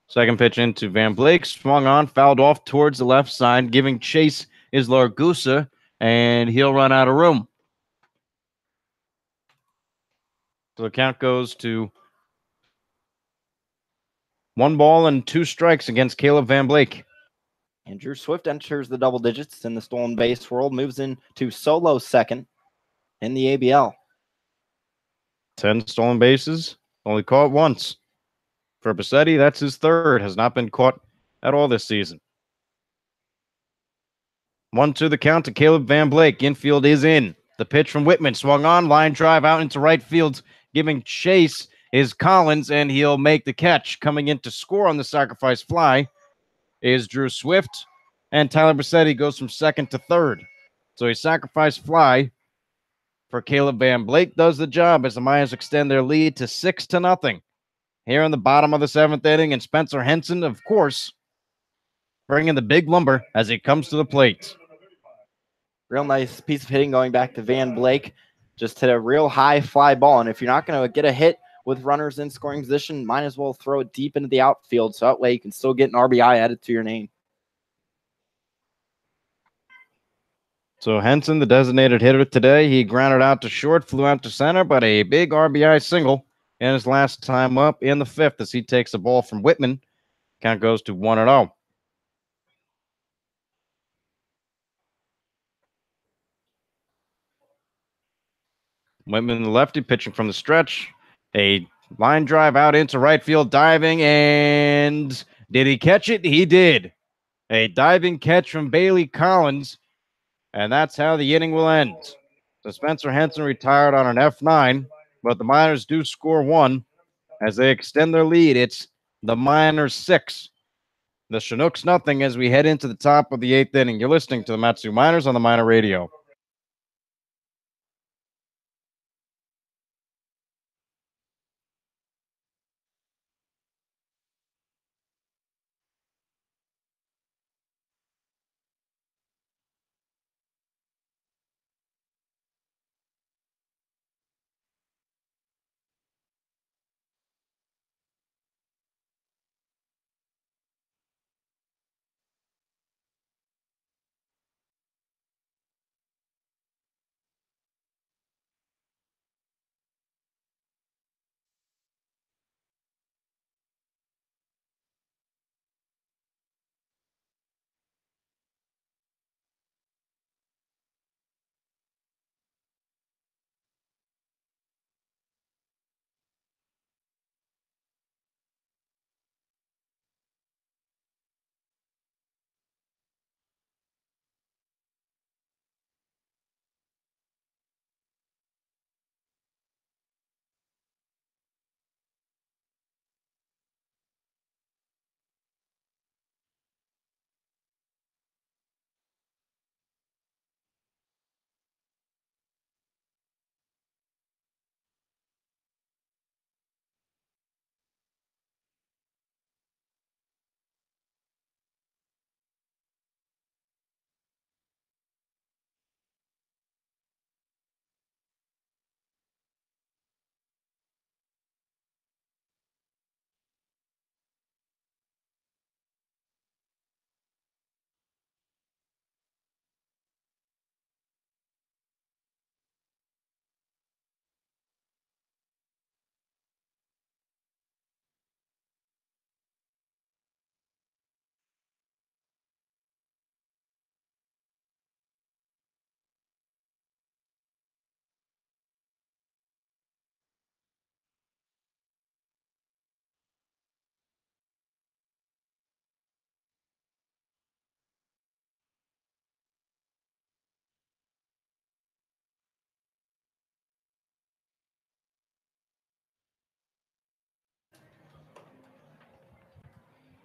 [SPEAKER 1] Second pitch into Van Blake, swung on, fouled off towards the left side, giving chase is Largusa, and he'll run out of room. So the count goes to 1 ball and 2 strikes against Caleb Van Blake.
[SPEAKER 2] And Drew Swift enters the double digits in the stolen base world, moves into solo second in the ABL.
[SPEAKER 1] 10 stolen bases, only caught once. For Bossetti, that's his third, has not been caught at all this season. 1-2 the count to Caleb Van Blake. Infield is in. The pitch from Whitman swung on, line drive out into right field, giving chase is Collins, and he'll make the catch. Coming in to score on the sacrifice fly is Drew Swift, and Tyler Bossetti goes from second to third. So a sacrifice fly for Caleb Van Blake does the job as the Miners extend their lead to 6-0 here in the bottom of the 7th inning. And Spencer Henson, of course, bringing the big lumber as he comes to the plate.
[SPEAKER 2] Real nice piece of hitting going back to Van Blake. Just hit a real high fly ball. And if you're not going to get a hit with runners in scoring position, might as well throw it deep into the outfield, so that way you can still get an RBI added to your name.
[SPEAKER 1] So Henson, the designated hitter today, he grounded out to short, flew out to center, but a big RBI single And his last time up in the fifth as he takes the ball from Whitman. Count goes to 1-0. Whitman, the lefty, pitching from the stretch. A line drive out into right field, diving, and did he catch it? He did. A diving catch from Bailey Collins, and that's how the inning will end. So Spencer Henson retired on an F9, but the Miners do score one as they extend their lead. It's the Miners 6, the Chinooks nothing as we head into the top of the eighth inning. You're listening to the Matsu Miners on the Miner Radio.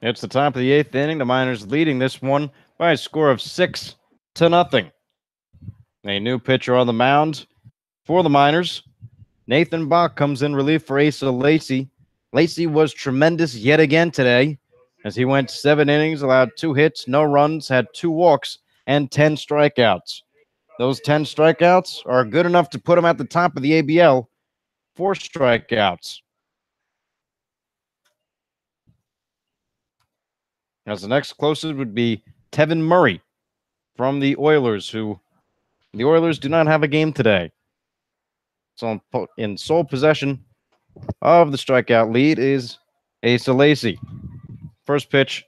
[SPEAKER 1] It's the top of the eighth inning. The Miners leading this one by a score of 6-0. A new pitcher on the mound for the Miners. Nathan Bach comes in relief for Asa Lacey. Lacey was tremendous yet again today as he went 7 innings, allowed 2 hits, no runs, had 2 walks, and 10 strikeouts. Those 10 strikeouts are good enough to put him at the top of the ABL. 4 strikeouts. As the next closest would be Tevin Murray from the Oilers, who the Oilers do not have a game today. So in sole possession of the strikeout lead is Asa Lacey. First pitch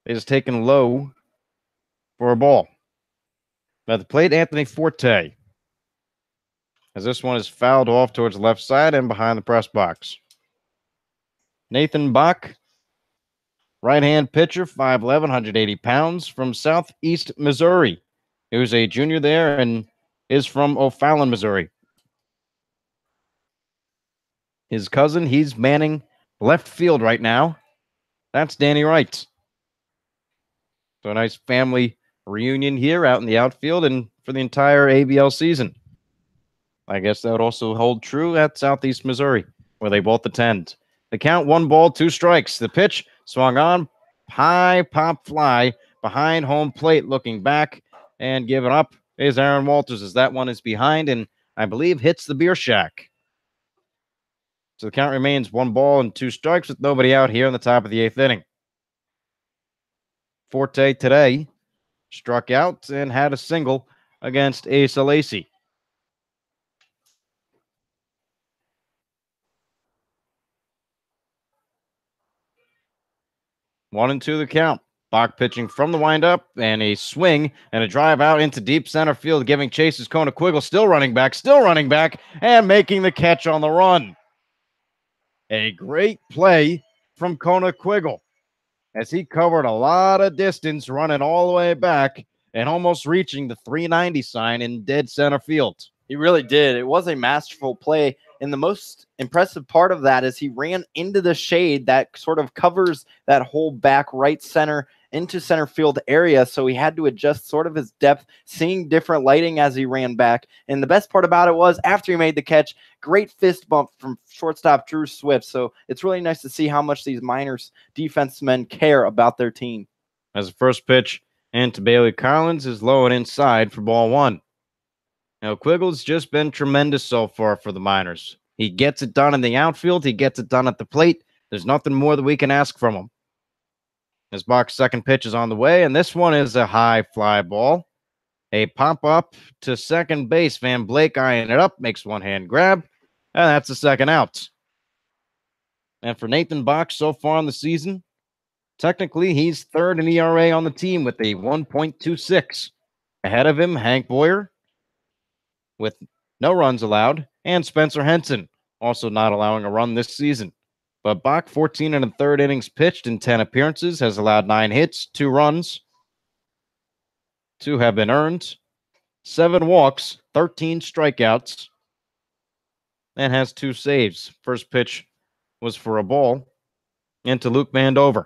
[SPEAKER 1] is taken low for a ball. At the plate, Anthony Forte, as this one is fouled off towards the left side and behind the press box. Nathan Bach, right-hand pitcher, 5'11", 180 pounds, from Southeast Missouri. He was a junior there and is from O'Fallon, Missouri. His cousin, he's manning left field right now. That's Danny Wright. So a nice family reunion here out in the outfield and for the entire ABL season. I guess that would also hold true at Southeast Missouri, where they both attend. The count, 1 ball, 2 strikes. The pitch swung on, high pop fly behind home plate, looking back and giving up is Aaron Walters as that one is behind and I believe hits the beer shack. So the count remains 1 ball and 2 strikes with nobody out here in the top of the 8th inning. Forte today struck out and had a single against Asa Lacey. 1-2 the count. Bach pitching from the windup and a swing and a drive out into deep center field, giving chase is Chugiak-Eagle, still running back, and making the catch on the run. A great play from Chugiak-Eagle as he covered a lot of distance, running all the way back and almost reaching the 390 sign in dead center field.
[SPEAKER 2] He really did. It was a masterful play. And the most impressive part of that is he ran into the shade that sort of covers that whole back right center into center field area. So he had to adjust sort of his depth, seeing different lighting as he ran back. And the best part about it was after he made the catch, great fist bump from shortstop Drew Swift. So it's really nice to see how much these Miners defensemen care about their team.
[SPEAKER 1] As the first pitch into Bailey Collins is low and inside for ball one. Now, Quiggle's just been tremendous so far for the Miners. He gets it done in the outfield. He gets it done at the plate. There's nothing more that we can ask from him. As Bach's second pitch is on the way, and this one is a high fly ball. A pop up to second base. Van Blake eyeing it up, makes one hand grab, and that's the second out. And for Nathan Bach so far in the season, technically he's third in ERA on the team with a 1.26. Ahead of him, Hank Boyer with no runs allowed, and Spencer Henson also not allowing a run this season. But Bach, 14 and a third innings pitched in 10 appearances, has allowed 9 hits, 2 runs. 2 have been earned, 7 walks, 13 strikeouts, and has 2 saves. First pitch was for a ball into Luke Mandover.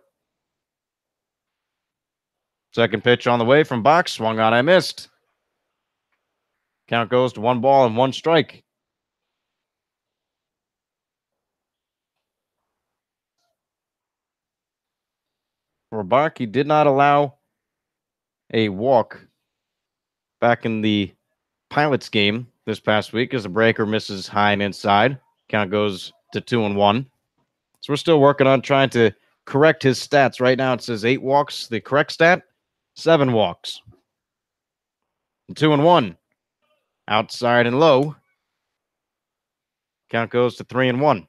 [SPEAKER 1] Second pitch on the way from Bach, swung on, I missed. Count goes to 1 ball and 1 strike. For Bach, he did not allow a walk back in the Pilots game this past week as the breaker misses high and inside. Count goes to 2-1. So we're still working on trying to correct his stats. Right now it says 8 walks. The correct stat, 7 walks. 2-1. Outside and low. Count goes to 3-1.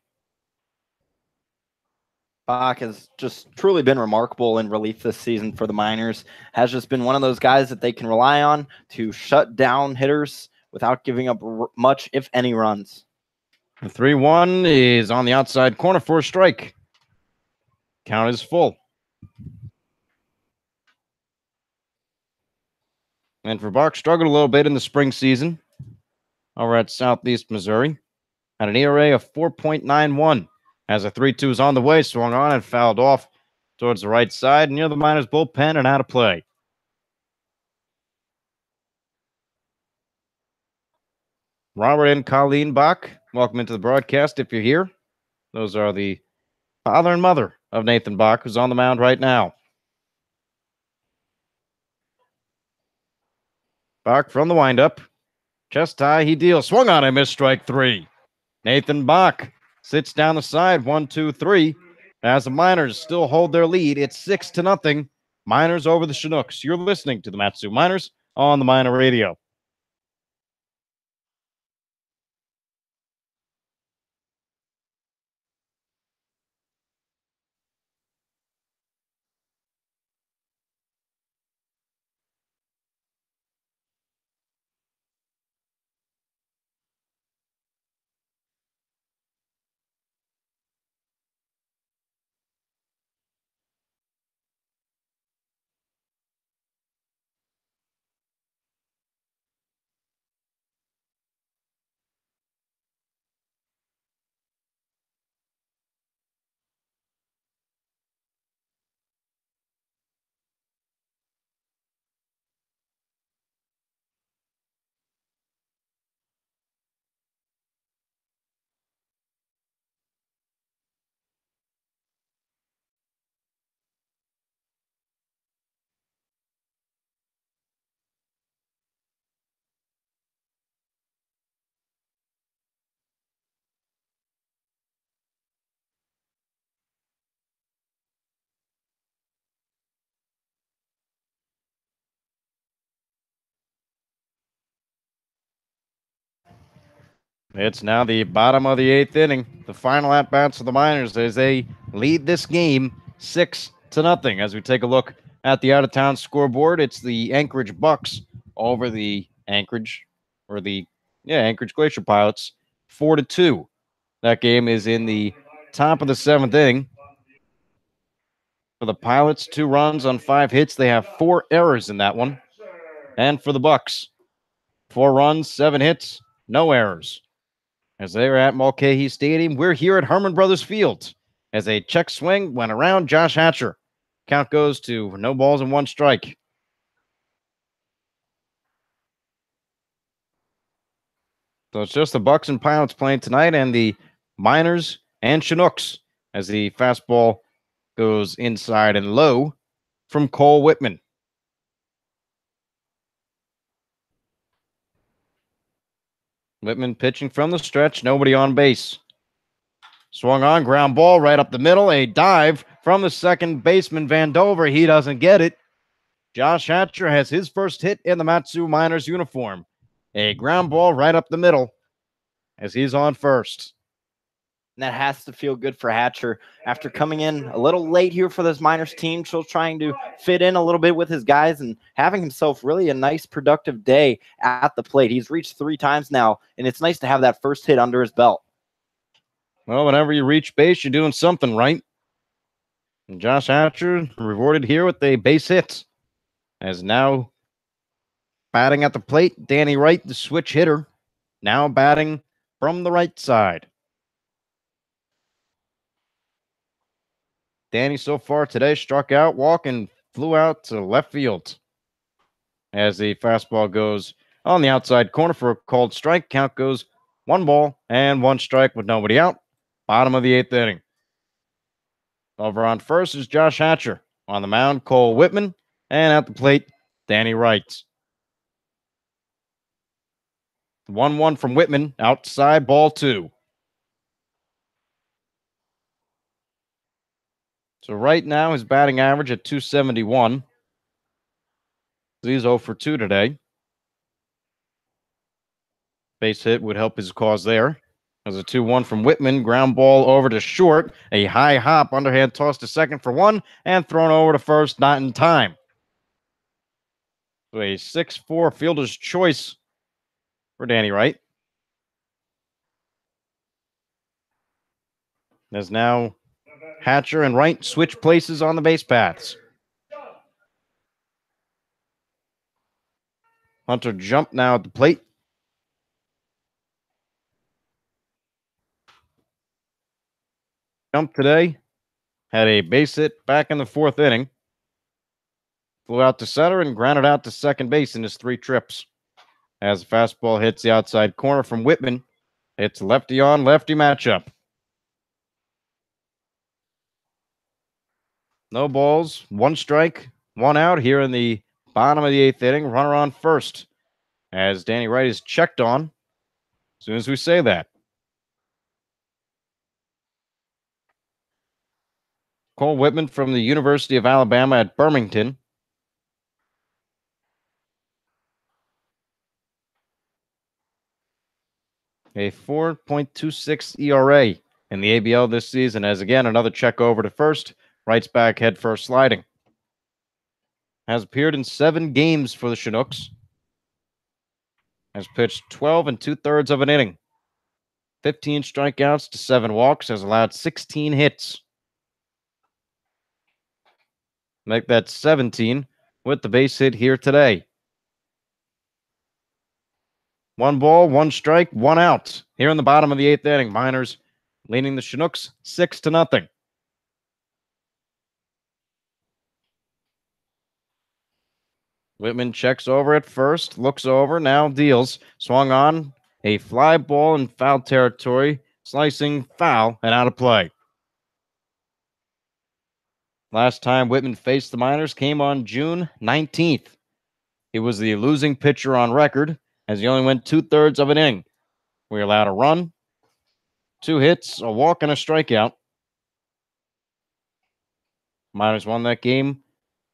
[SPEAKER 2] Bach has just truly been remarkable in relief this season for the Miners. Has just been one of those guys that they can rely on to shut down hitters without giving up much, if any, runs.
[SPEAKER 1] The 3-1 is on the outside corner for a strike. Count is full. And for Bach, struggled a little bit in the spring season over at Southeast Missouri. Had an ERA of 4.91. As a 3-2 is on the way, swung on and fouled off towards the right side near the Miners' bullpen and out of play. Robert and Colleen Bach, welcome into the broadcast if you're here. Those are the father and mother of Nathan Bach, who's on the mound right now. Bach from the windup. Chest high, he deals. Swung on and missed strike 3. Nathan Bach sits down the side, 1-2-3. As the Miners still hold their lead, it's 6-0. Miners over the Chinooks. You're listening to the Matsu Miners on the Miner Radio. It's now the bottom of the 8th inning. The final at-bats of the Miners as they lead this game 6-0. 8-0. As we take a look at the out-of-town scoreboard, it's the Anchorage Bucks over the Anchorage Glacier Pilots, 4-2. That game is in the top of the 7th inning. For the Pilots, 2 runs on 5 hits. They have 4 errors in that one. And for the Bucks, 4 runs, 7 hits, no errors. As they're at Mulcahy Stadium, we're here at Herman Brothers Field. As a check swing went around Josh Hatcher. Count goes to no balls and 1 strike. So it's just the Bucks and Pilots playing tonight, and the Miners and Chinooks as the fastball goes inside and low from Cole Whitman. Whitman pitching from the stretch, nobody on base. Swung on, ground ball right up the middle, a dive from the second baseman Vandover. He doesn't get it. Josh Hatcher has his first hit in the Matsu Miners uniform. A ground ball right up the middle as he's on first.
[SPEAKER 2] And that has to feel good for Hatcher after coming in a little late here for this Miners team, still trying to fit in a little bit with his guys and having himself really a nice productive day at the plate. He's reached 3 times now, and it's nice to have that first hit under his belt.
[SPEAKER 1] Well, whenever you reach base, you're doing something right. And Josh Hatcher rewarded here with a base hit. As now batting at the plate, Danny Wright, the switch hitter, now batting from the right side. Danny so far today struck out, walk, and flew out to left field. As the fastball goes on the outside corner for a called strike, count goes 1 ball and 1 strike with nobody out. Bottom of the 8th inning. Over on first is Josh Hatcher. On the mound, Cole Whitman. And at the plate, Danny Wright. 1-1 from Whitman. Outside, ball 2. So right now, his batting average at .271. He's 0 for 2 today. Base hit would help his cause there. There's a 2-1 from Whitman. Ground ball over to short. A high hop, underhand toss to second for 1, and thrown over to first, not in time. So a 6-4 fielder's choice for Danny Wright. As now Hatcher and Wright switch places on the base paths. Hunter jumped now at the plate. Jump today. Had a base hit back in the 4th inning. Flew out to center and grounded out to second base in his 3 trips. As the fastball hits the outside corner from Whitman, it's lefty on lefty matchup. No balls, 1 strike, 1 out here in the bottom of the 8th inning. Runner on first as Danny Wright is checked on as soon as we say that. Cole Whitman from the University of Alabama at Birmingham. A 4.26 ERA in the ABL this season, as again another check over to first. Wright's back head first sliding. Has appeared in 7 games for the Chinooks. Has pitched 12 2/3 of an inning. 15 strikeouts to 7 walks. Has allowed 16 hits. Make that 17 with the base hit here today. 1 ball, 1 strike, 1 out. Here in the bottom of the 8th inning, Miners leading the Chinooks 6-0. Whitman checks over at first, looks over, now deals. Swung on, a fly ball in foul territory, slicing foul and out of play. Last time Whitman faced the Miners came on June 19th. He was the losing pitcher on record as he only went 2/3 of an inning. We allowed a run, 2 hits, a walk, and a strikeout. Miners won that game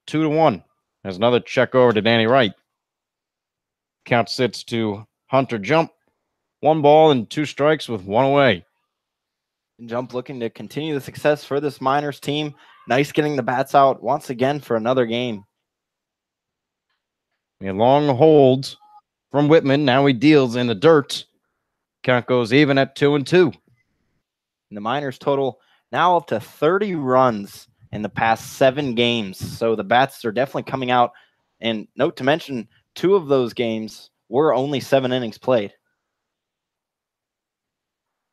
[SPEAKER 1] 2-1. There's another check over to Danny Wright. Count sits to Hunter Jump. 1 ball and 2 strikes with 1 away.
[SPEAKER 2] Jump looking to continue the success for this Miners team. Nice getting the bats out once again for another game.
[SPEAKER 1] A long hold from Whitman. Now he deals in the dirt. Count goes even at 2-2.
[SPEAKER 2] And the Miners total now up to 30 runs in the past 7 games. So the bats are definitely coming out. And note to mention, 2 of those games were only 7 innings played.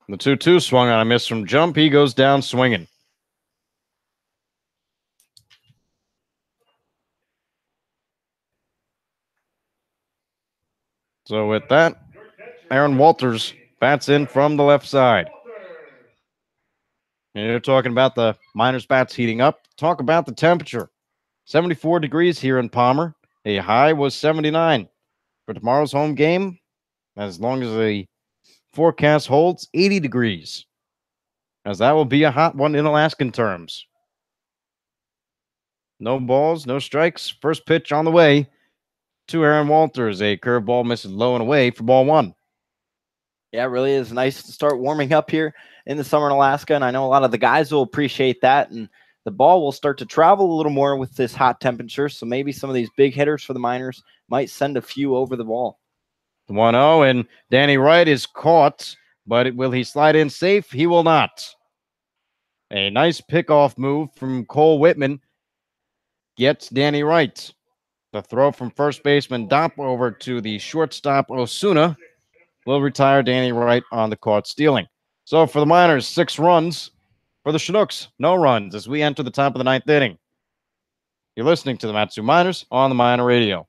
[SPEAKER 1] The 2-2 swung on a miss from Jump. He goes down swinging. So with that, Aaron Walters bats in from the left side. And you're talking about the Miners bats heating up. Talk about the temperature. 74 degrees here in Palmer. A high was 79. For tomorrow's home game, as long as the forecast holds, 80 degrees. As that will be a hot one in Alaskan terms. No balls, no strikes. First pitch on the way to Aaron Walters. A curveball misses low and away for ball 1.
[SPEAKER 2] Yeah, it really is nice to start warming up here in the summer in Alaska. And I know a lot of the guys will appreciate that. And the ball will start to travel a little more with this hot temperature. So maybe some of these big hitters for the Miners might send a few over the ball.
[SPEAKER 1] 1-0, and Danny Wright is caught, but will he slide in safe? He will not. A nice pickoff move from Cole Whitman gets Danny Wright. The throw from first baseman Dopp over to the shortstop Osuna will retire Danny Wright on the caught stealing. So for the Miners, 6 runs. For the Chinooks, no runs as we enter the top of the 9th inning. You're listening to the Matsu Miners on the Miner Radio.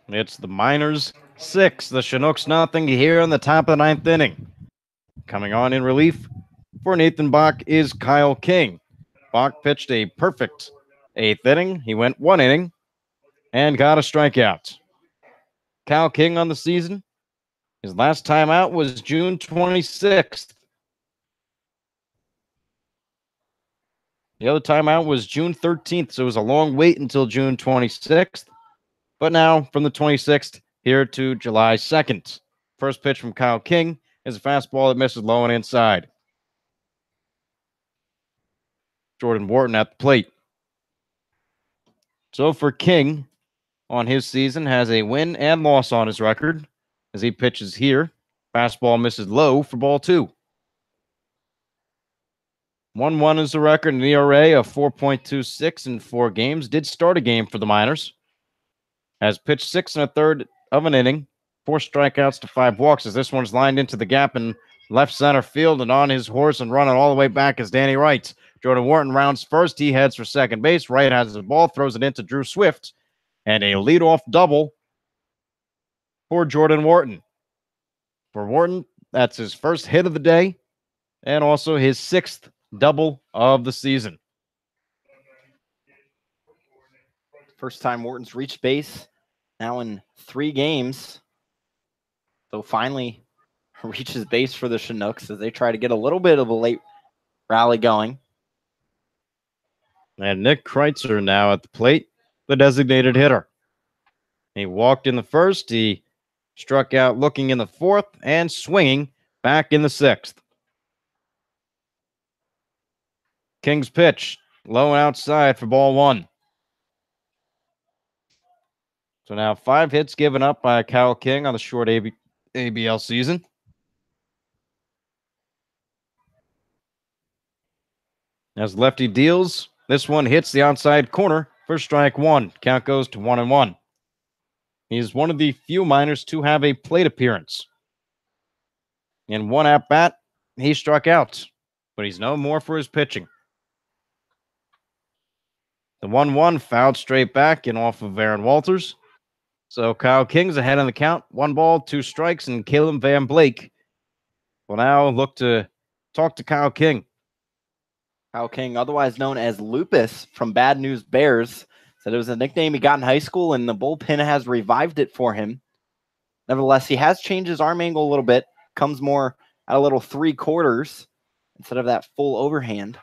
[SPEAKER 1] It's the Miners 6, the Chinooks nothing here in the top of the 9th inning. Coming on in relief for Nathan Bach is Kyle King. Bach pitched a perfect 8th inning. He went 1 inning and got a strikeout. Kyle King on the season, his last time out was June 26th. The other time out was June 13th, so it was a long wait until June 26th. But now, from the 26th here to July 2nd. First pitch from Kyle King is a fastball that misses low and inside. Jordan Wharton at the plate. So for King, on his season, has a win and loss on his record as he pitches here. Fastball misses low for ball 2. 1-1 is the record, an ERA of 4.26 in 4 games. Did start a game for the Miners. Has pitched 6 1/3 of an inning. 4 strikeouts to 5 walks as this one's lined into the gap in left center field, and on his horse and running all the way back is Danny Wright. Jordan Wharton rounds first. He heads for second base. Wright has the ball, throws it into Drew Swift, and a leadoff double for Jordan Wharton. For Wharton, that's his first hit of the day and also his 6th double of the season.
[SPEAKER 2] First time Wharton's reached base now in 3 games. So finally reaches base for the Chinooks as they try to get a little bit of a late rally going.
[SPEAKER 1] And Nick Kreitzer now at the plate, the designated hitter. He walked in the first. He struck out looking in the 4th and swinging back in the 6th. King's pitch, low and outside for ball 1. So now 5 hits given up by Kyle King on the short ABL season. As lefty deals, this one hits the outside corner for strike 1. Count goes to 1-1. He's one of the few minors to have a plate appearance. In one at-bat, he struck out, but he's known more for his pitching. The 1-1 fouled straight back and off of Aaron Walters. So Kyle King's ahead on the count. 1 ball, 2 strikes, and Caleb Van Blake will now look to talk to Kyle King.
[SPEAKER 2] Kyle King, otherwise known as Lupus from Bad News Bears, said it was a nickname he got in high school, and the bullpen has revived it for him. Nevertheless, he has changed his arm angle a little bit. Comes more at a little 3/4 instead of that full overhand.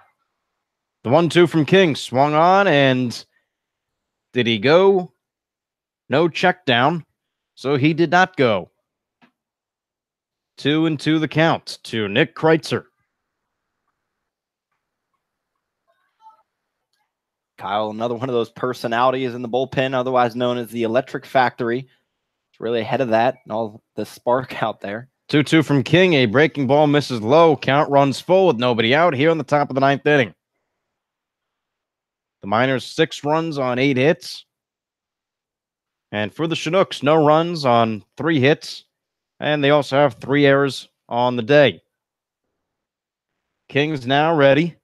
[SPEAKER 1] The 1-2 from King swung on, and did he go? No check down, so he did not go. 2-2 the count to Nick Kreitzer.
[SPEAKER 2] Kyle, another one of those personalities in the bullpen, otherwise known as the Electric Factory. It's really ahead of that and all the spark out there.
[SPEAKER 1] 2-2 from King. A breaking ball misses low. Count runs full with nobody out here in the top of the 9th inning. The Miners 6 runs on 8 hits. And for the Chinooks, no runs on 3 hits. And they also have 3 errors on the day. King's now ready.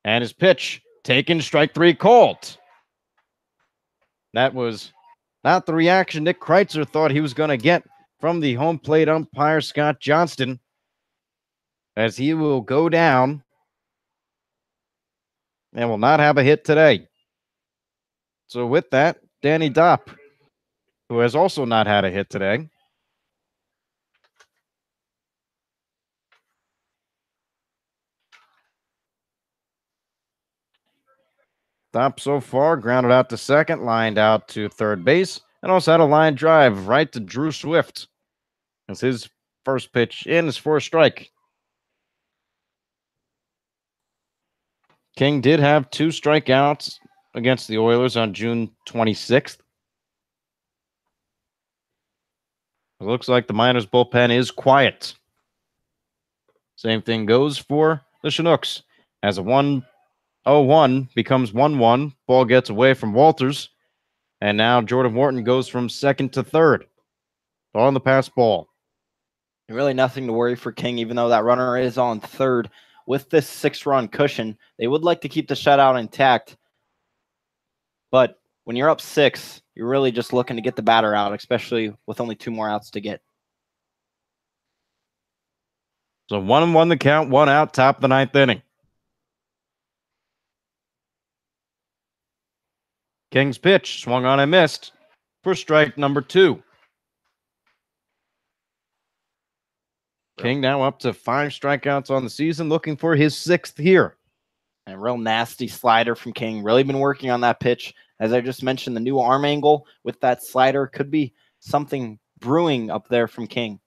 [SPEAKER 1] And his pitch taken, strike 3 called. That was not the reaction Nick Kreitzer thought he was going to get from the home plate umpire, Scott Johnston, as he will go down and will not have a hit today. So with that, Danny Dopp, who has also not had a hit today, Dopp so far grounded out to second, lined out to third base, and also had a line drive right to Drew Swift. That's his first pitch in, his 4th strike. King did have 2 strikeouts against the Oilers on June 26th. It looks like the Miners bullpen is quiet. Same thing goes for the Chinooks. As a 1-0-1 becomes 1-1, ball gets away from Walters, and now Jordan Wharton goes from second to third on the pass ball.
[SPEAKER 2] Really nothing to worry for King, even though that runner is on third. With this 6-run cushion, they would like to keep the shutout intact. But when you're up 6, you're really just looking to get the batter out, especially with only 2 more outs to get.
[SPEAKER 1] So 1-1 the count, 1 out, top of the 9th inning. King's pitch swung on and missed for strike number 2. King now up to 5 strikeouts on the season, looking for his 6th here.
[SPEAKER 2] And a real nasty slider from King. Really been working on that pitch. As I just mentioned, the new arm angle with that slider could be something brewing up there from King.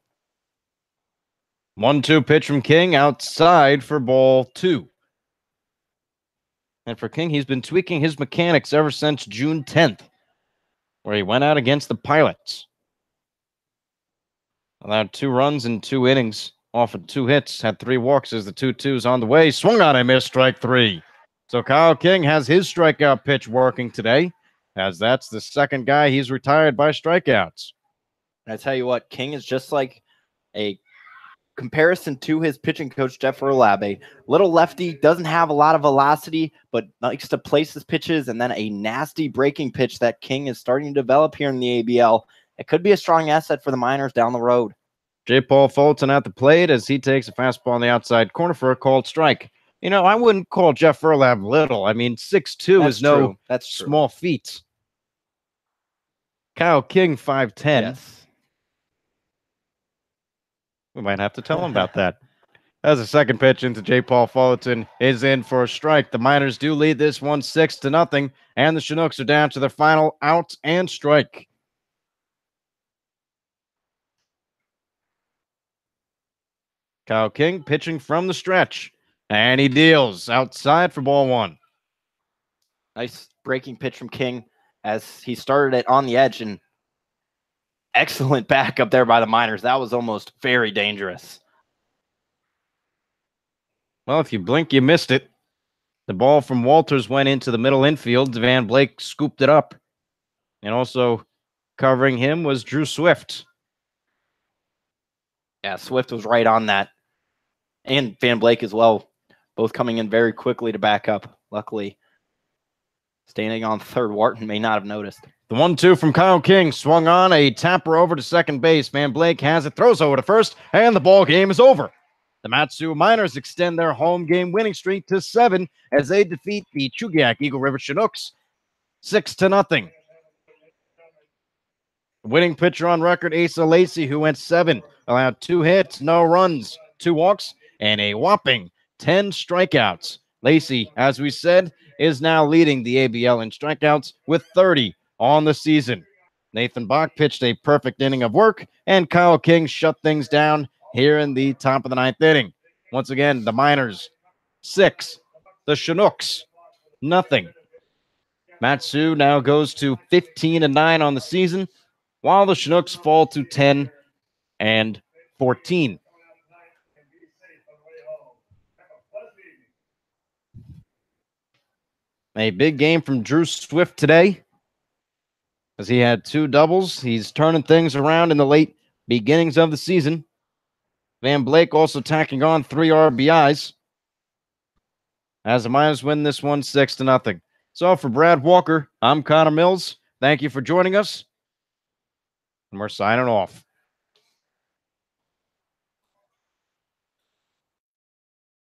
[SPEAKER 1] 1-2 pitch from King outside for ball 2. And for King, he's been tweaking his mechanics ever since June 10th, where he went out against the Pilots. Allowed 2 runs in 2 innings, offered 2 hits, had 3 walks as the 2-2's on the way. Swung on and missed, strike 3. So Kyle King has his strikeout pitch working today, as that's the second guy he's retired by strikeouts.
[SPEAKER 2] And I tell you what, King is just like a comparison to his pitching coach, Jeff Urlabe. Little lefty, doesn't have a lot of velocity, but likes to place his pitches, and then a nasty breaking pitch that King is starting to develop here in the ABL. It could be a strong asset for the Miners down the road.
[SPEAKER 1] J. Paul Fulton at the plate as he takes a fastball on the outside corner for a called strike. You know, I wouldn't call Jeff Urlabe little. I mean, 6'2" is no small feat. Kyle King, 5'10".
[SPEAKER 2] Yes.
[SPEAKER 1] We might have to tell him about that. As a second pitch into J. Paul Fulton is in for a strike. The Miners do lead this one 6-0, and the Chinooks are down to their final out and strike. Kyle King pitching from the stretch, and he deals outside for ball one.
[SPEAKER 2] Nice breaking pitch from King as he started it on the edge, and excellent backup there by the Miners. That was almost very dangerous.
[SPEAKER 1] Well, if you blink, you missed it. The ball from Walters went into the middle infield. Van Blake scooped it up. And also covering him was Drew Swift.
[SPEAKER 2] Yeah, Swift was right on that. And Van Blake as well. Both coming in very quickly to back up. Luckily, standing on third, Wharton may not have noticed.
[SPEAKER 1] The 1-2 from Kyle King swung on, a tapper over to second base. Van Blake has it, throws over to first, and the ball game is over. The Matsu Miners extend their home game winning streak to 7 as they defeat the Chugiak-Eagle River Chinooks 6-0. Winning pitcher on record, Asa Lacey, who went 7, allowed 2 hits, no runs, 2 walks, and a whopping 10 strikeouts. Lacey, as we said, is now leading the ABL in strikeouts with 30 on the season. Nathan Bach pitched a perfect inning of work, and Kyle King shut things down here in the top of the 9th inning. Once again, the Miners 6, the Chinooks nothing. Matsu now goes to 15-9 on the season, while the Chinooks fall to 10-14. A big game from Drew Swift today, as he had 2 doubles. He's turning things around in the late beginnings of the season. Van Blake also tacking on 3 RBIs as the Miners win this one 6-0. So for Brad Walker, I'm Connor Mills. Thank you for joining us, and we're signing off.